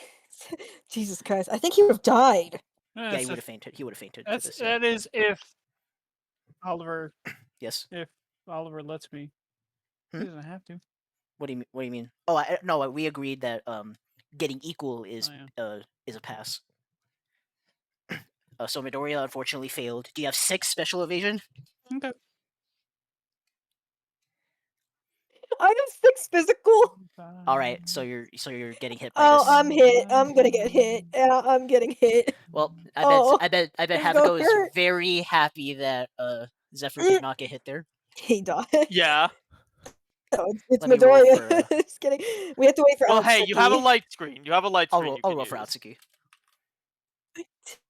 Jesus Christ. I think he would have died. Yeah, he would have fainted. He would have fainted. For this, That is if Oliver yes. lets me. Hmm? He doesn't have to. What do you mean? Oh, no. We agreed that getting equal is Oh, is a pass. So Midoriya unfortunately failed. Do you have 6 special evasion? Okay. I have 6 physical. All right. So you're getting hit by Oh, this. I'm hit. I'm gonna get hit. Yeah, I'm getting hit. Well, Oh, I bet it's Havoco gonna is hurt. very happy that Zephyr did not get hit there. He died. Yeah. Oh, it's Let me roll Midoriya. for, Just kidding. We have to wait for Well, hey, you have a Aotsuki. light screen. You have a light I'll screen. roll for Aotsuki.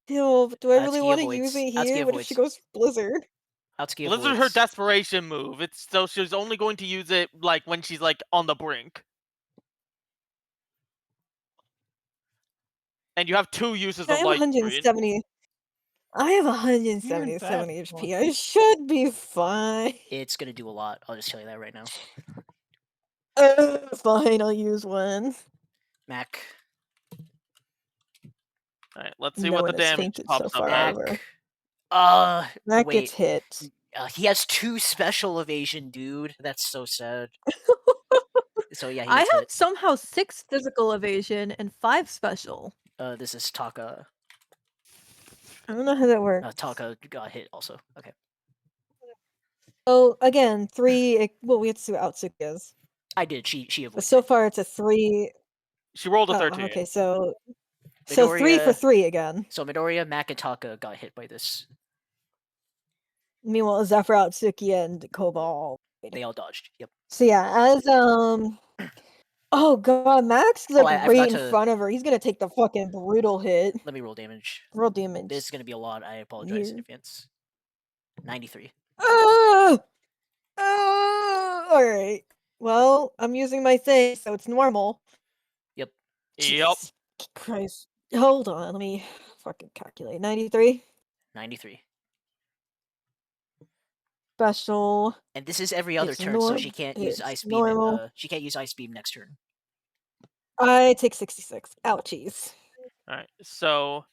Still, do I really Aotsuki want to avoids. use it Aotsuki here? What if she avoids. goes Blizzard? Aotsuki Blizzard avoids. her desperation move. It's so she's only going to use it like when she's like on the brink. And you have 2 uses I of have light screen. 170. I have 177 You're HP. I should be fine. It's gonna do a lot. I'll just tell you that right now. Fine, I'll use one. Mac. Alright, let's see No what the one has damage fainted so pops up far at. ever. Mac. That gets Wait. hit. He has 2 special evasion, dude. That's so sad. So yeah, he I gets have hit. somehow 6 physical evasion and 5 special. This is Taka. I don't know how that works. Taka got hit also. Okay. So again, 3. Well, we have to see what Aotsuki is. I did. She avoided. But so far, it's a 3. She rolled a Oh, 13. okay, so 3 for Midoriya- 3 again. So Midoriya, Mac, and Taka got hit by this. Meanwhile, Zephyr, Aotsuki, and Cobalt. They all dodged. Yep. So yeah, as oh god, Max is like I right forgot in to- front of her. He's gonna take the fucking brutal hit. Let me roll damage. Roll damage. This is gonna be a lot. I apologize in You- advance. 93. Alright. Well, I'm using my thing, so it's normal. Yep. Yep. Jesus Christ. Hold on, let me fucking calculate. 93. 93. Special. And this is every other It's turn, so she can't use it's ice beam. normal. She can't use ice beam next turn. I take 66. Ouchies. Alright, so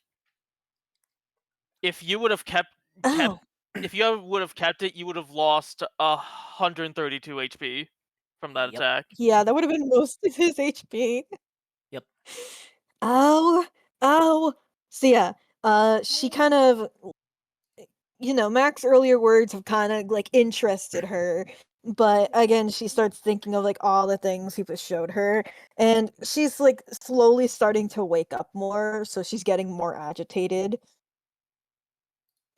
if you would have kept Ow. if you would have kept it, you would have lost 132 HP from that Yep. attack. Yeah, that would have been most of his HP. Yep. Ow. Ow. So yeah, she kind of, Mac's earlier words have kind of like interested her, but again, she starts thinking of like all the things Hoopa showed her, and she's like slowly starting to wake up more, so she's getting more agitated.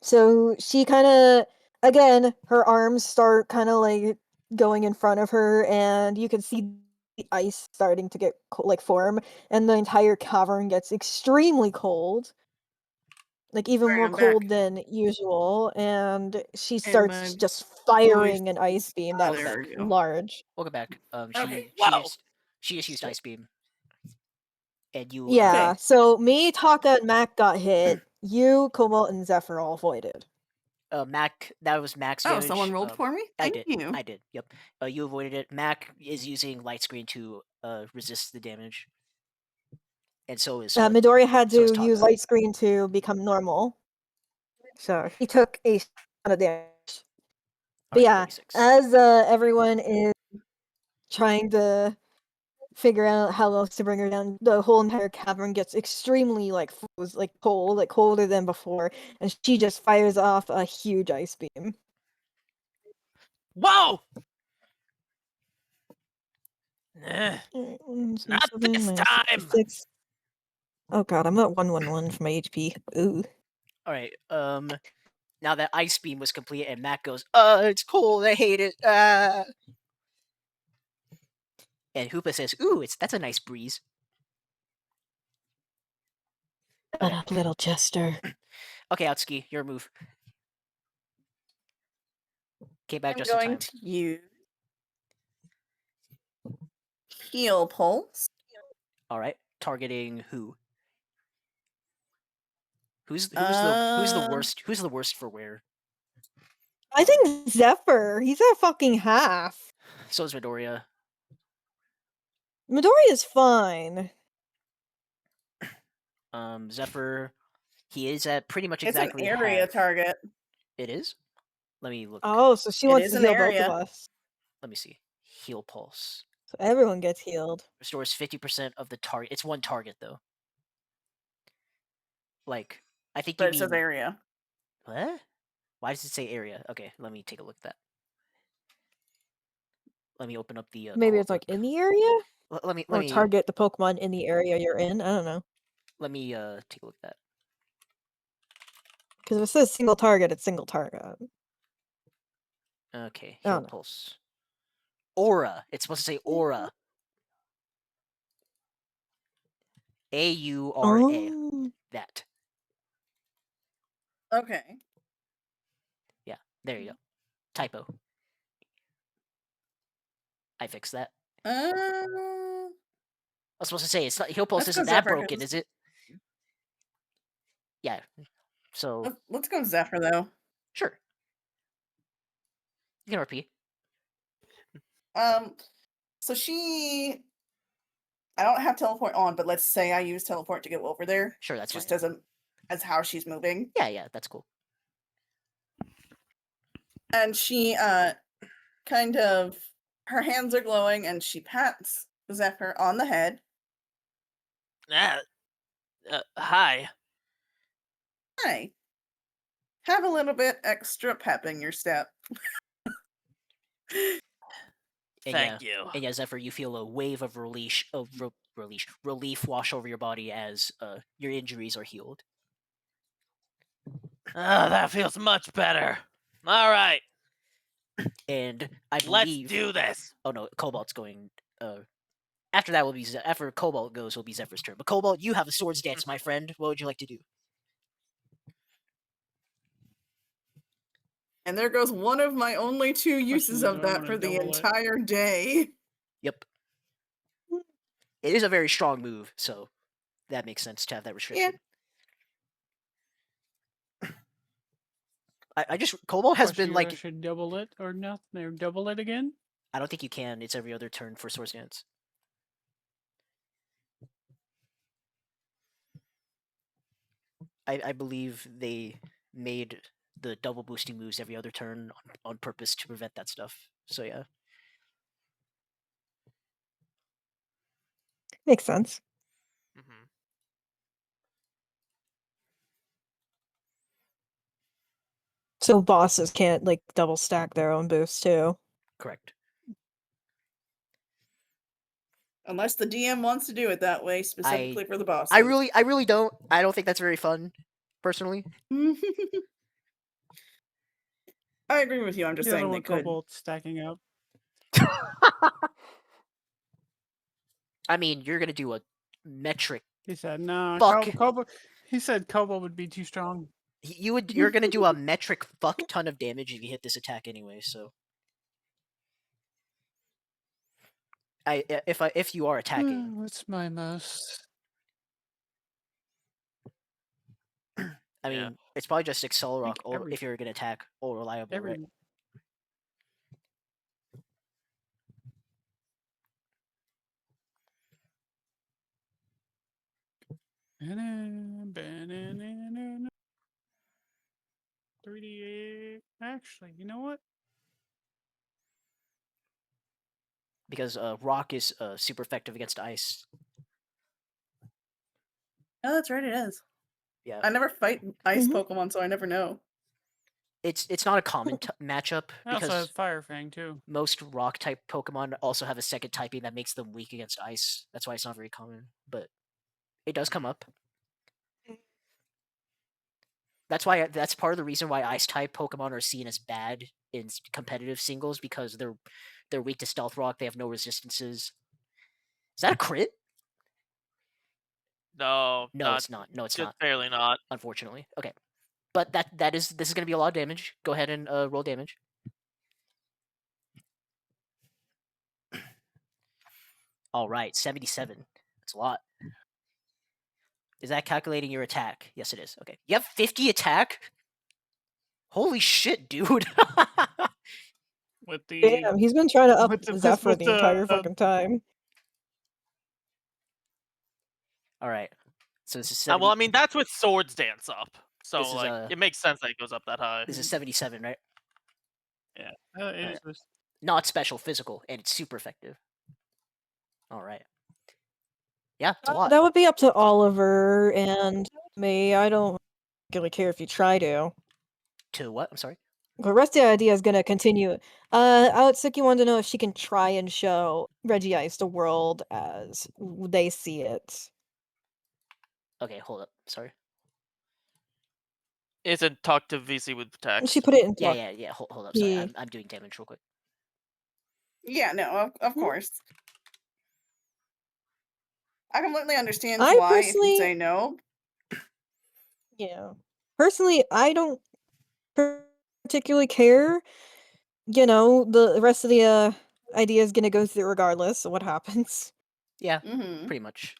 So she kind of, again, her arms start kind of like going in front of her, and you can see the ice starting to get form, and the entire cavern gets extremely cold. Like even Alright, more I'm cold back. than usual, and she And starts my just firing an ice beam Ah, that's there we go. large. Welcome back. Okay. Wow. She just used ice beam. And you. Yeah, Okay. so me, Taka, and Mac got hit. You, Cobalt, and Zephyr all avoided. Mac. That was Mac's Oh, damage. someone rolled for me? I Thank did. you. I did. Yep. You avoided it. Mac is using light screen to resist the damage. And so is. Midoriya had so is to use Taka. light screen to become normal. So he took a ton of damage. But Alright, yeah, 36. as everyone is trying to figure out how else to bring her down, the whole entire cavern gets extremely cold, colder than before, and she just fires off a huge ice beam. Whoa! Not this time! Oh god, I'm at 111 for my HP. Ooh. Alright, now that ice beam was complete and Mac goes, it's cold, I hate it. And Hoopa says, ooh, that's a nice breeze. Shut up, little jester. Okay, Aotsuki, your move. Came back I'm just in going time. to use Heal Pulse. Alright, targeting who? Who's the worst? Who's the worst for where? I think Zephyr. He's at fucking half. So is Midoriya. Midoriya's fine. Zephyr. He is at pretty much It's exactly an area half. target. It is? Let me look. Oh, so she It wants is to an heal both area. of us. Let me see. Heal pulse. So everyone gets healed. Restores 50% of the target. It's one target though. Like, I think But you it mean says area. what? Why does it say area? Okay, let me take a look at that. Let me open up the. Maybe core it's like book. in the area? Let me Or target the Pokemon in the area you're in? I don't know. Let me take a look at that. Because if it says single target, it's single target. Okay, Oh, heal no. pulse. Aura. It's supposed to say aura. AURA. Oh. That. Okay. Yeah, there you go. Typo. I fixed that. Uh, I was supposed to say it's not heal pulse That's isn't 'cause that Zephyr broken, can- is it? Yeah. So Let's go Zephyr though. sure. You can repeat. So I don't have teleport on, but let's say I use teleport to go over there. Sure, that's just fine. as how she's moving. Yeah, that's cool. And she kind of, her hands are glowing, and she pats Zephyr on the head. Hi. Hi. Have a little bit extra pep in your step. Thank you. And yeah, Zephyr, you feel a wave of relief wash over your body as your injuries are healed. Oh, that feels much better. All right. And I Let's believe. do this. Oh no, Cobalt's going. After that will be after Cobalt goes will be Zephyr's turn. But Cobalt, you have a swords dance, my friend. What would you like to do? And there goes one of my only 2 uses of that for the entire day. Yep. It is a very strong move, so that makes sense to have that restriction. Yeah. I just Cobalt has been like. Should double it or nothing? Or double it again? I don't think you can. It's every other turn for swords dance. I believe they made the double boosting moves every other turn on purpose to prevent that stuff. So yeah. Makes sense. Mm-hmm. So bosses can't like double stack their own boosts too. Correct. Unless the DM wants to do it that way, specifically for the bosses. I really don't. I don't think that's very fun, personally. I agree with you. I'm just saying they could. Cobalt stacking up. I mean, you're gonna do a metric. He said no. Fuck. He said Cobalt would be too strong. You're gonna do a metric fuck ton of damage if you hit this attack anyway. So, if you are attacking, What's my most? I mean, it's probably just Accelerock if you're gonna attack all reliable, right? Actually, you know what? Because rock is super effective against ice. Oh, that's right, it is. Yeah. I never fight ice Pokemon, so I never know. It's not a common matchup I also because have Fire Fang too. most rock type Pokemon also have a second typing that makes them weak against ice. That's why it's not very common, but it does come up. That's part of the reason why ice type Pokemon are seen as bad in competitive singles, because they're weak to Stealth Rock. They have no resistances. Is that a crit? No, it's not. No, it's just not. Barely not. Unfortunately. Okay. But this is going to be a lot of damage. Go ahead and roll damage. All right, 77. That's a lot. Is that calculating your attack? Yes, it is. Okay. You have 50 attack? Holy shit, dude. Damn, he's been trying to up Zephyr the entire fucking time. All right. So this is well, I mean, that's with Swords Dance up. So like it makes sense that it goes up that high. This is 77, right? Yeah. It is. Not special, physical, and it's super effective. All right. Yeah, it's a lot. That would be up to Oliver and me. I don't really care if you try to. To what? I'm sorry? The rest of the idea is going to continue. Aotsuki wanted to know if she can try and show Regice the world as they see it. Okay, hold up. Sorry. Isn't talk to VC with text. She put it in. Yeah. Hold up. Sorry, I'm doing damage real quick. Yeah, no, of course. I completely understand why if you say no. Yeah. Personally, I don't particularly care. You know, the rest of the idea is going to go through regardless of what happens. Yeah, pretty much.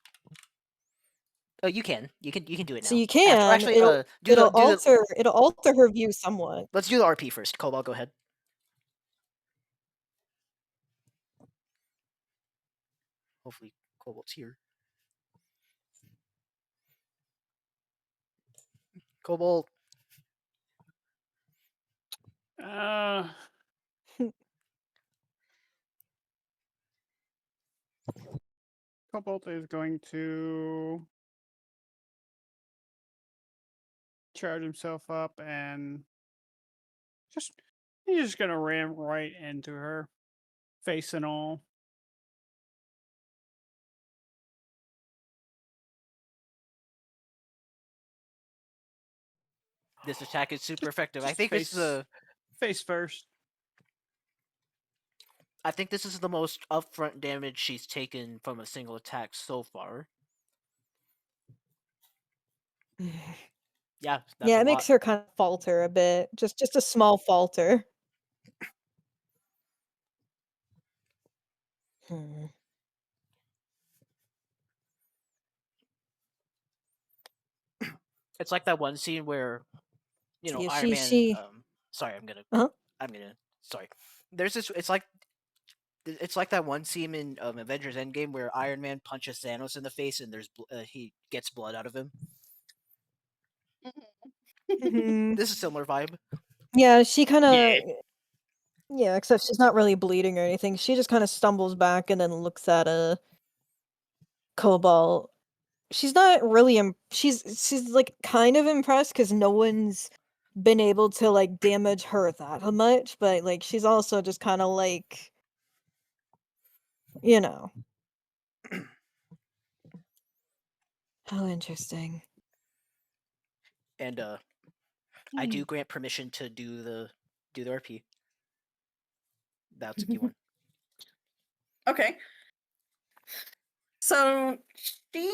Oh, you can do it now. So you can. Actually, it'll alter her view somewhat. Let's do the RP first. Cobalt, go ahead. Hopefully, Cobalt's here. Cobalt. Cobalt is going to charge himself up and he's just gonna ram right into her, face and all. This attack is super effective. I Just think this is face first. I think this is the most upfront damage she's taken from a single attack so far. Yeah, that's Yeah, a it makes lot. her kind of falter a bit. Just a small falter. Hmm. It's like that one scene where, Yeah, Iron Man. Sorry, I'm gonna. Sorry. There's this. It's like that one scene in Avengers Endgame where Iron Man punches Thanos in the face and he gets blood out of him. Mhm. This is a similar vibe. Yeah, she kind of. Yeah, except she's not really bleeding or anything. She just kind of stumbles back and then looks at a Cobalt. She's not really. She's like kind of impressed because no one's been able to like damage her that much, but like she's also just kind of like, you know. How interesting. And I do grant permission to do the RP. The Aotsuki one. Okay. So she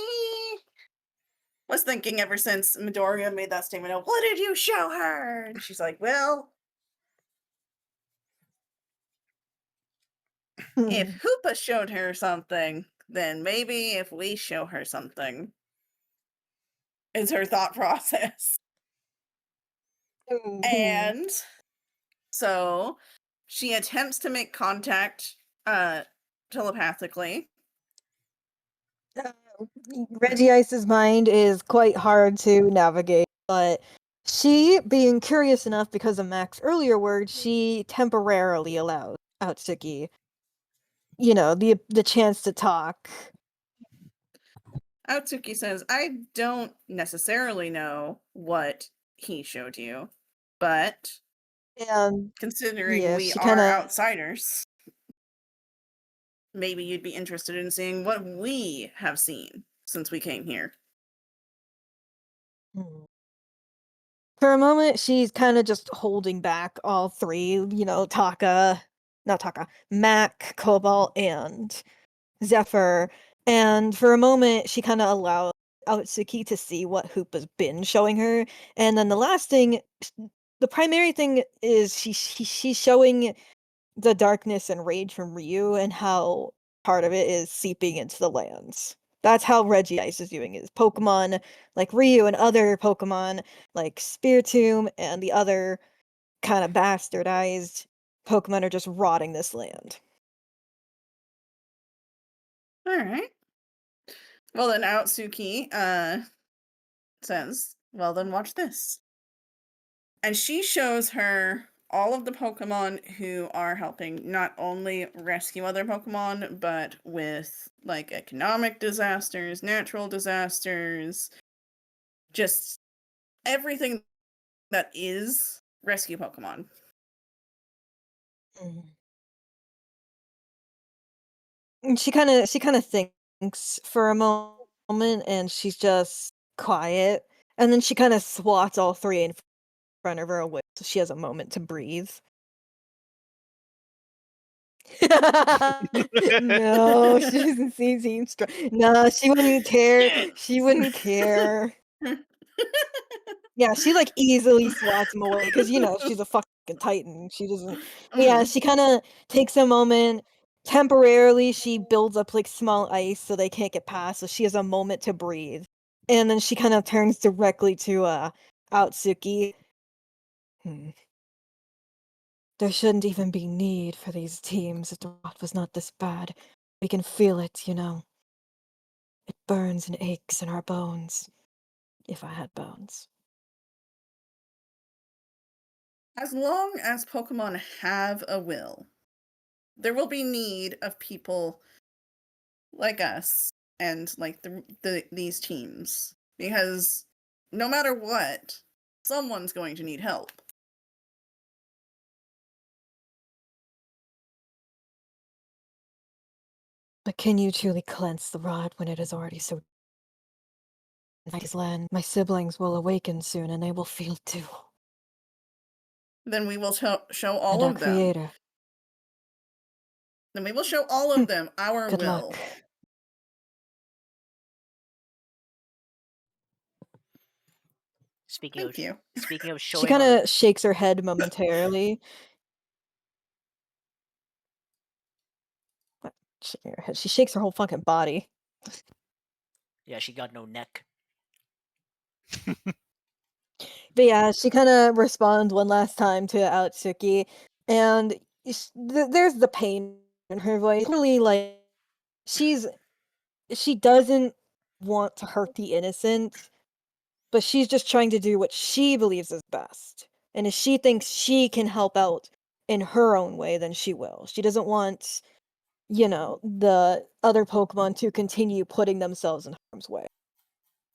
was thinking ever since Midoriya made that statement of, what did you show her? And she's like, well, if Hoopa showed her something, then maybe if we show her something, is her thought process. And so she attempts to make contact telepathically. Regice's mind is quite hard to navigate, but she, being curious enough because of Mac's earlier words, she temporarily allows Aotsuki, the chance to talk. Aotsuki says, I don't necessarily know what he showed you, but And considering yeah, we she are kind of. outsiders, maybe you'd be interested in seeing what we have seen since we came here. For a moment, she's kind of just holding back all three, Mac, Cobalt, and Zephyr. And for a moment, she kind of allowed Aotsuki to see what Hoopa's been showing her. And then the last thing, the primary thing is she's showing the darkness and rage from Ryu and how part of it is seeping into the lands. That's how Regice is viewing his Pokemon, like Ryu and other Pokemon, like Spiritomb and the other kind of bastardized Pokemon are just rotting this land. All right. Well, then Aotsuki says, well, then watch this. And she shows her all of the Pokemon who are helping not only rescue other Pokemon, but with like economic disasters, natural disasters, just everything that is rescue Pokemon. And she kind of thinks for a moment, and she's just quiet, and then she kind of swats all three in front of her away, so she has a moment to breathe. No, she doesn't seem strong. No, she wouldn't care. She wouldn't care. Yeah, she like easily swats him away because she's a fucking titan. She doesn't. Yeah, she kind of takes a moment. Temporarily, she builds up like small ice so they can't get past. So she has a moment to breathe. And then she kind of turns directly to Aotsuki. There shouldn't even be need for these teams if the rot was not this bad. We can feel it, you know. It burns and aches in our bones. If I had bones. As long as Pokemon have a will, there will be need of people like us and like these teams, because no matter what, someone's going to need help. But can you truly cleanse the rod when it is already so land? My siblings will awaken soon and they will feel too. Then we will show all And our of them. creator. Then we will show all of them our Good will. luck. Speaking Thank you. Speaking of She showing kind our of shakes her head momentarily. What? Shaking her head. She shakes her whole fucking body. yeah, she got no neck. But yeah, she kind of responds one last time to Aotsuki, and there's the pain in her voice. Clearly, like she doesn't want to hurt the innocent, but she's just trying to do what she believes is best. And if she thinks she can help out in her own way, then she will. She doesn't want, you know, the other Pokemon to continue putting themselves in harm's way.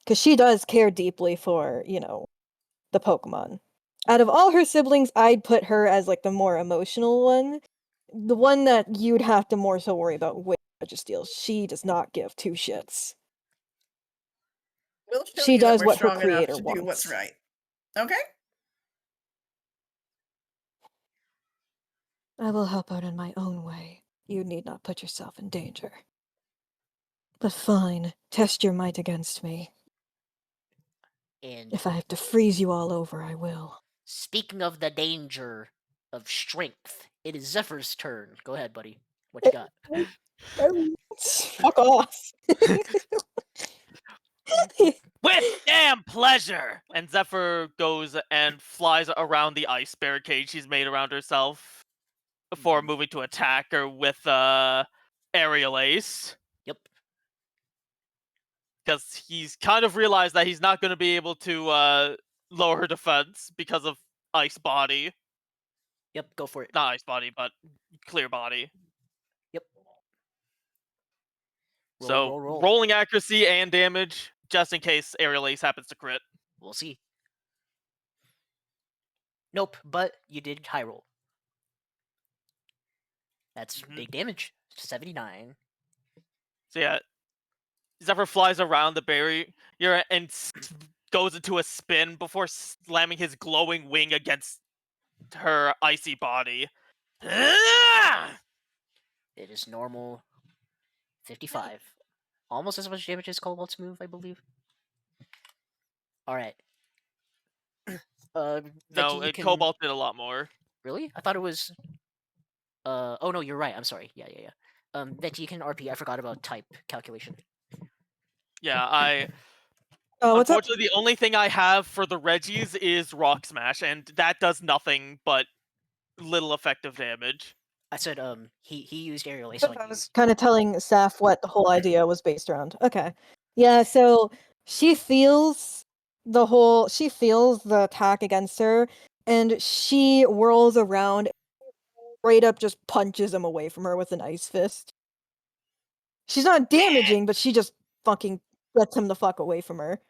Because she does care deeply for, you know, the Pokemon. Out of all her siblings, I'd put her as like the more emotional one. The one that you'd have to more so worry about with Registeel. She does not give two shits. We'll show She you that does we're what her strong enough creator to do what's wants. right. Okay? I will help out in my own way. You need not put yourself in danger. But fine, test your might against me. And If I have to freeze you all over, I will. speaking of the danger of strength, it is Zephyr's turn. Go ahead, buddy. What you got? Fuck off. With damn pleasure! And Zephyr goes and flies around the ice barricade she's made around herself before moving to attack her with Aerial Ace. Yep. Because he's kind of realized that he's not going to be able to lower her defense because of Ice Body. Yep, go for it. Not Ice Body, but Clear Body. Yep. So roll. rolling accuracy and damage, just in case Aerial Ace happens to crit. We'll see. Nope, but you did high roll. That's big damage. 79. So yeah, Zephyr flies around the barrier and goes into a spin before slamming his glowing wing against her icy body. It is normal. 55. Almost as much damage as Cobalt's move, I believe. Alright. No, Venti, you can... Cobalt did a lot more. Really? I thought it was... oh no, you're right. I'm sorry. Yeah. Venti, you can RP. I forgot about type calculation. Yeah, What's up? unfortunately, the only thing I have for the Regis is Rock Smash, and that does nothing but little effective damage. I said, he used Aerial Ace on I you. was kind of telling Saf what the whole idea was based around. Okay. Yeah, so she feels the attack against her, and she whirls around, straight up just punches him away from her with an ice fist. She's not damaging, but she just fucking gets him the fuck away from her.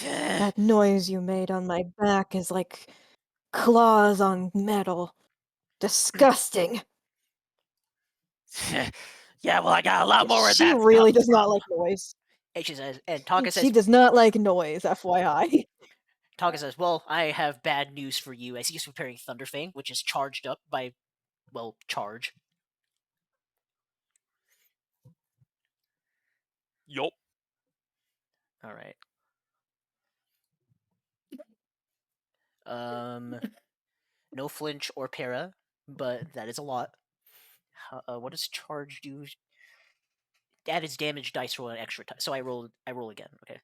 That noise you made on my back is like claws on metal. Disgusting. Yeah, well, I got a lot more where She that's really coming does not from. like noise. And she says, and Taka She says, does not like noise, FYI. Taka says, well, I have bad news for you, as he's preparing Thunderfang, which is charged up by, well, charge. Yup. Alright. No flinch or para, but that is a lot. What does charge do? add its damage dice roll an extra time. So I roll again. Okay.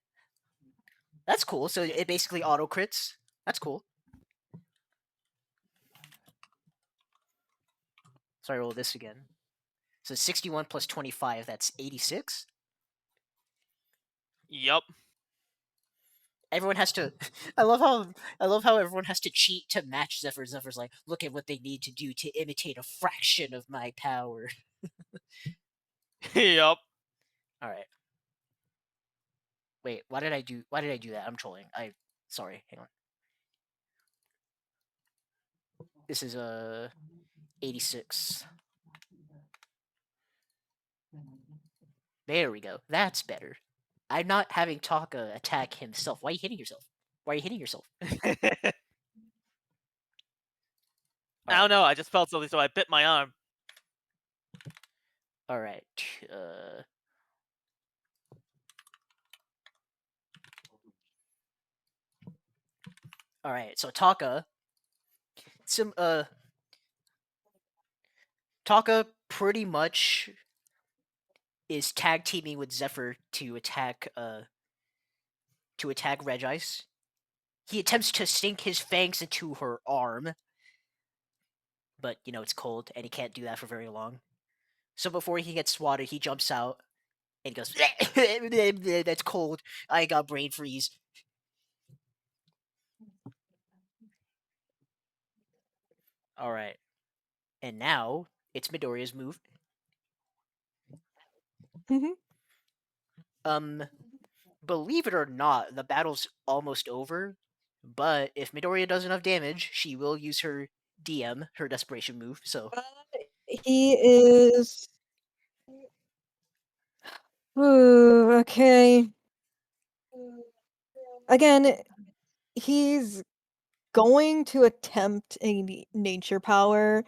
That's cool. So it basically auto crits. That's cool. So I roll this again. So 61 plus 25, that's 86. Yup. Everyone has to. I love how everyone has to cheat to match Zephyr. Zephyr's like, look at what they need to do to imitate a fraction of my power. Yup. All right. Wait, why did I do that? I'm trolling. Sorry. Hang on. This is 86. There we go. That's better. I'm not having Taka attack himself. Why are you hitting yourself? Why are you hitting yourself? I don't know. I just felt something, so I bit my arm. All right. All right. So Taka, Taka pretty much is tag teaming with Zephyr to attack Regice. He attempts to sink his fangs into her arm, but it's cold and he can't do that for very long. So before he gets swatted, he jumps out and goes, "That's cold. I got brain freeze." All right, and now it's Midoriya's move. Believe it or not, the battle's almost over. But if Midoriya does enough damage, she will use her DM, her desperation move. So He is. Ooh, okay. Again, he's going to attempt a nature power,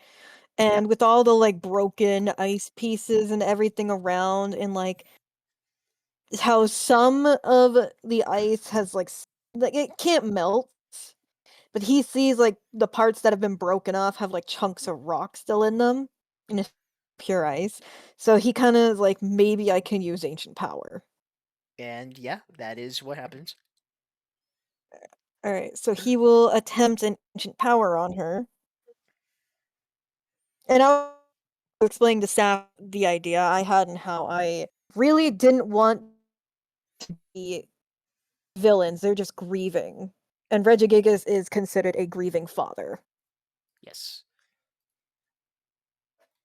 and with all the like broken ice pieces and everything around, and like how some of the ice has like it can't melt, but he sees like the parts that have been broken off have like chunks of rock still in them, and it's pure ice. So he kind of like, maybe I can use ancient power. and yeah, that is what happens. All right, so he will attempt an ancient power on her. And I'll explain to Sam the idea I had and how I really didn't want to be villains. They're just grieving. And Regice is considered a grieving father. Yes.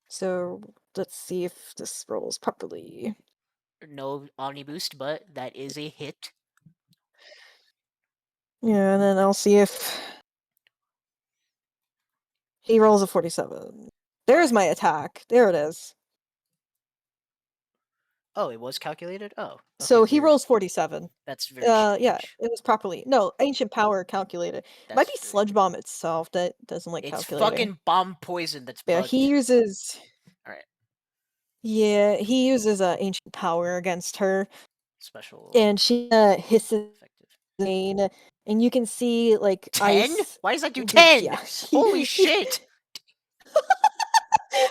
So let's see if this rolls properly. No Omni Boost, but that is a hit. Yeah, and then I'll see if he rolls a 47. There's my attack. There it is. Oh, it was calculated? Oh. Okay, So he weird. rolls 47. That's very strange. Yeah, it was properly. No, ancient power calculated. It might be Sludge Bomb itself that doesn't like It's calculating. fucking bomb poison that's Yeah, bugged. he uses. Alright. Yeah, he uses ancient power against her, Special and she hisses effective. Zane, and you can see like 10? ice. Why does that do 10? Yeah. Holy shit!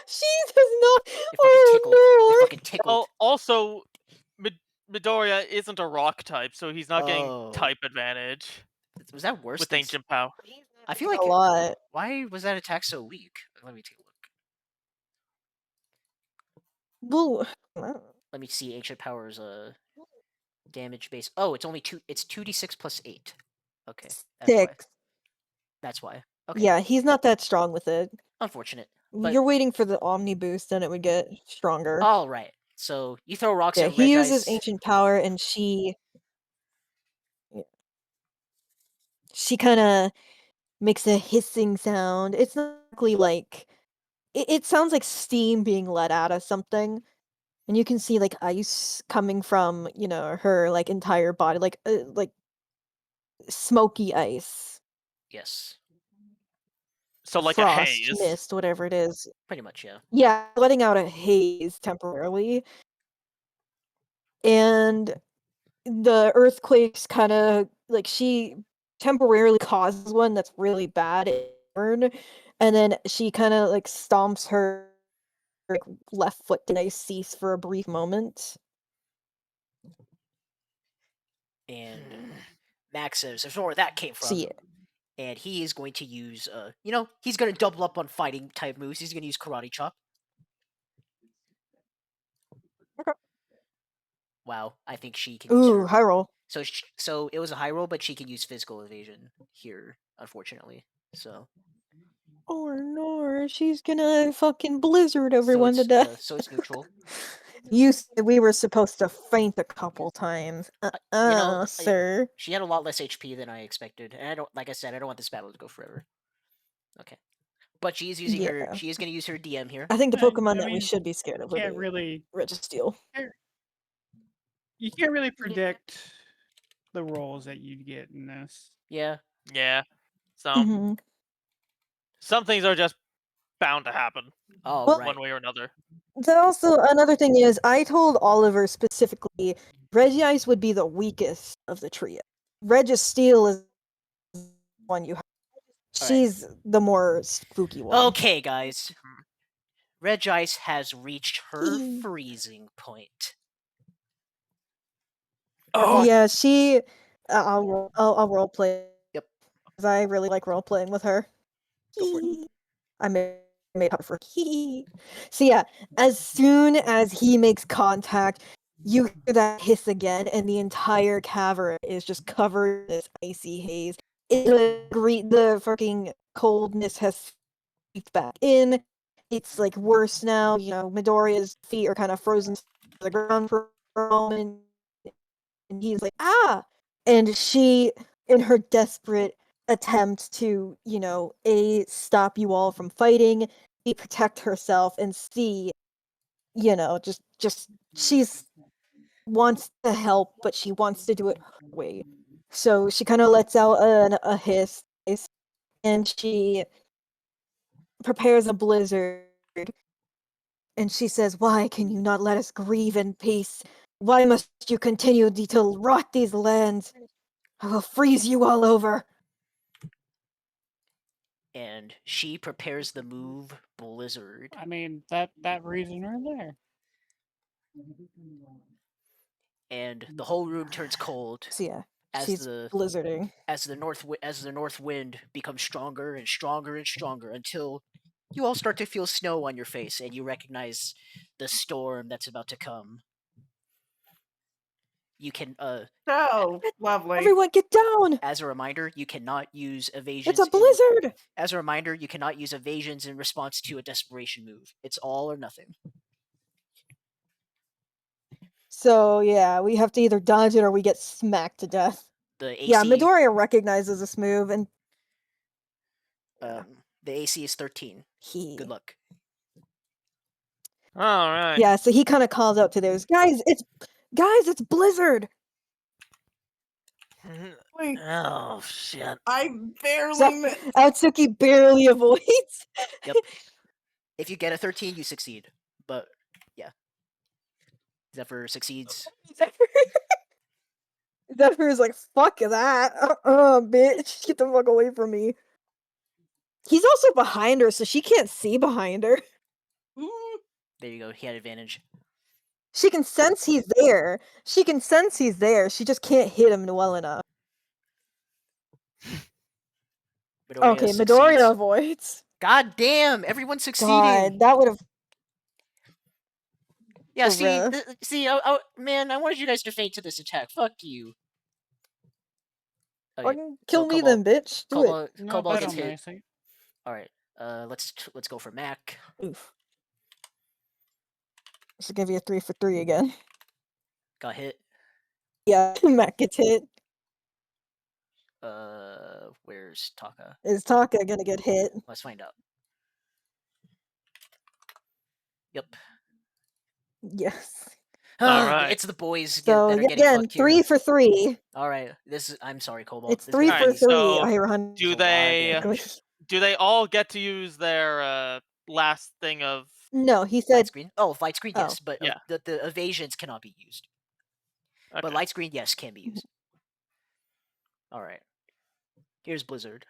She does not. It fucking tickled. It fucking tickled. Well, also, Midoriya isn't a rock type, so he's not getting Oh. type advantage Was that worse with than ancient power. I feel like a lot. Why was that attack so weak? Let me take a Well, look. Let me see ancient powers damage base. Oh, it's only 2d6 plus 8. Okay. That's why. 6. That's why. Okay. Yeah, he's not that strong with it. Unfortunate. But You're waiting for the Omni boost, and it would get stronger. all right. So you throw rocks Yeah, at he Regice. uses ancient power, and she kind of makes a hissing sound. It's not exactly like it sounds like steam being let out of something, and you can see like ice coming from her like entire body, like smoky ice. Yes. So like Frost, a haze. mist, whatever it is. Pretty much, yeah. Yeah, letting out a haze temporarily. And the earthquakes kind of like she temporarily causes one that's really bad, and then she kind of like stomps her left foot did I cease for a brief moment. And Max says, "There's where that came So from." yeah. And he is going to use, he's going to double up on fighting type moves. He's going to use Karate Chop. Okay. Wow, I think she can use Ooh, her. high roll. So it was a high roll, but she can use physical evasion here, unfortunately. So Oh no, she's gonna fucking blizzard everyone to death. So it's neutral. You said we were supposed to faint a couple times. Sir. She had a lot less HP than I expected, and I don't, like I said, I don't want this battle to go forever. Okay, but she is using her. Yeah. She is going to use her DM here. I think the I Pokemon that we mean, should be scared of would Can't be really. Registeel. You can't really predict the rolls that you'd get in this. Yeah. Yeah. So Mhm. some things are just bound to happen Oh, Well- right. one way or another. Then also another thing is I told Oliver specifically Regice would be the weakest of the trio. Registeel is the one you have. She's the more spooky one. Okay, guys. Regice has reached her freezing point. Oh, Yeah, she. I'll role play. Yep. Because I really like role playing with her. Go for it. I made up for. So yeah, as soon as he makes contact, you hear that hiss again, and the entire cavern is just covered in this icy haze. The fucking coldness has seeped back in. It's like worse now. You know, Midoriya's feet are kind of frozen to the ground for a moment, and he's like, ah! And she, in her desperate attempt to, A, stop you all from fighting, B, protect herself, and C, just she's wants to help, but she wants to do it her way. So she kind of lets out a hiss, and she prepares a blizzard, and she says, "Why can you not let us grieve in peace? Why must you continue to rot these lands? I will freeze you all over." And she prepares the move Blizzard. I mean, that reason right there. And the whole room turns cold So yeah, as she's blizzarding. as the north wind becomes stronger and stronger and stronger until you all start to feel snow on your face and you recognize the storm that's about to come. You can Oh, lovely. Everyone, get down! as a reminder, you cannot use evasions. It's a blizzard! As a reminder, you cannot use evasions in response to a desperation move. It's all or nothing. So yeah, we have to either dodge it or we get smacked to death. The AC, Yeah, Midoriya recognizes this move, and the AC is 13. he. Good luck. all right. Yeah, so he kind of calls out to those guys. It's blizzard. Wait, Oh shit. I barely So- missed. Aotsuki barely avoids. Yep. If you get a 13, you succeed. But yeah, Zephyr succeeds. Zephyr is like, fuck that. Bitch. Get the fuck away from me. He's also behind her, so she can't see behind her. Ooh, There you go. He had advantage. She can sense he's there. She just can't hit him well enough. Midoriya Okay, succeeds. Midoriya avoids. God damn! Everyone's succeeding. God, that would have. Yeah. Bruh. Man, I wanted you guys to faint to this attack. Fuck you. Okay, Fucking kill so me then, bitch. Do it. No, Cobalt that gets don't hit. make sense. All right. Let's go for Mac. Oof. This is gonna be a 3 for 3 again. Got hit. Yeah, Mac gets hit. Where's Taka? Is Taka gonna get hit? Let's find out. Yep. Yes. Alright. It's the boys So that are getting again, fucked here. 3 for 3. All right. I'm sorry, Cobalt. It's This is 3 gonna for be- 3. so I hear 100. Do It's a lot of they damage. do they all get to use their last thing of No, he Light said. screen? Oh, light screen, Oh. yes, but Yeah. the evasions cannot be used. But okay. light screen, yes, can be used. All right. Here's Blizzard.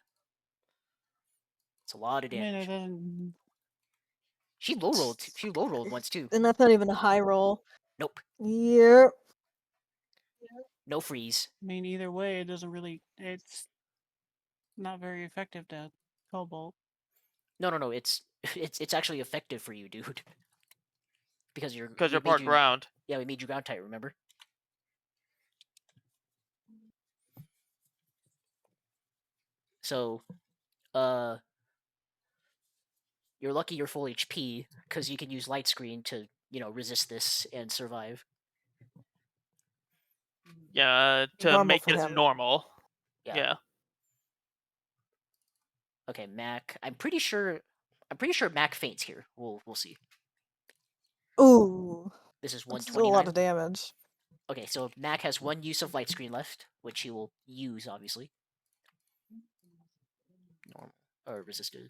It's a lot of I mean, damage. She low rolled. She low rolled once too. And that's not even a high roll. Nope. Yep. No freeze. I mean, either way, it doesn't really. It's not very effective to Cobalt. No. It's actually effective for you, dude. Because Because we you're made part you. ground. Yeah, we made you ground type. Remember? So, you're lucky you're full HP because you can use light screen to resist this and survive. Yeah, to Normal make for it him. normal. Yeah. Yeah. Okay, Mac. I'm pretty sure Mac faints here. We'll see. Ooh. This is That's still a lot 129. of damage. Okay, so Mac has one use of light screen left, which he will use, obviously. Normal or resisted.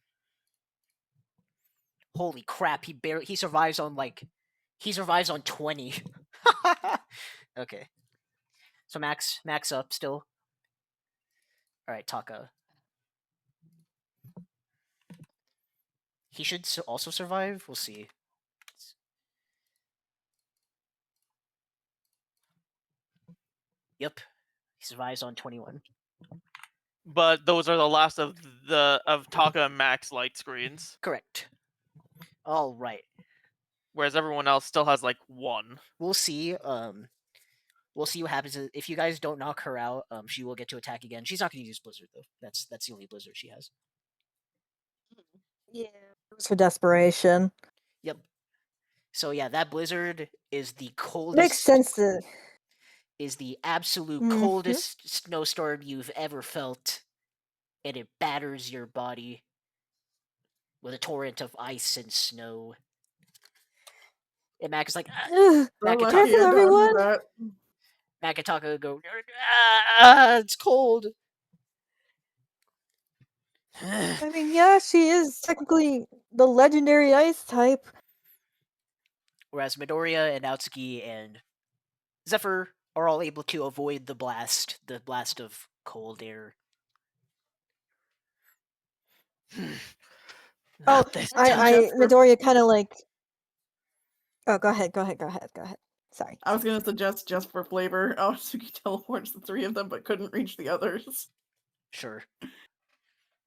Holy crap! He survives on 20. Okay, so Max up still. All right, Taka. He should also survive. We'll see. Yep, he survives on 21. But those are the last of Taka and Max light screens. Correct. All right. Whereas everyone else still has like one. We'll see. We'll see what happens if you guys don't knock her out. She will get to attack again. She's not going to use Blizzard though. That's the only Blizzard she has. Yeah. It was for desperation. Yep. So yeah, that Blizzard is the coldest. Makes sense to. Is the absolute Mhm. coldest snowstorm you've ever felt, and it batters your body with a torrent of ice and snow. And Mac is like, So Mac lucky and Careful, I dodged everyone. that. Mac and Taka go, it's cold. I mean, yeah, she is technically the legendary ice type. Whereas Midoriya and Aotsuki and Zephyr are all able to avoid the blast of cold air. Oh, Not this I- time. Just for- Midoriya kind of like. Oh, go ahead. Sorry. I was gonna suggest just for flavor, Aotsuki teleports the three of them, but couldn't reach the others. Sure.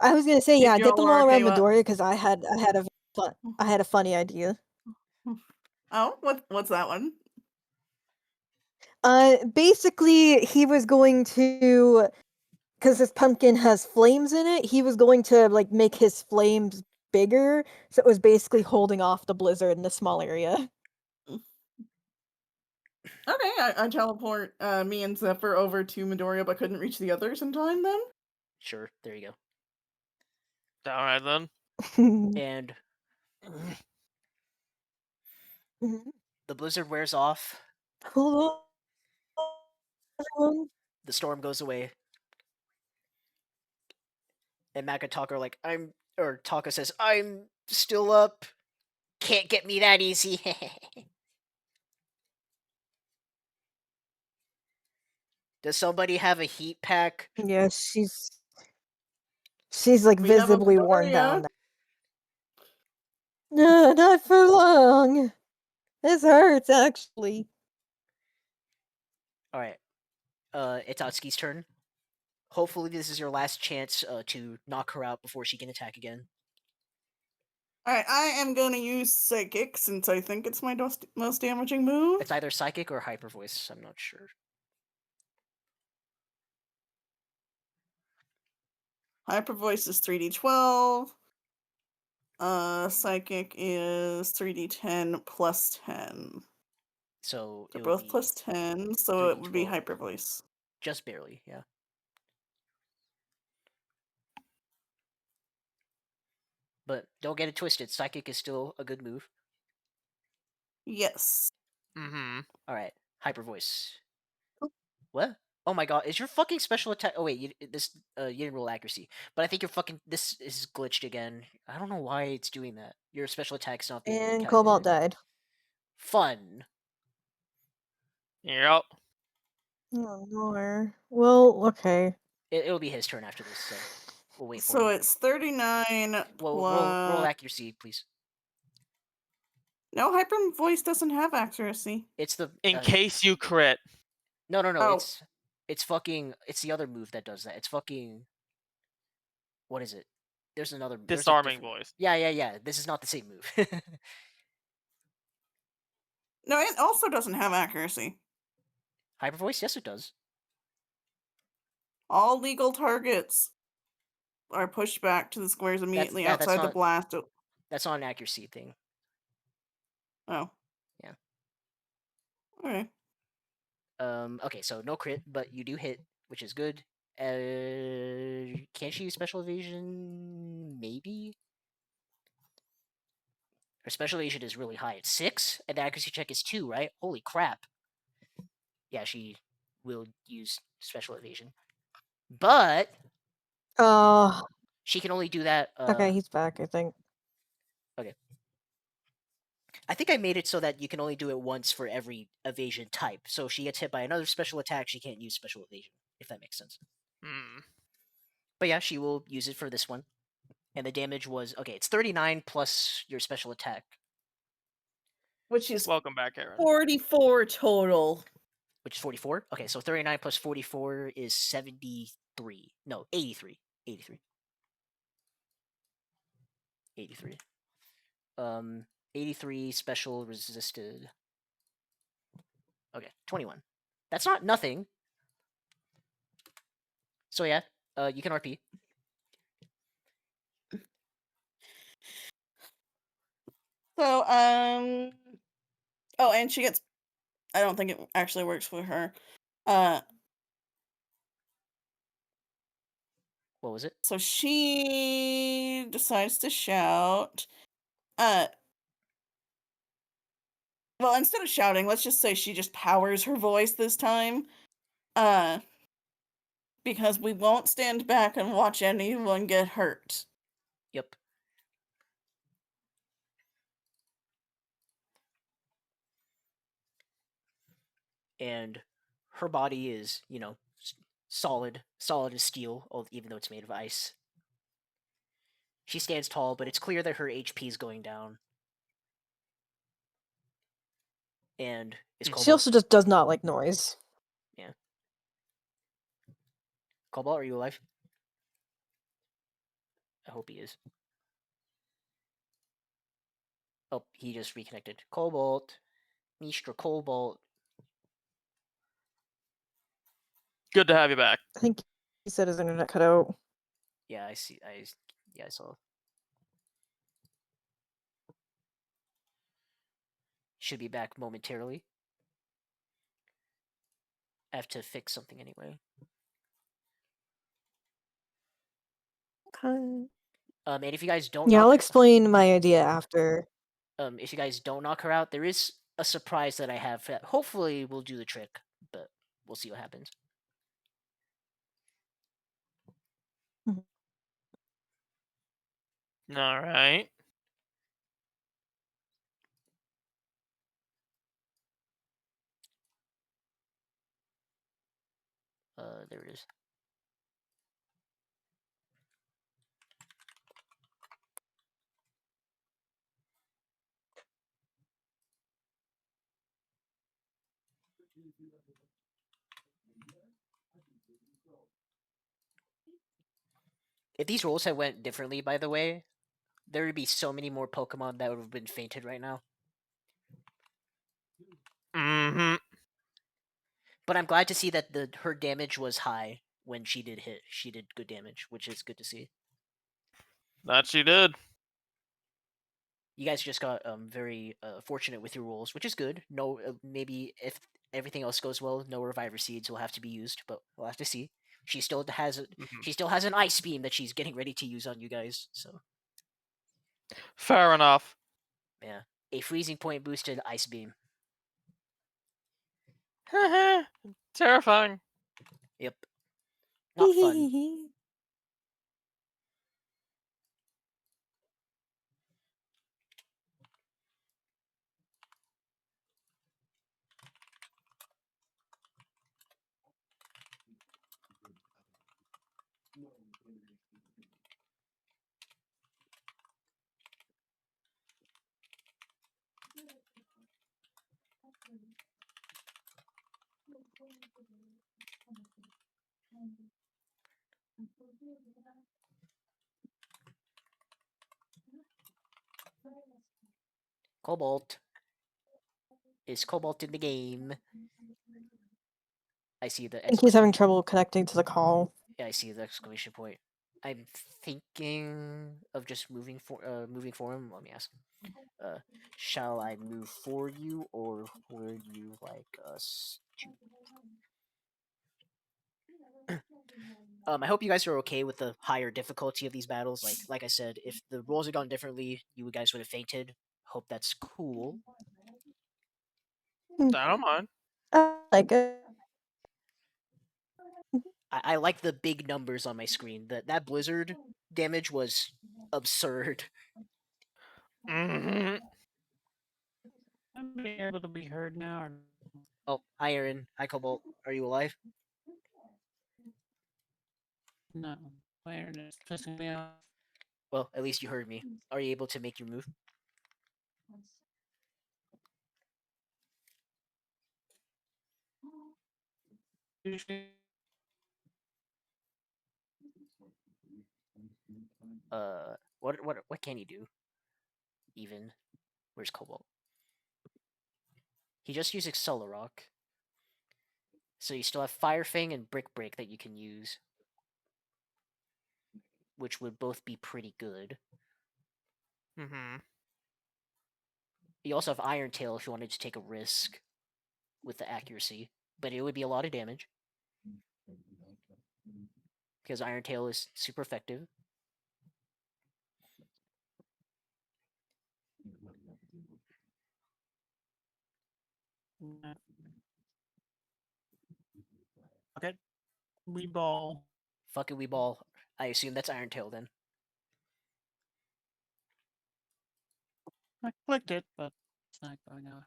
I was gonna say, yeah, If get them y'all all are around okay with- Midoriya because I had a funny idea. Oh, what's that one? Basically, he was going to, because his pumpkin has flames in it, he was going to like make his flames bigger, so it was basically holding off the blizzard in a small area. Okay, I teleport me and Zephyr over to Midoriya, but couldn't reach the others in time. Then Sure. There you All right then. go. And Mhm. the blizzard wears off. Hold on, everyone. The storm goes away. And Mac and Taka are like, Taka says, I'm still up. Can't get me that easy. Does somebody have a heat pack? Yeah, she's like We have a visibly worn Midoriya. down. No, not for long. This hurts actually. All right. It's Atsuki's turn. Hopefully, this is your last chance to knock her out before she can attack again. Alright, I am gonna use Psychic since I think it's my most damaging move. It's either Psychic or Hyper Voice. I'm not sure. Hyper Voice is 3d12. Psychic is 3d10 plus 10. So They're it would both be plus 10, so it would be 3d12. Hyper Voice. Just barely, yeah. But don't get it twisted. Psychic is still a good move. Yes. Mm-hmm. All right, Hyper Voice. What? Oh my god, is your fucking special attack? Oh wait, you didn't roll accuracy, but I think this is glitched again. I don't know why it's doing that. Your special attack's not being And Cobalt calculated. died. Fun. Yep. Oh no. Well, okay. It'll be his turn after this, so we'll wait for So him. it's 39 Well, plus... roll accuracy, please. No, Hyper Voice doesn't have accuracy. It's the In case you crit. no, Oh. it's fucking it's the other move that does that. It's fucking what is it? There's another there's a Disarming different- voice. Yeah. This is not the same move. No, it also doesn't have accuracy. Hyper voice, yes, it does. All legal targets are pushed back to the squares immediately outside the blast. That's not an accuracy thing. Oh. Yeah. Okay. Okay, so no crit, but you do hit, which is good. Can she use special evasion? Maybe. Her special evasion is really high. It's 6, and the accuracy check is 2, right? Holy crap. Yeah, she will use special evasion. But Oh, she can only do that. okay, he's back, I think. I think I made it so that you can only do it once for every evasion type. So if she gets hit by another special attack, she can't use special evasion, if that makes sense. But yeah, she will use it for this one. And the damage was okay, it's 39 plus your special attack. Which is Welcome back, Aaron. 44 total. Which is 44. Okay, so 39 plus 44 is 73. No, 83. 83. 83. 83 special resisted. Okay, 21. That's not nothing. So yeah, you can RP. So, oh, and she gets, I don't think it actually works for her. What was it? So she decides to shout. Well, instead of shouting, let's just say she just powers her voice this time. Because we won't stand back and watch anyone get hurt. Yep. And her body is, solid as steel, even though it's made of ice. She stands tall, but it's clear that her HP is going down. And is Cobalt... She also just does not like noise. Yeah. Cobalt, are you alive? I hope he is. Oh, he just reconnected. Cobalt. Mr. Cobalt. Good to have you back. I think he said his internet cut out. Yeah, I see. I saw. Should be back momentarily. I have to fix something anyway. Okay. And if you guys don't Yeah, knock I'll explain my idea after. if you guys don't knock her out, there is a surprise that I have that hopefully will do the trick, but we'll see what happens. All right. There it is. If these rolls had went differently, by the way, there would be so many more Pokemon that would have been fainted right now. Mm-hmm. But I'm glad to see that her damage was high when she did hit. She did good damage, which is good to see. That she did. You guys just got very fortunate with your rolls, which is good. No, maybe if everything else goes well, no Reviver Seeds will have to be used, but we'll have to see. She still has she still has an Ice Beam that she's getting ready to use on you guys. So Fair enough. yeah, a freezing point boosted Ice Beam. Terrifying. Yep, not fun. Cobalt. Is Cobalt in the game? I see the I think he's exclamation. having trouble connecting to the call. Yeah, I see the exclamation point. I'm thinking of just moving for him. Let me ask. Shall I move for you, or would you like us to? I hope you guys are okay with the higher difficulty of these battles. Like I said, if the rolls had gone differently, you guys would have fainted. Hope that's cool. I don't mind. I like it. I like the big numbers on my screen. That blizzard damage was absurd. Mm-hmm. I'm being able to be heard now. Or... Oh, hi Aaron. Hi Cobalt. Are you alive? No, my internet's pissing me off. Well, at least you heard me. Are you able to make your move? What can you do? Even, where's Cobalt? He just used Accelerock. So you still have Fire Fang and Brick Break that you can use, which would both be pretty good. Mm-hmm. You also have Iron Tail if you wanted to take a risk with the accuracy, but it would be a lot of damage because Iron Tail is super effective. Okay, we ball. Fuck it, we ball. I assume that's Iron Tail then. I clicked it, but it's not going off.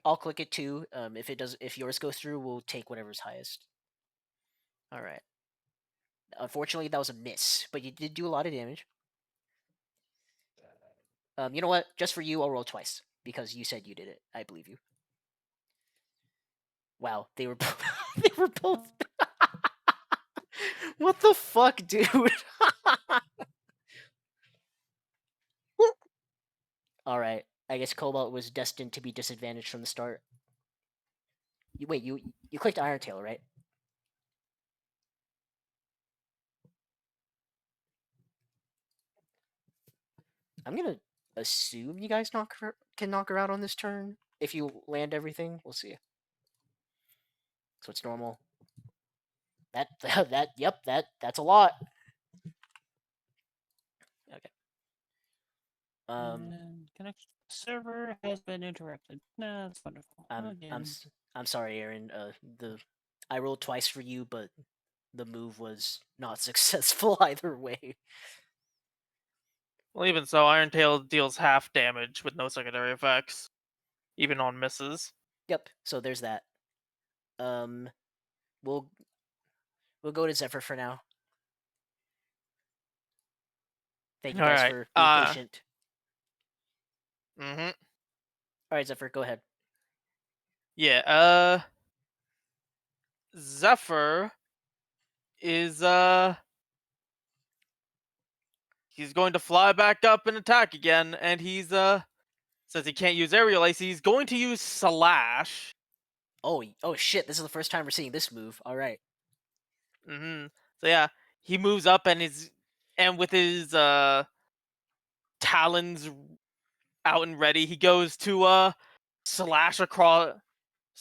I'll click it too. If yours goes through, we'll take whatever's highest. All right. Unfortunately, that was a miss, but you did do a lot of damage. You know what? Just for you, I'll roll twice because you said you did it. I believe you. Wow, they were they were both. What the fuck, dude? All right. I guess Cobalt was destined to be disadvantaged from the start. You clicked Iron Tail, right? I'm gonna assume you guys can knock her out on this turn. If you land everything, we'll see. So it's normal. That's a lot. Okay. Connection server has been interrupted. No, that's wonderful. I'm sorry, Aaron. I rolled twice for you, but the move was not successful either way. Well, even so, Iron Tail deals half damage with no secondary effects, even on misses. Yep. So there's that. We'll go to Zephyr for now. Thank you guys for being patient. Mm-hmm. All right, Zephyr, go ahead. Yeah. Zephyr is he's going to fly back up and attack again, and he's since he can't use aerial ice, he's going to use Slash. Oh shit! This is the first time we're seeing this move. All right. Mm-hmm. So yeah, he moves up and with his talons out and ready, he goes to slash across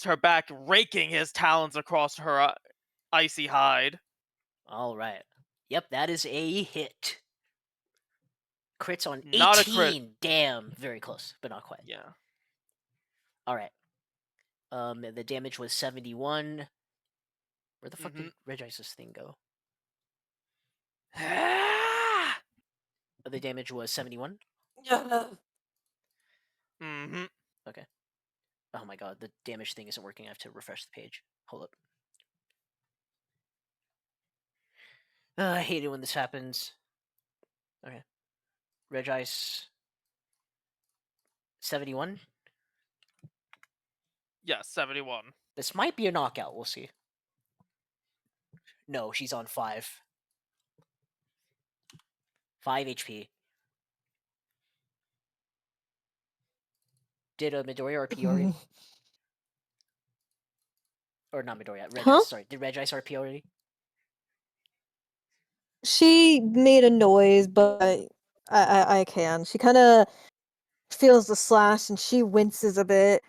her back, raking his talons across her icy hide. All right. Yep, that is a hit. Crits on 18. Not a crit. Damn, very close, but not quite. Yeah. All right. The damage was 71. Where the fuck did Regice's thing go? The damage was 71. Mm-hmm. Okay. Oh my god, the damage thing isn't working. I have to refresh the page. Hold up. I hate it when this happens. Okay. Regice 71. Yeah, 71. This might be a knockout. We'll see. No, she's on 5. 5 HP. Did Midoriya RP already? Or not Midoriya, Regice, Huh? sorry. Did Regice RP already? She made a noise, but I can. She kind of feels the slash and she winces a bit,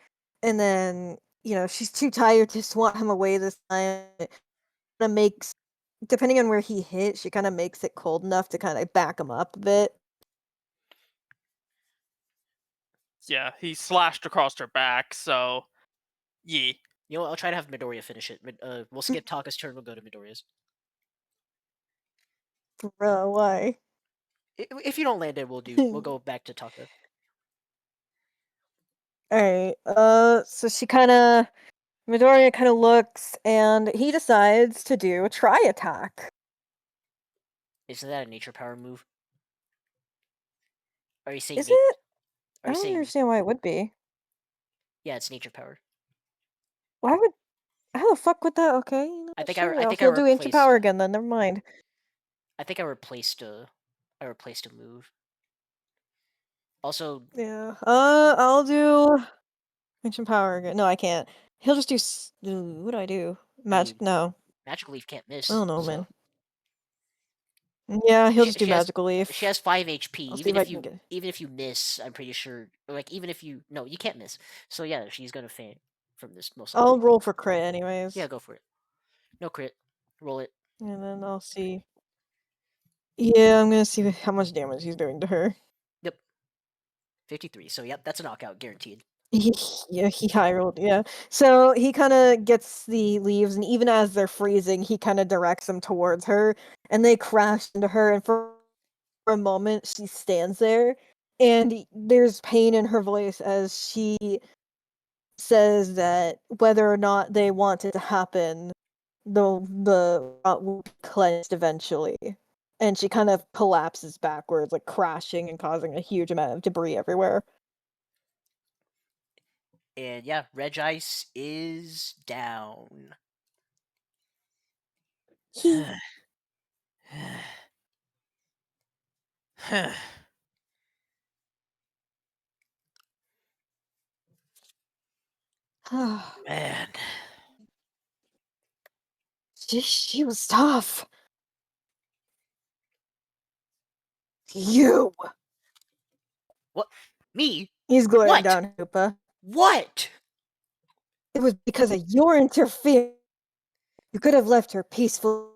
and then she's too tired to swat him away this time. It kind of makes, depending on where he hit, she kind of makes it cold enough to kind of back him up a bit. Yeah, he slashed across her back, so yeah. You know what? I'll try to have Midoriya finish it. We'll skip Taka's turn. We'll go to Midoriya's. Bro, why? If you don't land it, we'll go back to Taka. Alright, so Midoriya kind of looks, and he decides to do a tri-attack. Isn't that a nature power move? Are you saying? Is it? Are I you don't saying? understand why it would be. Yeah, it's nature power. Why would? How the fuck would that? Okay, I think sure. I think He'll do ancient power again then. Never mind. I think I replaced a move. Also, yeah. I'll do ancient power again. No, I can't. He'll just do. What do I do? Magic? No. Magic Leaf can't miss. I don't know, so. man. Yeah, he'll just do has, magical leaf. She has 5 HP. Even if you miss, I'm pretty sure. Like even if you you can't miss. So yeah, she's gonna faint from this most likely. I'll roll for crit anyways. Yeah, go for it. No crit. Roll it. And then I'll see. Yeah, I'm gonna see how much damage he's doing to her. Yep. 53. So yep, that's a knockout guaranteed. He high rolled, yeah. So he kind of gets the leaves, and even as they're freezing, he kind of directs them towards her, and they crash into her. And for a moment, she stands there, and there's pain in her voice as she says that whether or not they want it to happen, the rot will be cleansed eventually. And she kind of collapses backwards, like crashing and causing a huge amount of debris everywhere. And yeah, Regice is down. Man. She was tough. You. What? Me? He's glaring What? down Hoopa. What? It was because of your interference. You could have left her peacefully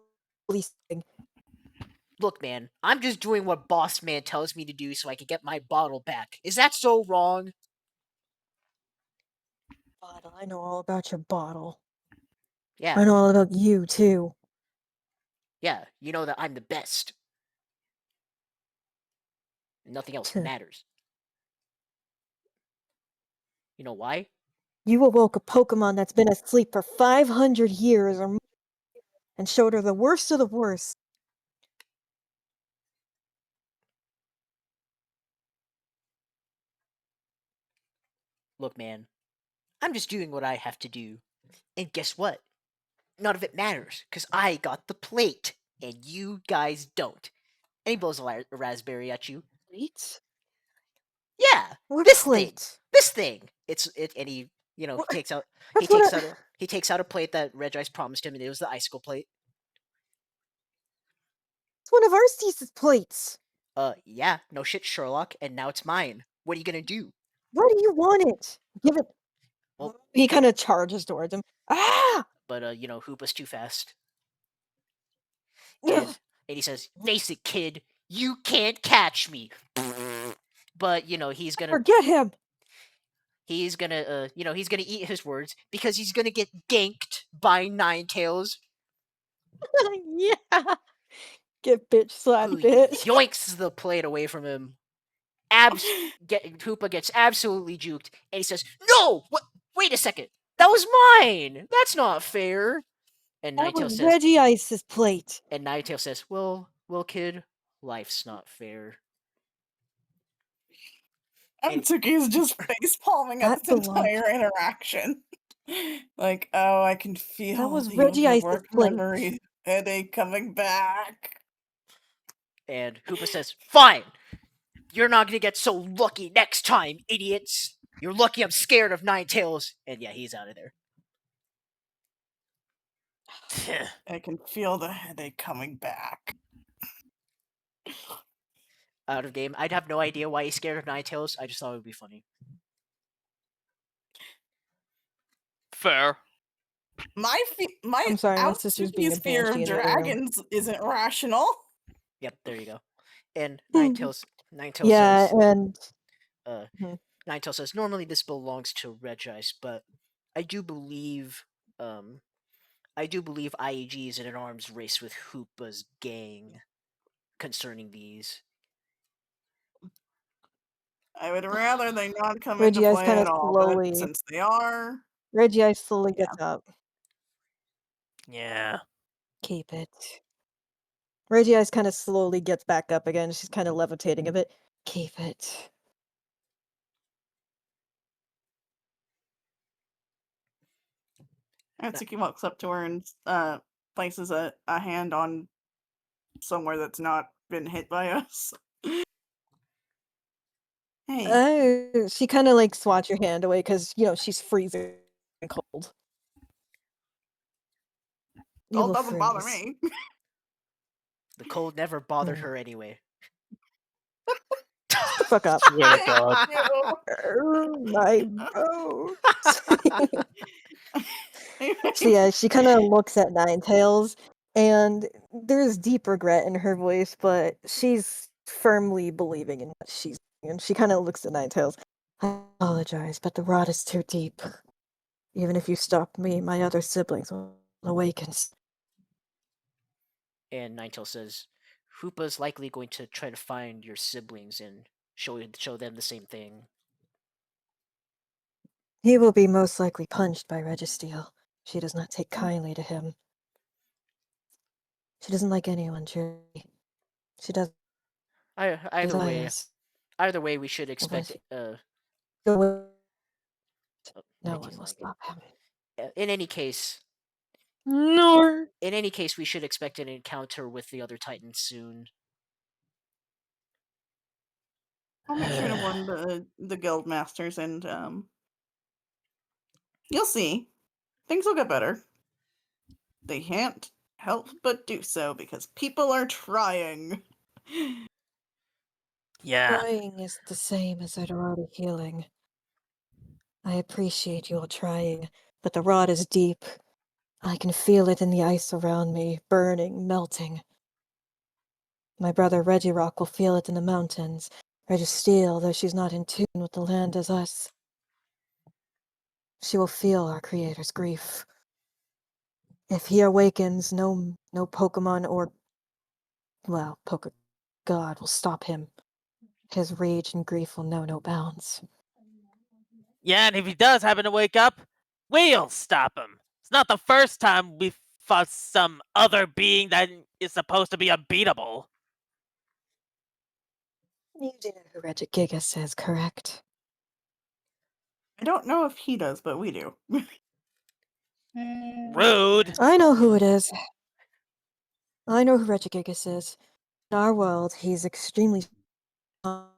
sleeping. Look, man, I'm just doing what Boss Man tells me to do so I can get my bottle back. Is that so wrong? Bottle, I know all about your bottle. Yeah. I know all about you, too. Yeah, you know that I'm the best. Nothing else matters. You know why? You awoke a Pokemon that's been asleep for 500 years or more and showed her the worst of the worst. Look, man, I'm just doing what I have to do. And guess what? None of it matters, because I got the plate, and you guys don't. And he blows a raspberry at you. Plate? Yeah, What this plate? thing. This thing. And he, he takes out he takes out a plate that Regice promised him, and it was the icicle plate. It's one of Arceus' plates. Yeah, no shit, Sherlock, and now it's mine. What are you gonna do? Why do you want it? Give it. Well, he kind of charges towards him. Ah! But Hoopa's too fast. And he says, "Face it, kid, you can't catch me." But he's gonna forget him. He's gonna he's gonna eat his words because he's gonna get ganked by Ninetales. Yeah. Get bitch slapped, bitch. Yoinks the plate away from him. Hoopa gets absolutely juked, and he says, "No! What? Wait a second. That was mine. That's not fair." And That Ninetales was says, Regice's plate. And Ninetales says, "Well, kid, life's not fair." Aotsuki is just face palming at this entire interaction. Like, oh, I can feel that was the Regice's overwork plate. memory. Are they coming back? And Hoopa says, "Fine! You're not gonna get so lucky next time, idiots! You're lucky I'm scared of Ninetales!" And yeah, he's out of there. I can feel the headache coming back. Out of game. I'd have no idea why he's scared of Ninetales. I just thought it would be funny. Fair. I'm sorry, my sister's being a Aotsuki's fear banshee of in the other room. dragons isn't rational. Yep, there you go. And Ninetales Yeah, says, and Ninetales says, normally this belongs to Regice, but I do believe IEG is in an arms race with Hoopa's gang concerning these. I would rather they not come Regice into play kind at of all, but slowly. since they are, Regice slowly gets up. Yeah. Keep it. Regice kind of slowly gets back up again. She's kind of levitating a bit. Keep it. Aotsuki walks up to her and places a hand on somewhere that's not been hit by us. Hey, She kind of like swats your hand away because, she's freezing cold. You cold will doesn't bother freeze. me. The cold never bothered her anyway. Fuck up. Swear to God. My bones. So yeah, she kind of looks at Ninetales, and there's deep regret in her voice, but she's firmly believing in what she's doing. And she kind of looks at Ninetales. I apologize, but the rot is too deep. Even if you stop me, my other siblings will awaken. And Ninetales says, Hoopa's likely going to try to find your siblings and show them the same thing. He will be most likely punched by Regice. She does not take kindly to him. She doesn't like anyone, truly. She does. Either way, we should expect. No my one team's will lagging. stop him. In any case, No. in any case, we should expect an encounter with the other Titans soon. I'll make sure to warn the guild masters, and you'll see. Things will get better. They can't help but do so because people are trying. Yeah. Trying is the same as already healing. I appreciate you all trying, but the rot is deep. I can feel it in the ice around me, burning, melting. My brother Regiroc will feel it in the mountains. Regice, though she's not in tune with the land as us. She will feel our creator's grief. If he awakens, no Pokemon or, God will stop him. His rage and grief will know no bounds. Yeah, and if he does happen to wake up, we'll stop him. It's not the first time we've fought some other being that is supposed to be unbeatable. You do know who Regice is, correct? I don't know if he does, but we do. Rude. I know who it is. I know who Regice is. In our world, he's extremely strong.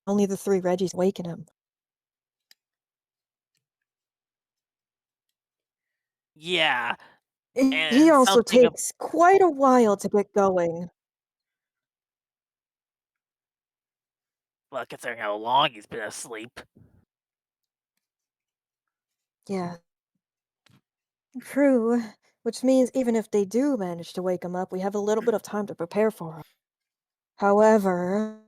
Only the 3 Reggies awaken him. Yeah. He And also something takes quite a while to get going. Well, considering how long he's been asleep. Yeah. True. Which means even if they do manage to wake him up, we have a little bit of time to prepare for him. However,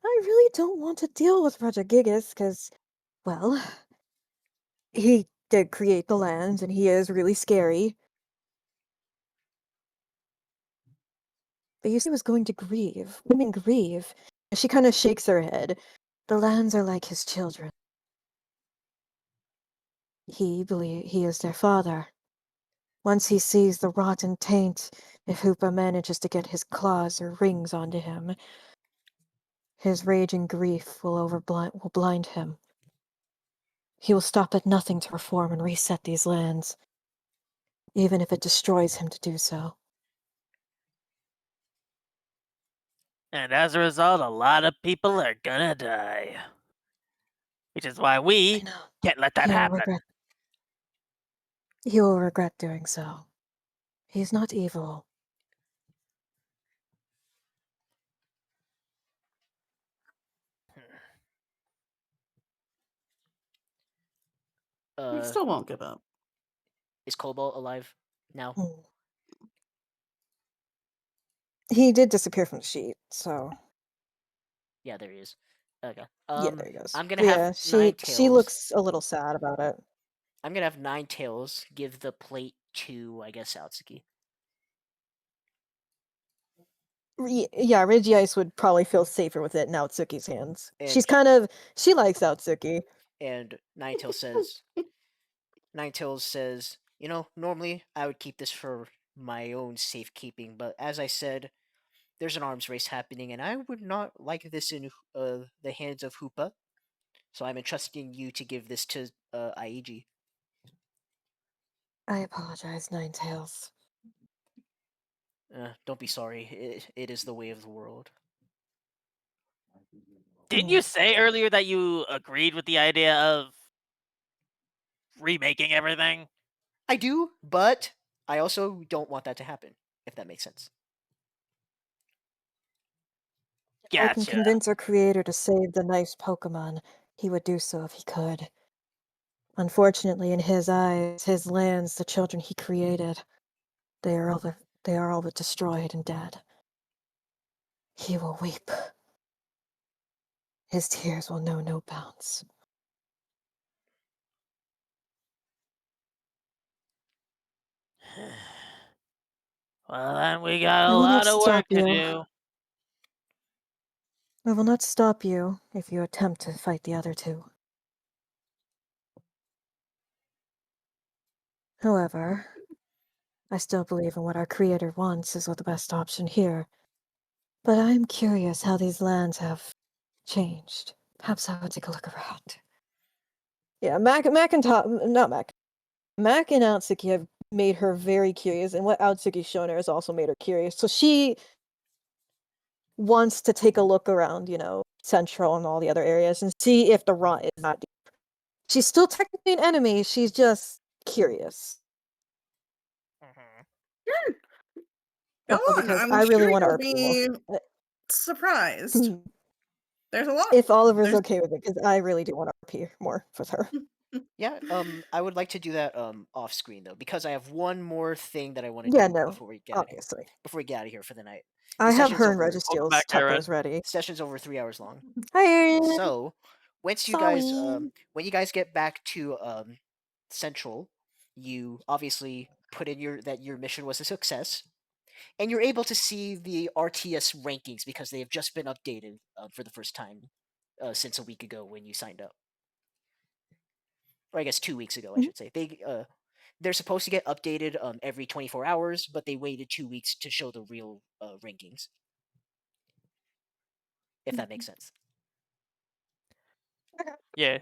I really don't want to deal with Regice because, well, he did create the lands and he is really scary. But you see, he was going to grieve. Women grieve. She kind of shakes her head. The lands are like his children. He is their father. Once he sees the rotten taint, if Hoopa manages to get his claws or rings onto him, his rage and grief will blind him. He will stop at nothing to reform and reset these lands, even if it destroys him to do so. And as a result, a lot of people are gonna die. Which is why I we know. can't let that He will happen. regret. He will regret doing so. He's not evil. We still won't give up. Is Cobalt alive now? Hmm. He did disappear from the sheet, so Yeah, there he is. Okay. yeah, there he goes. I'm gonna But have yeah, 9 she tails. looks a little sad about it. I'm gonna have 9 tails. Give the plate to, I guess, Aotsuki. Yeah, Regice would probably feel safer with it in Aotsuki's hands. And She likes Aotsuki. and Ninetales says, you know, normally I would keep this for my own safekeeping, but as I said, there's an arms race happening, and I would not like this in the hands of Hoopa. So I'm entrusting you to give this to Aiji. I apologize, Ninetales. Don't be sorry. It is the way of the world. Didn't you say earlier that you agreed with the idea of remaking everything? I do, but I also don't want that to happen, if that makes sense. If I can Gotcha. convince our creator to save the nice Pokemon, he would do so if he could. Unfortunately, in his eyes, his lands, the children he created, they are all but destroyed and dead. He will weep. His tears will know no bounds. Well, then we got I a will not lot of stop work to you. do. I will not stop you if you attempt to fight the other two. However, I still believe in what our creator wants is the best option here. But I'm curious how these lands have changed. Perhaps I will take a look around. Yeah, Mac and not Mac. Mac and Aotsuki have made her very curious, and what Aotsuki's shown her has also made her curious. So she wants to take a look around, Central and all the other areas and see if the rot is not deep. She's still technically an enemy, she's just curious. Sure. Go on. Because I'm I really sure want to you'll RP be more. surprised. There's a lot. If Oliver's There's... okay with it, because I really do want to RP more with her. Yeah, I would like to do that off screen though, because I have one more thing that I want to Yeah, do no, before we get obviously. out of here for the night. I have session's her and over. Welcome Regice's back, Aaron. tempos ready. Session's over 3 hours long. Hi, Aaron. So, once you guys when you guys get back to Central, you obviously put in your mission was a success, and you're able to see the RTS rankings because they have just been updated for the first time since a week ago when you signed up, or I guess 2 weeks ago, I should say. They're supposed to get updated every 24 hours, but they waited 2 weeks to show the real rankings. If that makes sense. Yeah.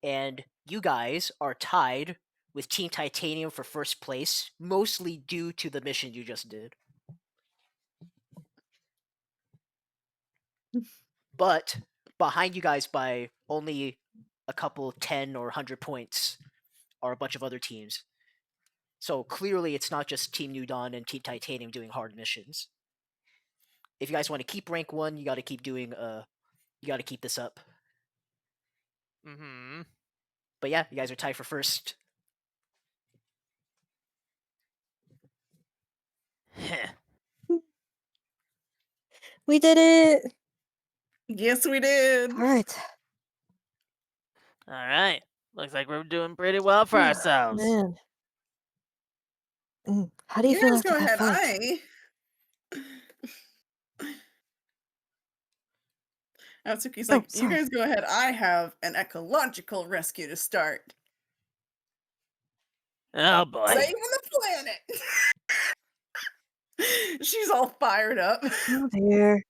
And you guys are tied with Team Titanium for first place, mostly due to the mission you just did. But behind you guys by only a couple 10 or 100 points are a bunch of other teams. So clearly it's not just Team New Dawn and Team Titanium doing hard missions. If you guys want to keep rank 1, you got to keep doing you got to keep this up. Mm-hmm. But yeah, you guys are tied for first. We did it! Yes, we did. All right. All right. Looks like we're doing pretty well for ourselves. Man. How do you You feel guys after go that ahead. fight? Aotsuki's Oh, like, you sorry. guys go ahead. I have an ecological rescue to start. Oh boy. Saving the planet. She's all fired up. Oh dear.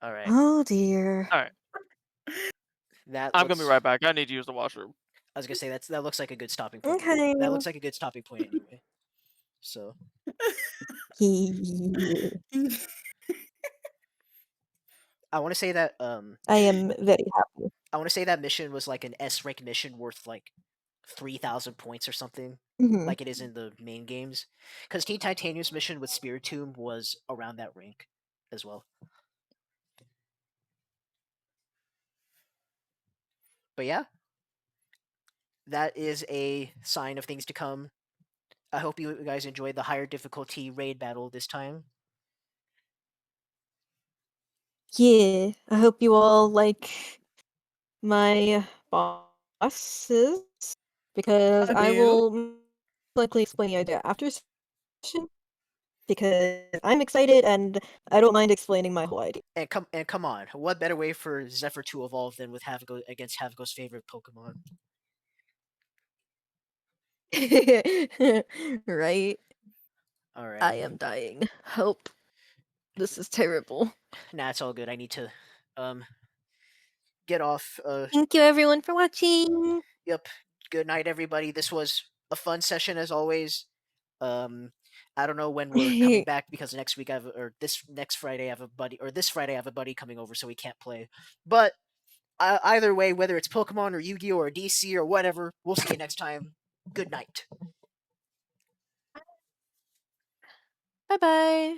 All right. Oh dear. All right. I'm gonna be right back. I need to use the washroom. I was gonna say that looks like a good stopping point. Okay. That looks like a good stopping point anyway. So I want to say that I am very happy. I want to say that mission was like an S rank mission worth like 3,000 points or something, Mhm. like it is in the main games. Because Teen Titanium's mission with Spiritomb was around that rank as well. But yeah, that is a sign of things to come. I hope you guys enjoyed the higher difficulty raid battle this time. Yeah, I hope you all like my bosses because I do. will likely explain the idea after session because I'm excited and I don't mind explaining my whole idea. And come on, what better way for Zephyr to evolve than with Havoc against Havoc's favorite Pokemon? Right? All right, I am dying. Help. This is terrible. nah, it's all good. I need to get off. Thank you everyone for watching. Yep. Good night, everybody. This was a fun session as always. Um, I don't know when we're coming back because next week or this next Friday I have a buddy, or this Friday I have a buddy coming over, so we can't play. But either way, whether it's Pokemon or Yu-Gi-Oh or DC or whatever, we'll see you next time. Good night. Bye bye.